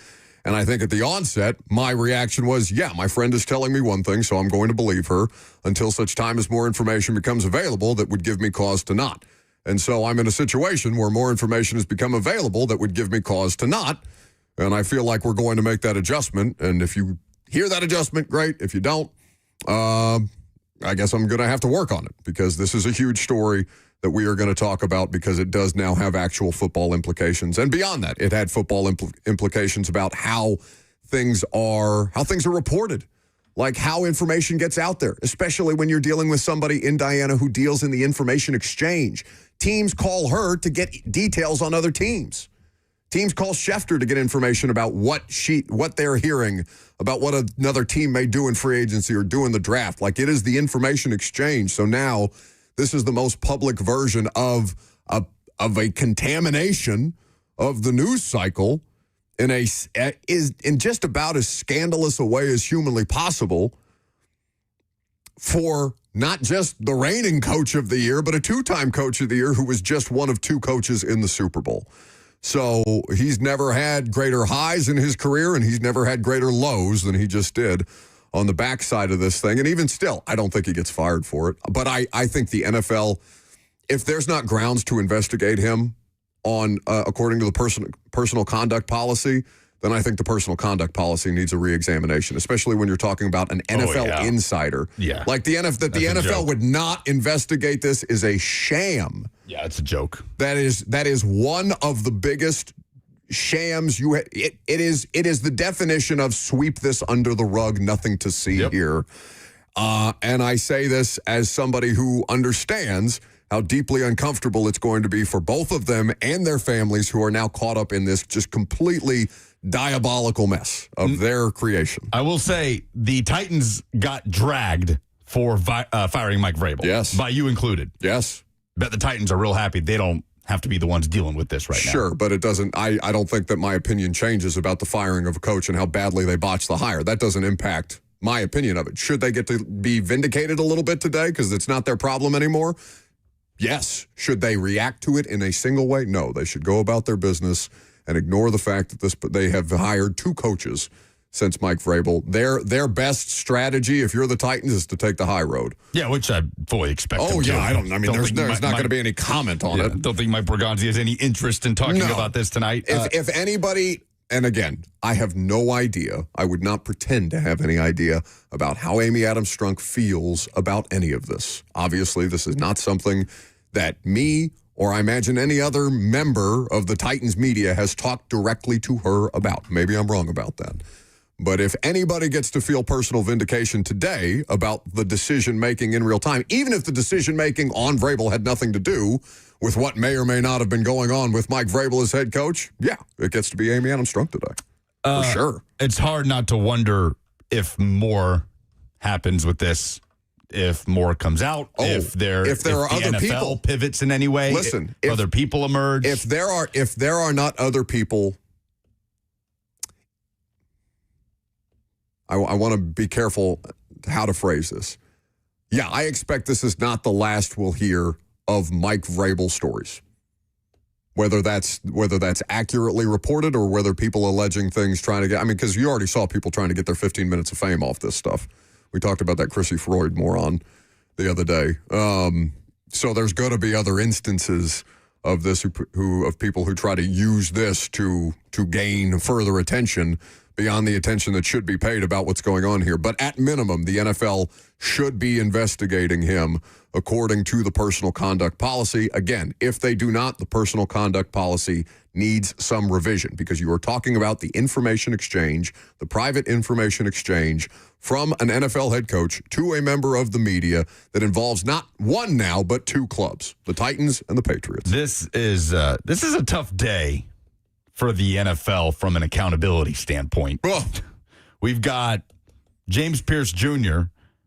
And I think at the onset, my reaction was, my friend is telling me one thing, so I'm going to believe her until such time as more information becomes available that would give me cause to not. And so I'm in a situation where more information has become available that would give me cause to not. And I feel like we're going to make that adjustment. And if you hear that adjustment, great. If you don't, I guess I'm going to have to work on it because this is a huge story that we are going to talk about because it does now have actual football implications. And beyond that, it had football implications about how things are reported, like how information gets out there, especially when you're dealing with somebody in Diana who deals in the information exchange. Teams call her to get details on other teams. Teams call Schefter to get information about what they're hearing about what another team may do in free agency or do in the draft. Like, it is the information exchange. So now this is the most public version of a contamination of the news cycle is in just about as scandalous a way as humanly possible for not just the reigning coach of the year, but a 2-time coach of the year who was just one of 2 coaches in the Super Bowl. So he's never had greater highs in his career, and he's never had greater lows than he just did on the backside of this thing. And even still, I don't think he gets fired for it. But I think the NFL, if there's not grounds to investigate him on according to the personal conduct policy, then I think the personal conduct policy needs a reexamination, especially when you're talking about an NFL insider. Yeah. Like the NFL would not investigate this is a sham. Yeah, it's a joke. That is one of the biggest shams it is the definition of sweep this under the rug, nothing to see here. And I say this as somebody who understands how deeply uncomfortable it's going to be for both of them and their families who are now caught up in this just completely diabolical mess of their creation. I will say the Titans got dragged for firing Mike Vrabel. Yes. By you included. Yes. Bet the Titans are real happy they don't have to be the ones dealing with this right now. Sure, but it doesn't. I don't think that my opinion changes about the firing of a coach and how badly they botched the hire. That doesn't impact my opinion of it. Should they get to be vindicated a little bit today because it's not their problem anymore? Yes. Should they react to it in a single way? No. They should go about their business and ignore the fact that they have hired 2 coaches since Mike Vrabel. Their best strategy, if you're the Titans, is to take the high road. Yeah, which I fully expect. Oh, them yeah. to. There's not going to be any comment on it. Don't think Mike Borgonzi has any interest in talking about this tonight. If anybody, and again, I have no idea. I would not pretend to have any idea about how Amy Adams Strunk feels about any of this. Obviously, this is not something that me or I imagine any other member of the Titans media has talked directly to her about. Maybe I'm wrong about that. But if anybody gets to feel personal vindication today about the decision-making in real time, even if the decision-making on Vrabel had nothing to do with what may or may not have been going on with Mike Vrabel as head coach, yeah, it gets to be Amy Adams Strunk today. For sure. It's hard not to wonder if more happens with this, if more comes out, if there are other NFL people pivots in any way. Listen, if other people emerge. If there are not other people, I want to be careful how to phrase this. Yeah, I expect this is not the last we'll hear of Mike Vrabel stories. Whether that's accurately reported or whether people alleging things trying to get, because you already saw people trying to get their 15 minutes of fame off this stuff. We talked about that Chrissy Freud moron the other day. So there's going to be other instances of this of people who try to use this to gain further attention beyond the attention that should be paid about what's going on here. But at minimum, the NFL should be investigating him according to the personal conduct policy. Again, if they do not, the personal conduct policy needs some revision because you are talking about the information exchange, the private information exchange from an NFL head coach to a member of the media that involves not one now, but 2 clubs, the Titans and the Patriots. This is a tough day for the NFL from an accountability standpoint. Oh. We've got James Pierce Jr.,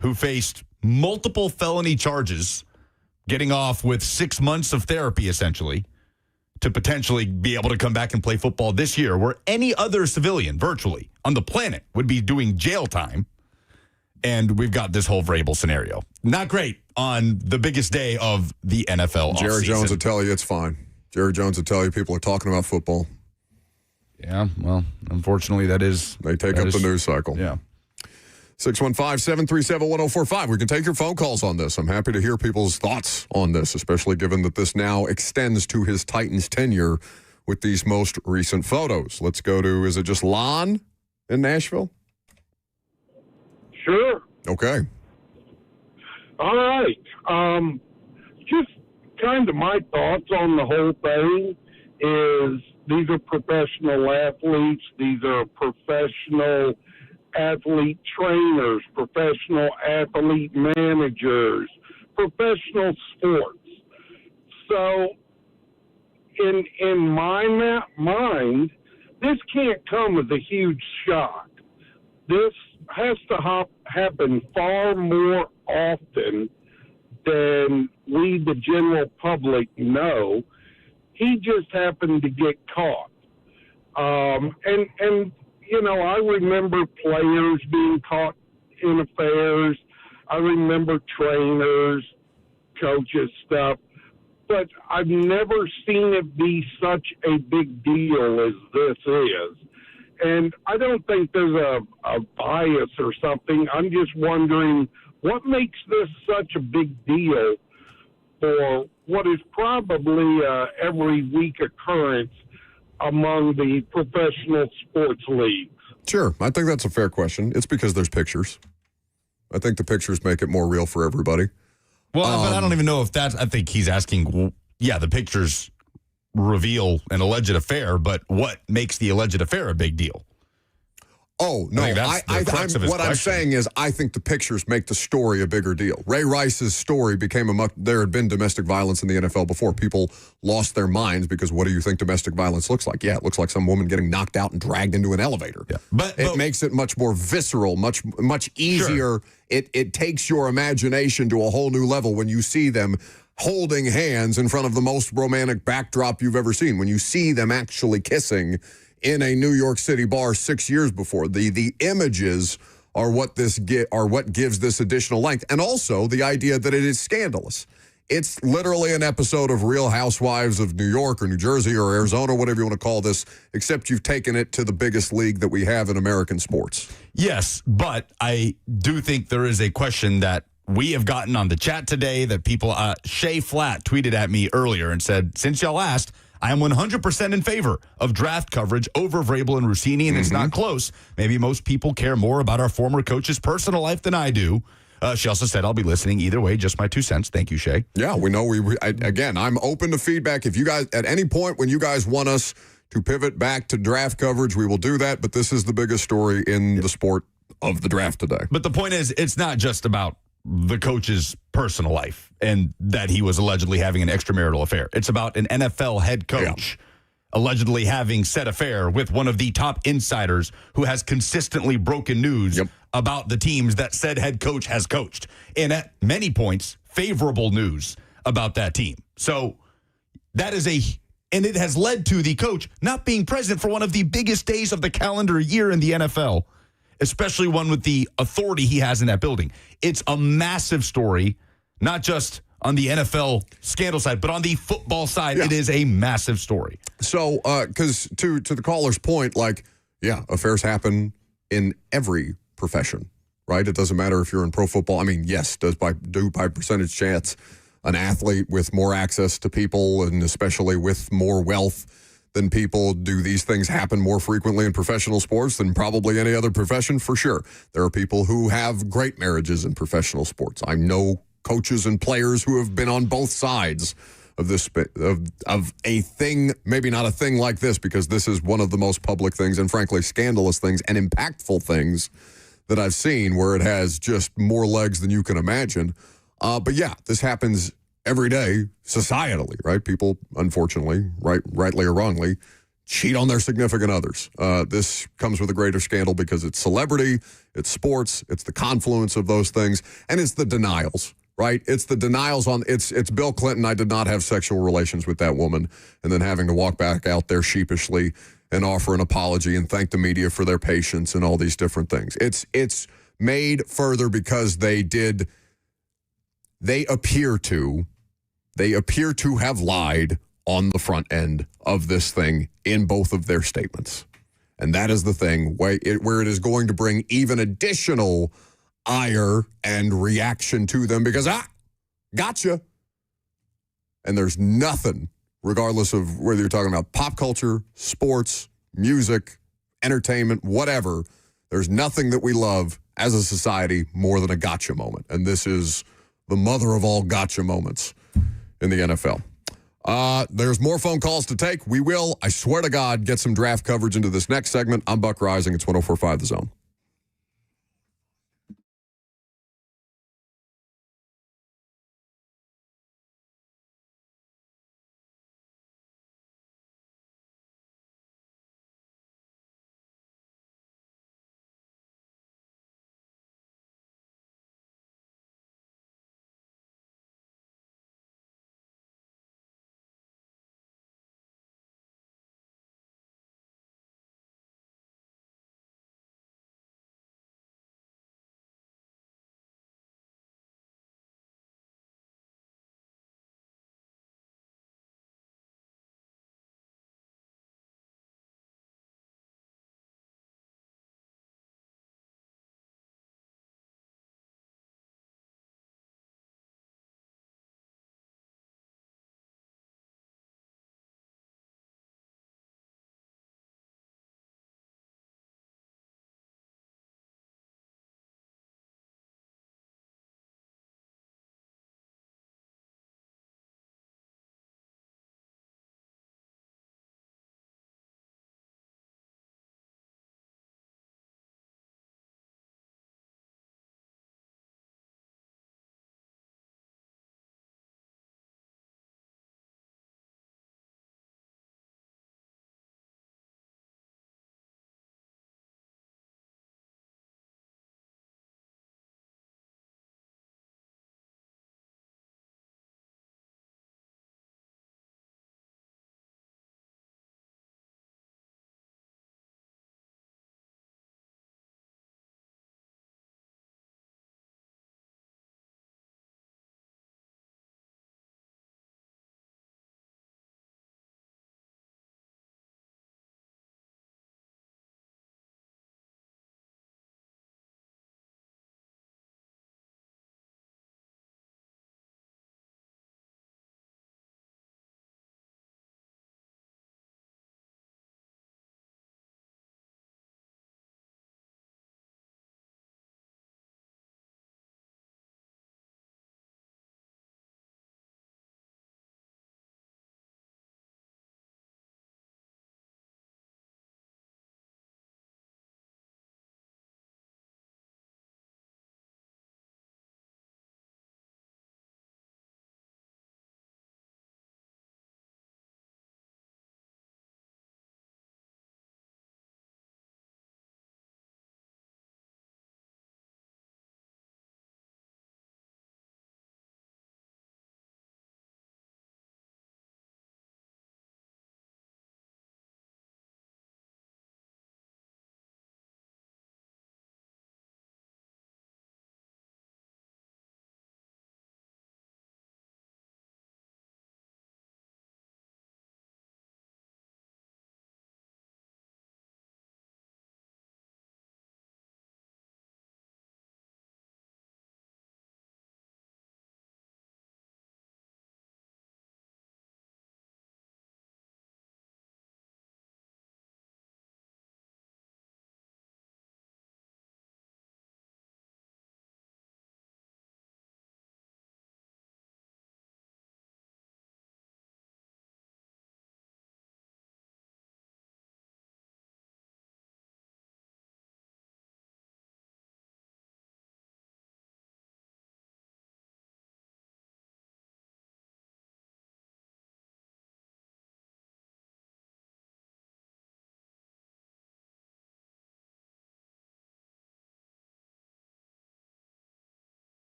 who faced multiple felony charges, getting off with 6 months of therapy, essentially, to potentially be able to come back and play football this year, where any other civilian, virtually, on the planet would be doing jail time. And we've got this whole Vrabel scenario. Not great on the biggest day of the NFL Jerry offseason. Jones will tell you it's fine. Jerry Jones will tell you people are talking about football. Yeah, well, unfortunately, that is... They take up the news cycle. Yeah. 615-737-1045. We can take your phone calls on this. I'm happy to hear people's thoughts on this, especially given that this now extends to his Titans tenure with these most recent photos. Let's go to, is it just Lon in Nashville? Sure. Okay. All right. Just kind of my thoughts on the whole thing is these are professional athletes. These are professional athlete trainers, professional athlete managers, professional sports. So in my mind, this can't come as a huge shock. This has to happen far more often than we, the general public, know. He just happened to get caught. And you know, I remember players being caught in affairs. I remember trainers, coaches, stuff. But I've never seen it be such a big deal as this is. And I don't think there's a bias or something. I'm just wondering what makes this such a big deal for what is probably every week occurrence among the professional sports leagues. Sure. I think that's a fair question. It's because there's pictures. I think the pictures make it more real for everybody. Well, but I don't even know if that's, I think he's asking, yeah, the pictures reveal an alleged affair, but what makes the alleged affair a big deal? Oh, no. I think that's the crux of his what I'm question. saying is I think the pictures make the story a bigger deal. Ray Rice's story became there had been domestic violence in the NFL before. People lost their minds because what do you think domestic violence looks like? Yeah, it looks like some woman getting knocked out and dragged into an elevator. Yeah. But it makes it much more visceral, much easier. Sure. It takes your imagination to a whole new level when you see them holding hands in front of the most romantic backdrop you've ever seen. When you see them actually kissing in a New York City bar 6 years before. The images are what gives this additional length. And also the idea that it is scandalous. It's literally an episode of Real Housewives of New York or New Jersey or Arizona, whatever you want to call this, except you've taken it to the biggest league that we have in American sports. Yes, but I do think there is a question that we have gotten on the chat today that people, Shay Flat tweeted at me earlier and said, since y'all asked, I am 100% in favor of draft coverage over Vrabel and Rossini, and it's not close. Maybe most people care more about our former coach's personal life than I do. She also said, I'll be listening either way, just my 2 cents. Thank you, Shay. Yeah, we know. Again, I'm open to feedback. If you guys, at any point when you guys want us to pivot back to draft coverage, we will do that. But this is the biggest story in the sport of the draft today. But the point is, it's not just about the coach's personal life and that he was allegedly having an extramarital affair. It's about an NFL head coach allegedly having said affair with one of the top insiders who has consistently broken news about the teams that said head coach has coached. And at many points, favorable news about that team. So that is and it has led to the coach not being present for one of the biggest days of the calendar year in the NFL, especially one with the authority he has in that building. It's a massive story, not just on the NFL scandal side, but on the football side, it is a massive story. So, because to the caller's point, affairs happen in every profession, right? It doesn't matter if you're in pro football. I mean, yes, by percentage chance, an athlete with more access to people and especially with more wealth than people, do these things happen more frequently in professional sports than probably any other profession? For sure. There are people who have great marriages in professional sports. I know coaches and players who have been on both sides of this of a thing, maybe not a thing like this, because this is one of the most public things and frankly scandalous things and impactful things that I've seen, where it has just more legs than you can imagine. But yeah, this happens every day societally, right? People, unfortunately, rightly or wrongly, cheat on their significant others. This comes with a greater scandal because it's celebrity, it's sports, it's the confluence of those things, and it's the denials, right? It's the denials on, it's Bill Clinton, I did not have sexual relations with that woman, and then having to walk back out there sheepishly and offer an apology and thank the media for their patience and all these different things. It's made further because they appear to have lied on the front end of this thing in both of their statements. And that is the thing where it is going to bring even additional ire and reaction to them because, gotcha. And there's nothing, regardless of whether you're talking about pop culture, sports, music, entertainment, whatever, there's nothing that we love as a society more than a gotcha moment. And this is the mother of all gotcha moments in the NFL. There's more phone calls to take. We will, I swear to God, get some draft coverage into this next segment. I'm Buck Rising. It's 104.5 The Zone.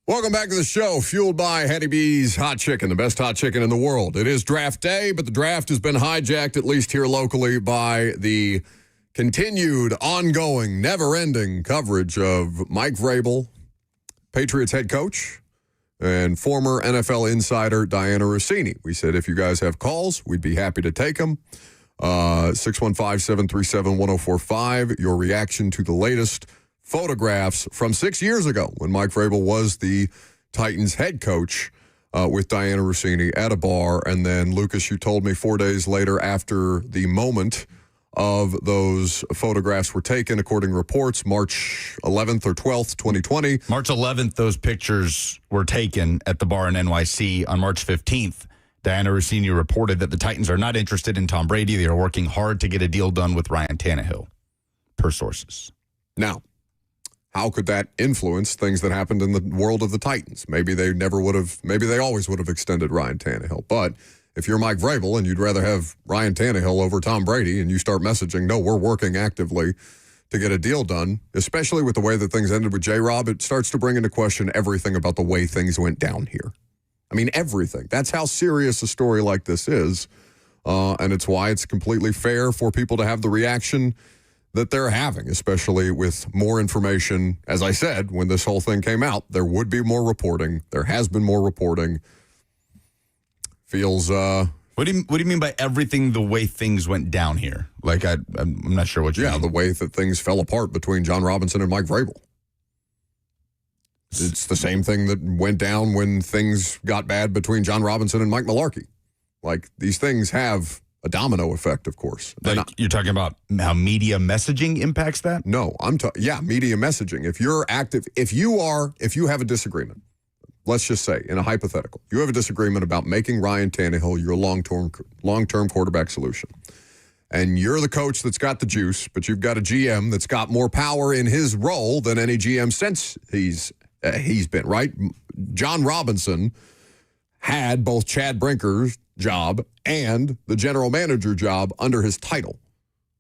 Welcome back to the show, fueled by Hattie B's Hot Chicken, the best hot chicken in the world. It is draft day, but the draft has been hijacked, at least here locally, by the continued, ongoing, never-ending coverage of Mike Vrabel, Patriots head coach, and former NFL insider Diana Rossini. We said if you guys have calls, we'd be happy to take them. 615-737-1045, your reaction to the latest photographs from 6 years ago when Mike Vrabel was the Titans head coach with Diana Rossini at a bar. And then, Lucas, you told me 4 days later after the moment of those photographs were taken, according to reports, March 11th or 12th, 2020. March 11th, those pictures were taken at the bar in NYC. On March 15th, Diana Rossini reported that the Titans are not interested in Tom Brady. They are working hard to get a deal done with Ryan Tannehill, per sources. Now, how could that influence things that happened in the world of the Titans? Maybe they always would have extended Ryan Tannehill. But if you're Mike Vrabel and you'd rather have Ryan Tannehill over Tom Brady and you start messaging, no, we're working actively to get a deal done, especially with the way that things ended with J-Rob, it starts to bring into question everything about the way things went down here. I mean, everything. That's how serious a story like this is. And it's why it's completely fair for people to have the reaction that they're having, especially with more information. As I said, when this whole thing came out, there would be more reporting. There has been more reporting. Feels... What do you mean by everything the way things went down here? Like, I'm not sure what you mean. Yeah, the way that things fell apart between John Robinson and Mike Vrabel. It's the same thing that went down when things got bad between John Robinson and Mike Mularkey. Like, these things have a domino effect, of course. You're talking about how media messaging impacts that? No, media messaging. If you're active, if you have a disagreement, let's just say in a hypothetical, you have a disagreement about making Ryan Tannehill your long-term quarterback solution. And you're the coach that's got the juice, but you've got a GM that's got more power in his role than any GM since he's been, right? John Robinson had both Chad Brinker's job and the general manager job under his title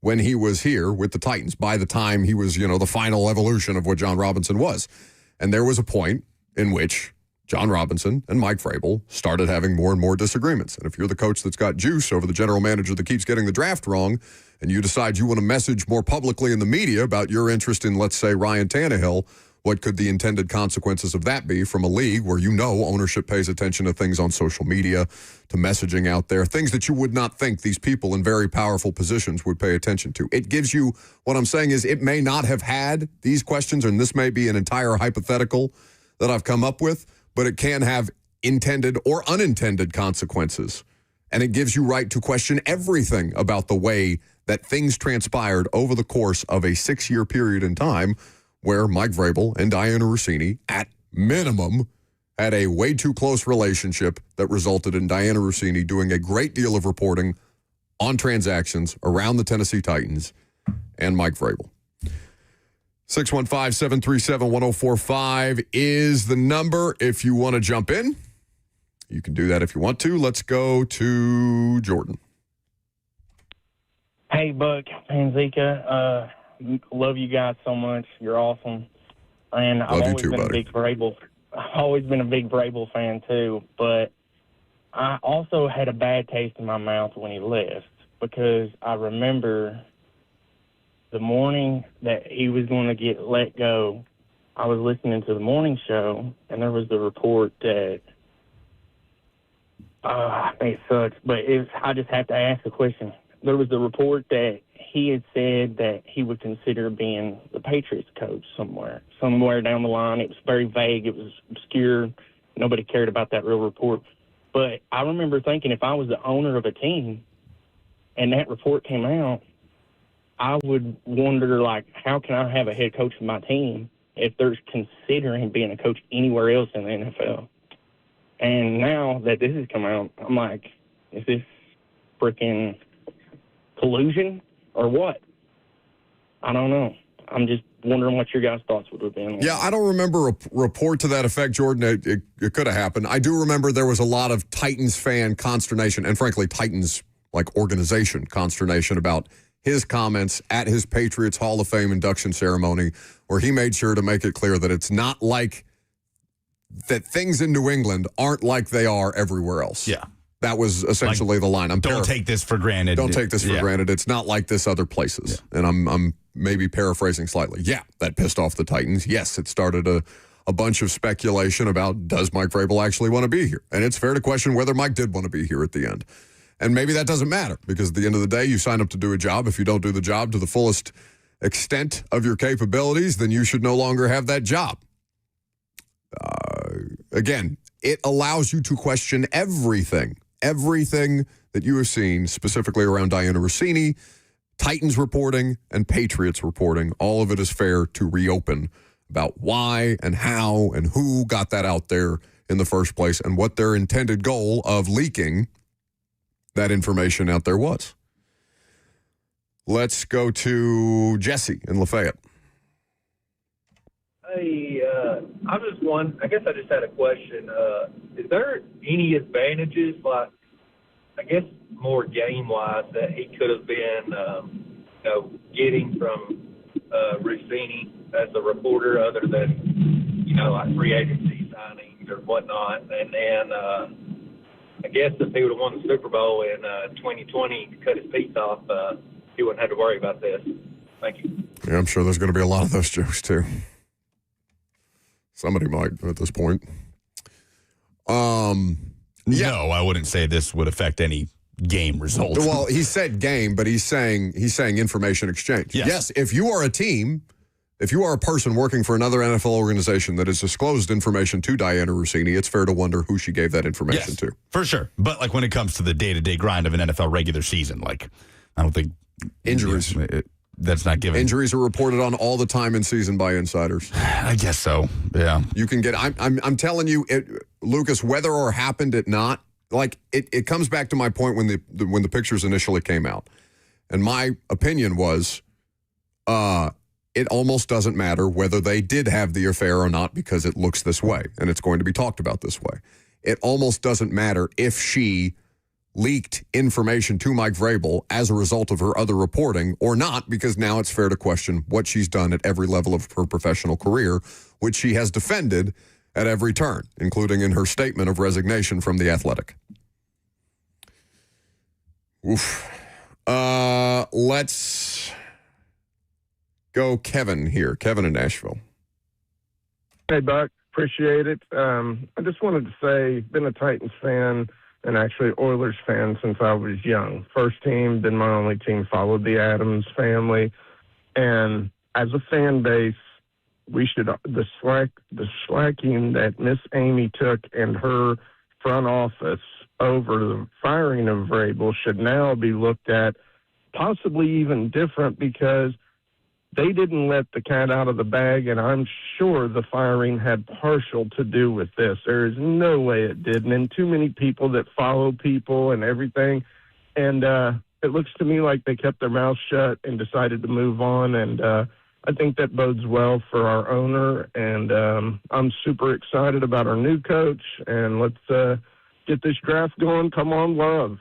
when he was here with the Titans by the time he was, the final evolution of what John Robinson was. And there was a point in which John Robinson and Mike Vrabel started having more and more disagreements. And if you're the coach that's got juice over the general manager that keeps getting the draft wrong, and you decide you want to message more publicly in the media about your interest in, let's say, Ryan Tannehill, what could the intended consequences of that be from a league where ownership pays attention to things on social media, to messaging out there, things that you would not think these people in very powerful positions would pay attention to? It gives you, what I'm saying is, it may not have had these questions, and this may be an entire hypothetical that I've come up with, but it can have intended or unintended consequences. And it gives you right to question everything about the way that things transpired over the course of a 6-year period in time where Mike Vrabel and Diana Rossini, at minimum, had a way too close relationship that resulted in Diana Rossini doing a great deal of reporting on transactions around the Tennessee Titans and Mike Vrabel. 615-737-1045 is the number if you want to jump in. You can do that if you want to. Let's go to Jordan. Hey, Buck and Zika. Love you guys so much. You're awesome. And I've always been a big Vrabel. I've always been a big Vrabel fan too. But I also had a bad taste in my mouth when he left, because I remember the morning that he was going to get let go, I was listening to the morning show, and there was the report that, it sucks, but I just have to ask the question. There was the report that he had said that he would consider being the Patriots coach somewhere down the line. It was very vague. It was obscure. Nobody cared about that real report. But I remember thinking, if I was the owner of a team and that report came out, I would wonder, how can I have a head coach of my team if they're considering being a coach anywhere else in the NFL? And now that this has come out, I'm like, is this freaking collusion or what? I don't know. I'm just wondering what your guys' thoughts would have been. Yeah, I don't remember a report to that effect, Jordan. It could have happened. I do remember there was a lot of Titans fan consternation, and frankly, Titans organization consternation about his comments at his Patriots Hall of Fame induction ceremony, where he made sure to make it clear that it's not like that things in New England aren't like they are everywhere else. Yeah. That was essentially the line. Don't take this for granted. Don't take this for granted. It's not like this other places. Yeah. And I'm maybe paraphrasing slightly. Yeah, that pissed off the Titans. Yes, it started a bunch of speculation about, does Mike Vrabel actually want to be here? And it's fair to question whether Mike did want to be here at the end. And maybe that doesn't matter, because at the end of the day, you sign up to do a job. If you don't do the job to the fullest extent of your capabilities, then you should no longer have that job. Again, it allows you to question everything that you have seen, specifically around Diana Rossini, Titans reporting, and Patriots reporting. All of it is fair to reopen about why and how and who got that out there in the first place and what their intended goal of leaking that information out there was. Let's go to Jesse in Lafayette. Hey, I guess I just had a question. Is there any advantages, like, I guess more game-wise, that he could have been, getting from Rossini as a reporter, other than, like free agency signings or whatnot? And then I guess if he would have won the Super Bowl in 2020 to cut his piece off, he wouldn't have to worry about this. Thank you. Yeah, I'm sure there's going to be a lot of those jokes, too. Somebody might at this point. No, I wouldn't say this would affect any game results. Well, he said game, but he's saying information exchange. Yes, if you are a team, if you are a person working for another NFL organization that has disclosed information to Diana Rossini, it's fair to wonder who she gave that information to. For sure. But like when it comes to the day-to-day grind of an NFL regular season, like I don't think injuries. That's not given. Injuries are reported on all the time in season by insiders. I guess so. Yeah. You can get. I'm telling you, Lucas. Whether or happened it not, like it comes back to my point when the pictures initially came out, and my opinion was, it almost doesn't matter whether they did have the affair or not, because it looks this way and it's going to be talked about this way. It almost doesn't matter if she leaked information to Mike Vrabel as a result of her other reporting or not, because now it's fair to question what she's done at every level of her professional career, which she has defended at every turn, including in her statement of resignation from The Athletic. Oof. Let's go Kevin here. Kevin in Nashville. Hey, Buck. Appreciate it. I just wanted to say, been a Titans fan and actually Oilers fan since I was young. First team, been my only team, followed the Adams family. And as a fan base, we should, the slacking that Miss Amy took and her front office over the firing of Vrabel should now be looked at possibly even different, because they didn't let the cat out of the bag, and I'm sure the firing had partial to do with this. There is no way it didn't, and too many people that follow people and everything. And it looks to me like they kept their mouths shut and decided to move on, and I think that bodes well for our owner, and I'm super excited about our new coach, and let's get this draft going. Come on, Love.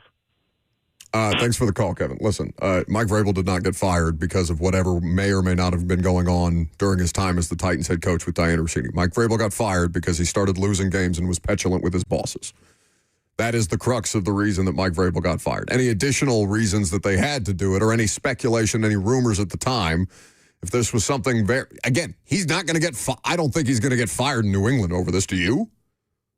Thanks for the call, Kevin. Listen, Mike Vrabel did not get fired because of whatever may or may not have been going on during his time as the Titans head coach with Diana Rossini. Mike Vrabel got fired because he started losing games and was petulant with his bosses. That is the crux of the reason that Mike Vrabel got fired. Any additional reasons that they had to do it, or any speculation, any rumors at the time, if this was something again, he's not going to get I don't think he's going to get fired in New England over this. Do you?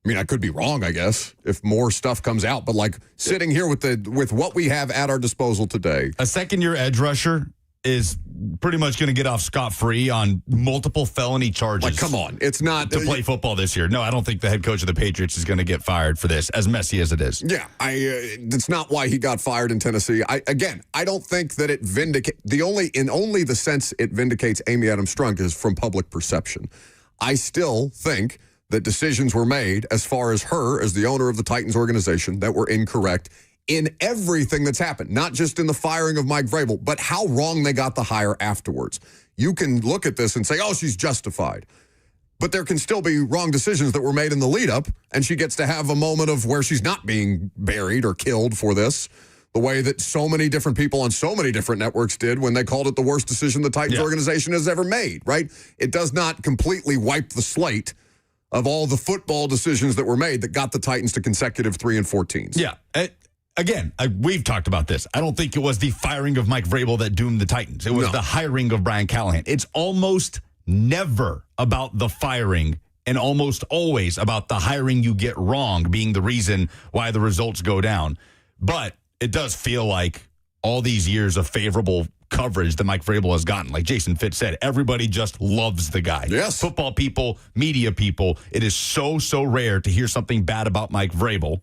I mean, I could be wrong, I guess, if more stuff comes out. But, like, sitting here with what we have at our disposal today. A second-year edge rusher is pretty much going to get off scot-free on multiple felony charges. Like, come on. It's not to play football this year. No, I don't think the head coach of the Patriots is going to get fired for this, as messy as it is. Yeah, it's not why he got fired in Tennessee. I don't think that it vindicates only the sense it vindicates Amy Adams Strunk is from public perception. I still think that decisions were made as far as her as the owner of the Titans organization that were incorrect in everything that's happened, not just in the firing of Mike Vrabel, but how wrong they got the hire afterwards. You can look at this and say, oh, she's justified. But there can still be wrong decisions that were made in the lead up, and she gets to have a moment of where she's not being buried or killed for this, the way that so many different people on so many different networks did when they called it the worst decision the Titans organization has ever made, right? It does not completely wipe the slate of all the football decisions that were made that got the Titans to consecutive 3-14s. Yeah. Again, we've talked about this. I don't think it was the firing of Mike Vrabel that doomed the Titans. It was the hiring of Brian Callahan. It's almost never about the firing and almost always about the hiring you get wrong being the reason why the results go down. But it does feel like all these years of favorable coverage that Mike Vrabel has gotten, like Jason Fitz said, everybody just loves the guy. Yes. Football people, media people. It is so rare to hear something bad about Mike Vrabel.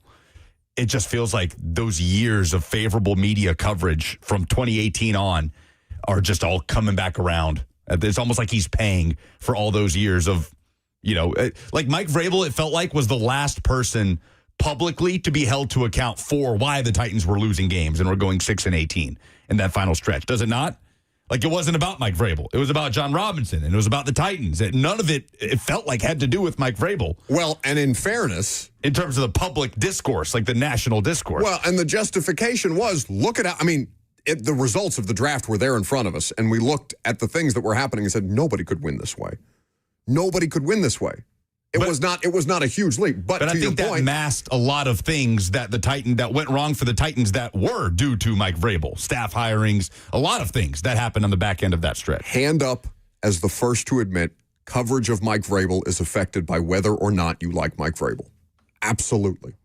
It just feels like those years of favorable media coverage from 2018 on are just all coming back around. It's almost like he's paying for all those years of, like Mike Vrabel, it felt like was the last person publicly to be held to account for why the Titans were losing games and were going 6-18 in that final stretch. Does it not? Like, it wasn't about Mike Vrabel. It was about John Robinson, and it was about the Titans. None of it felt like had to do with Mike Vrabel. Well, and in fairness, in terms of the public discourse, like the national discourse. Well, and the justification was, the results of the draft were there in front of us, and we looked at the things that were happening and said, nobody could win this way. Nobody could win this way. It was not a huge leap. But I think that masked a lot of things that went wrong for the Titans that were due to Mike Vrabel, staff hirings, a lot of things that happened on the back end of that stretch. Hand up as the first to admit coverage of Mike Vrabel is affected by whether or not you like Mike Vrabel. Absolutely.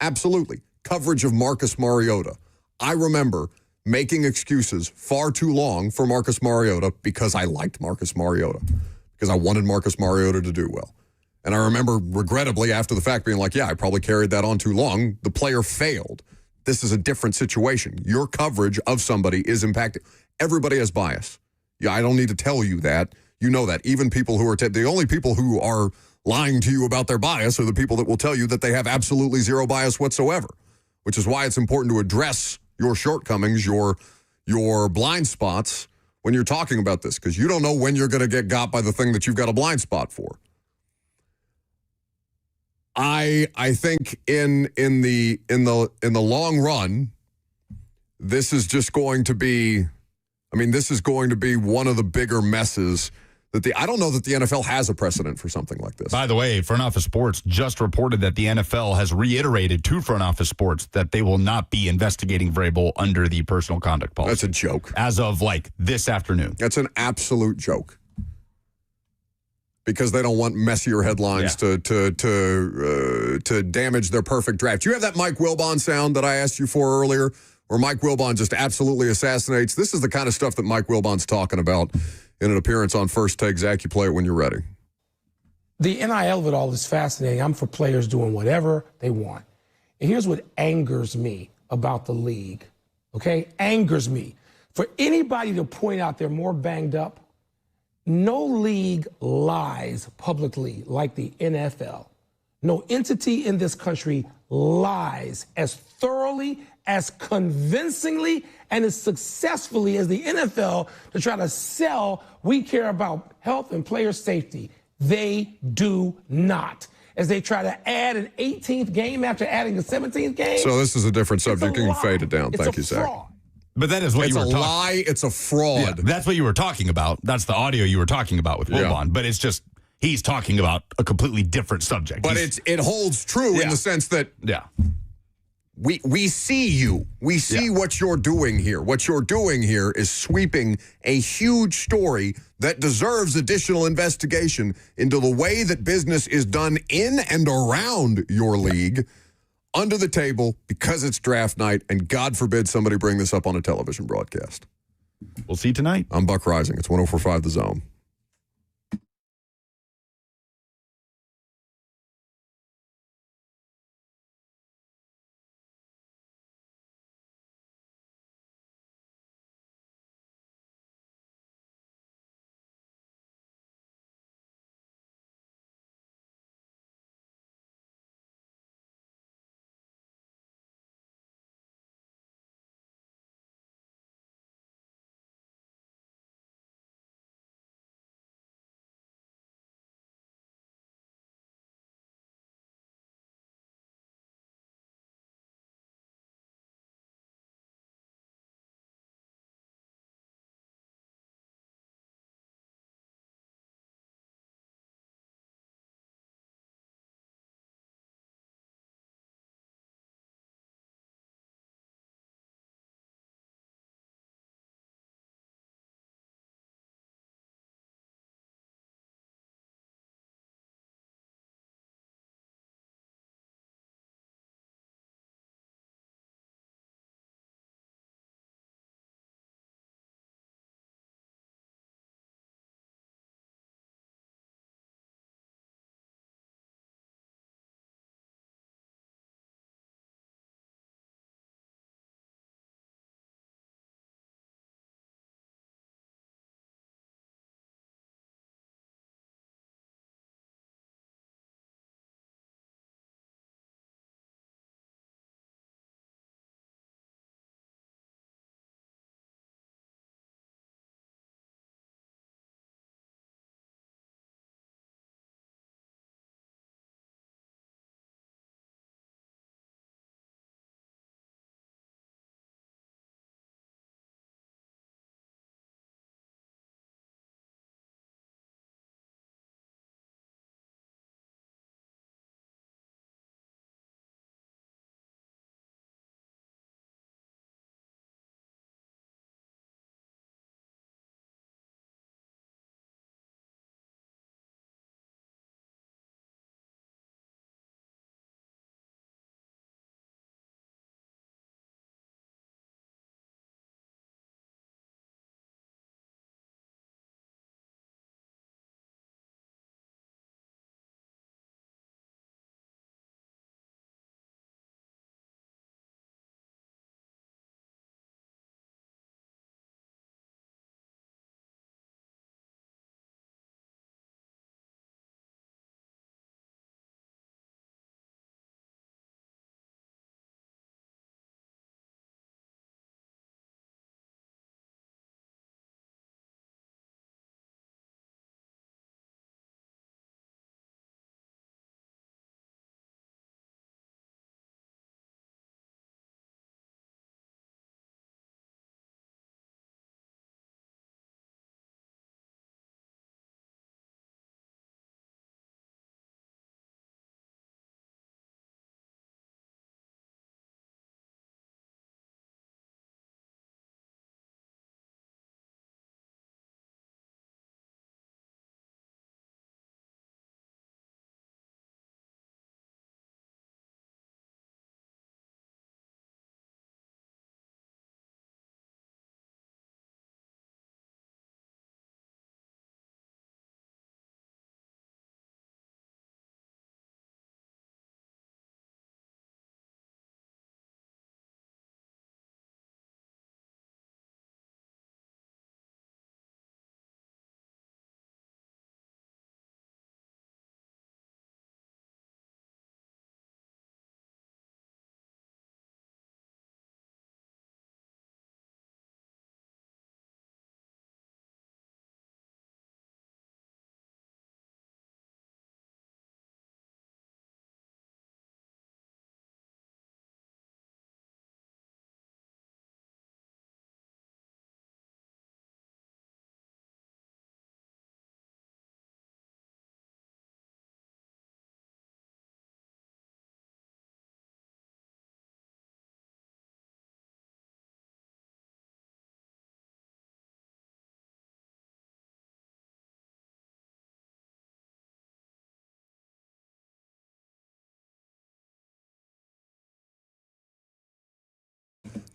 Absolutely. Coverage of Marcus Mariota. I remember making excuses far too long for Marcus Mariota because I liked Marcus Mariota, because I wanted Marcus Mariota to do well. And I remember regrettably after the fact being like, I probably carried that on too long. The player failed. This is a different situation. Your coverage of somebody is impacted. Everybody has bias. Yeah, I don't need to tell you that. You know that. Even people who are the only people who are lying to you about their bias are the people that will tell you that they have absolutely zero bias whatsoever, which is why it's important to address your shortcomings, your blind spots when you're talking about this, because you don't know when you're going to get got by the thing that you've got a blind spot for. I think in the long run, this is just going to be, this is going to be one of the bigger messes that I don't know that the NFL has a precedent for something like this. By the way, Front Office Sports just reported that the NFL has reiterated to Front Office Sports that they will not be investigating Vrabel under the personal conduct policy. That's a joke. As of this afternoon. That's an absolute joke. Because they don't want messier headlines to damage their perfect draft. You have that Mike Wilbon sound that I asked you for earlier, where Mike Wilbon just absolutely assassinates. This is the kind of stuff that Mike Wilbon's talking about in an appearance on First Take. Zach, you play it when you're ready. The NIL of it all is fascinating. I'm for players doing whatever they want. And here's what angers me about the league, okay? Angers me. For anybody to point out they're more banged up, no league lies publicly like the NFL. No entity in this country lies as thoroughly, as convincingly, and as successfully as the NFL to try to sell we care about health and player safety. They do not. As they try to add an 18th game after adding a 17th game. So this is a different subject. You can fade it down. Thank you, Zach. But that is what you were talking about. It's a lie. It's a fraud. Yeah, that's what you were talking about. That's the audio you were talking about with Wilbon. But it's just, he's talking about a completely different subject. But it holds true in the sense that we see you. We see what you're doing here. What you're doing here is sweeping a huge story that deserves additional investigation into the way that business is done in and around your league. Under the table because it's draft night, and God forbid somebody bring this up on a television broadcast. We'll see tonight. I'm Buck Rising. It's 104.5 The Zone.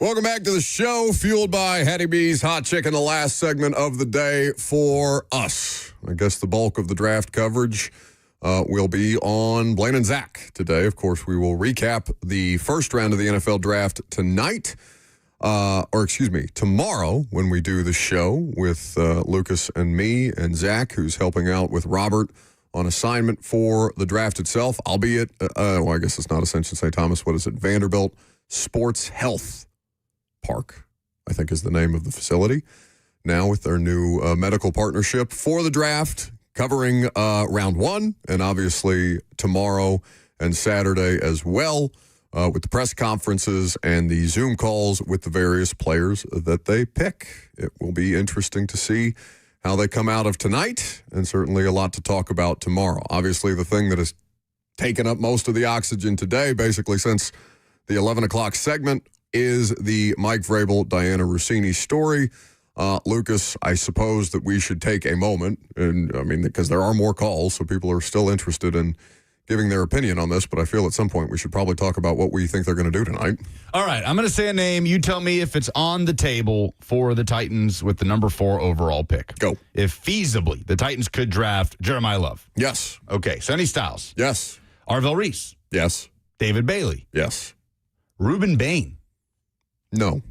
Welcome back to the show, fueled by Hattie B's Hot Chicken, the last segment of the day for us. I guess the bulk of the draft coverage will be on Blaine and Zach today. Of course, we will recap the first round of the NFL draft tonight, tomorrow when we do the show with Lucas and me and Zach, who's helping out with Robert on assignment for the draft itself. I'll be at, I guess it's not Ascension St. Thomas. What is it? Vanderbilt Sports Health Park, I think is the name of the facility. Now with their new medical partnership for the draft, covering round one, and obviously tomorrow and Saturday as well, with the press conferences and the Zoom calls with the various players that they pick. It will be interesting to see how they come out of tonight, and certainly a lot to talk about tomorrow. Obviously, the thing that has taken up most of the oxygen today, basically since the 11 o'clock segment, is the Mike Vrabel, Diana Rossini story. Lucas, I suppose that we should take a moment, and I mean, because there are more calls, so people are still interested in giving their opinion on this, but I feel at some point we should probably talk about what we think they're going to do tonight. All right, I'm going to say a name. You tell me if it's on the table for the Titans with the number 4 overall pick. Go. If feasibly the Titans could draft Jeremiah Love. Yes. Okay, Sonny Styles. Yes. Arvell Reese. Yes. David Bailey. Yes. Reuben Bain. No.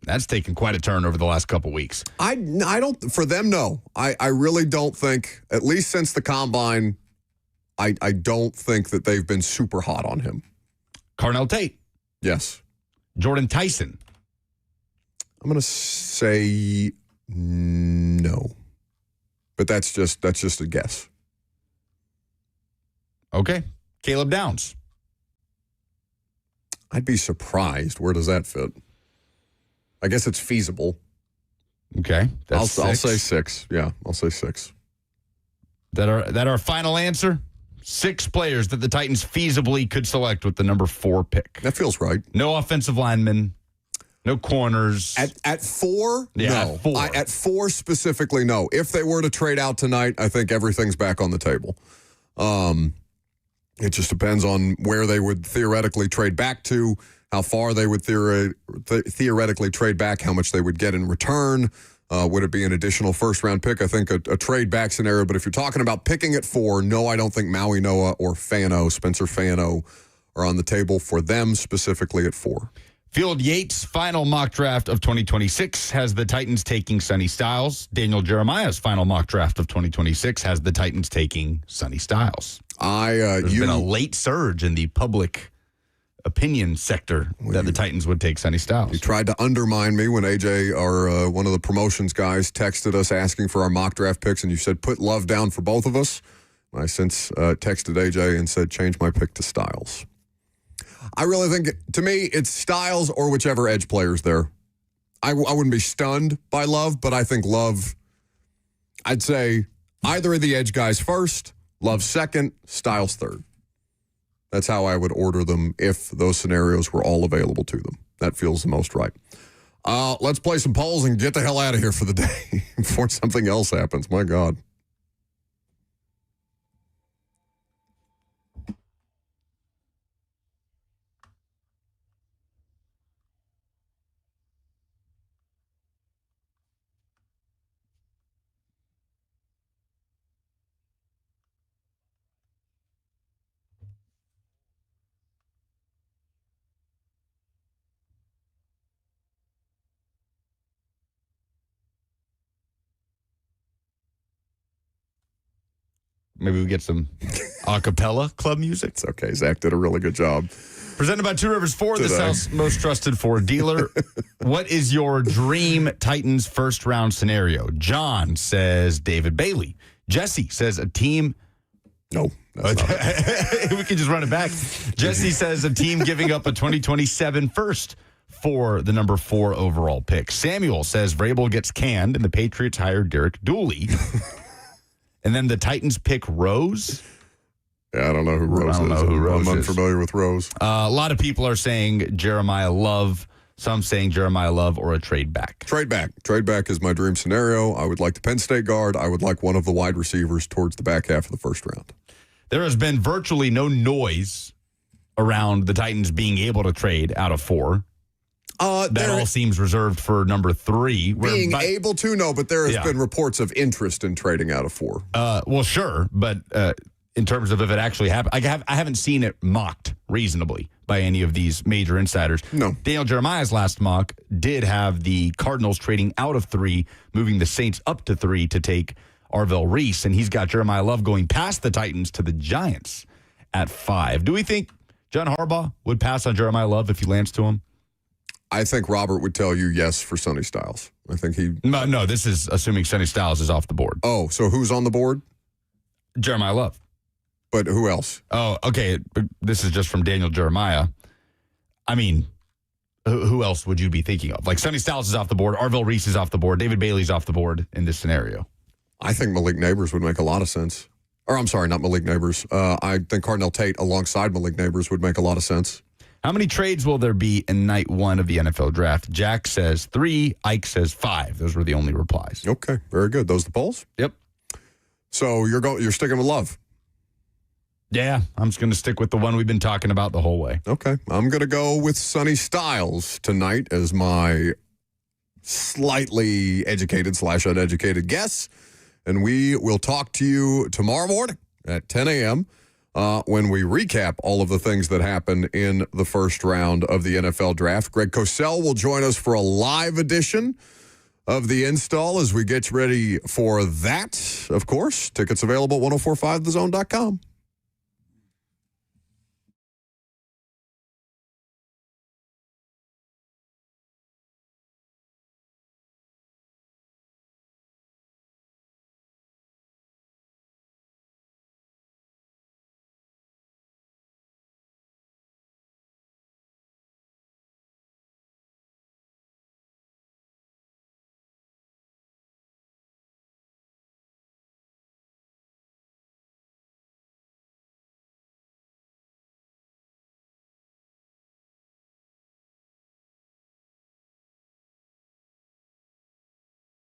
That's taken quite a turn over the last couple weeks. I don't, for them, no. I really don't think, at least since the combine, I don't think that they've been super hot on him. Carnell Tate. Yes. Jordan Tyson. I'm going to say no. But that's just a guess. Okay. Caleb Downs. I'd be surprised. Where does that fit? I guess it's feasible. Okay. I'll say 6. Yeah, I'll say 6. That our final answer? 6 players that the Titans feasibly could select with the number 4 pick. That feels right. No offensive linemen. No corners. At 4? Yeah, no. at 4. At 4 specifically, no. If they were to trade out tonight, I think everything's back on the table. It just depends on where they would theoretically trade back to, how far they would theoretically trade back, how much they would get in return. Would it be an additional first-round pick? I think a trade-back scenario. But if you're talking about picking at 4, no, I don't think Maui Noah or Spencer Fano, are on the table for them specifically at 4. Field Yates' final mock draft of 2026 has the Titans taking Sonny Styles. Daniel Jeremiah's final mock draft of 2026 has the Titans taking Sonny Styles. There's been a late surge in the public opinion sector that the Titans would take Sonny Styles. You tried to undermine me when AJ, our one of the promotions guys, texted us asking for our mock draft picks, and you said put Love down for both of us. I since texted AJ and said change my pick to Styles. I really think, to me, it's Styles or whichever edge player's there. I wouldn't be stunned by Love, but I think Love, I'd say either of the edge guys first, Love second, Styles third. That's how I would order them if those scenarios were all available to them. That feels the most right. Let's play some polls and get the hell out of here for the day before something else happens. My God. Maybe we get some a cappella club music. It's okay. Zach did a really good job. Presented by Two Rivers Ford, the South's most trusted Ford dealer. What is your dream Titans first round scenario? John says David Bailey. Jesse says a team. No. We can just run it back. Jesse says a team giving up a 2027 first for the number 4 overall pick. Samuel says Vrabel gets canned and the Patriots hire Derek Dooley. And then the Titans pick Rose. Yeah, I don't know who Rose is. I'm unfamiliar with Rose. A lot of people are saying Jeremiah Love. Some saying Jeremiah Love or a trade back. Trade back. Trade back is my dream scenario. I would like the Penn State guard. I would like one of the wide receivers towards the back half of the first round. There has been virtually no noise around the Titans being able to trade out of 4. That all seems reserved for number 3. Being able to, no, but there has been reports of interest in trading out of 4. Well, sure, but in terms of if it actually happened, I haven't seen it mocked reasonably by any of these major insiders. No. Daniel Jeremiah's last mock did have the Cardinals trading out of 3, moving the Saints up to 3 to take Arvell Reese, and he's got Jeremiah Love going past the Titans to the Giants at 5. Do we think John Harbaugh would pass on Jeremiah Love if he lands to him? I think Robert would tell you yes for Sonny Styles. I think he... No, this is assuming Sonny Styles is off the board. Oh, so who's on the board? Jeremiah Love. But who else? Oh, okay. This is just from Daniel Jeremiah. I mean, who else would you be thinking of? Like Sonny Styles is off the board. Arvell Reese is off the board. David Bailey's off the board in this scenario. I think Malik Neighbors would make a lot of sense. Or I'm sorry, not Malik Neighbors. I think Cardinal Tate alongside Malik Neighbors would make a lot of sense. How many trades will there be in night 1 of the NFL draft? Jack says 3. Ike says 5. Those were the only replies. Okay, very good. Those the polls? Yep. So you're sticking with Love? Yeah, I'm just going to stick with the one we've been talking about the whole way. Okay, I'm going to go with Sonny Styles tonight as my slightly educated / uneducated guess. And we will talk to you tomorrow morning at 10 a.m. When we recap all of the things that happened in the first round of the NFL draft. Greg Cosell will join us for a live edition of the install as we get ready for that. Of course, tickets available at 1045thezone.com.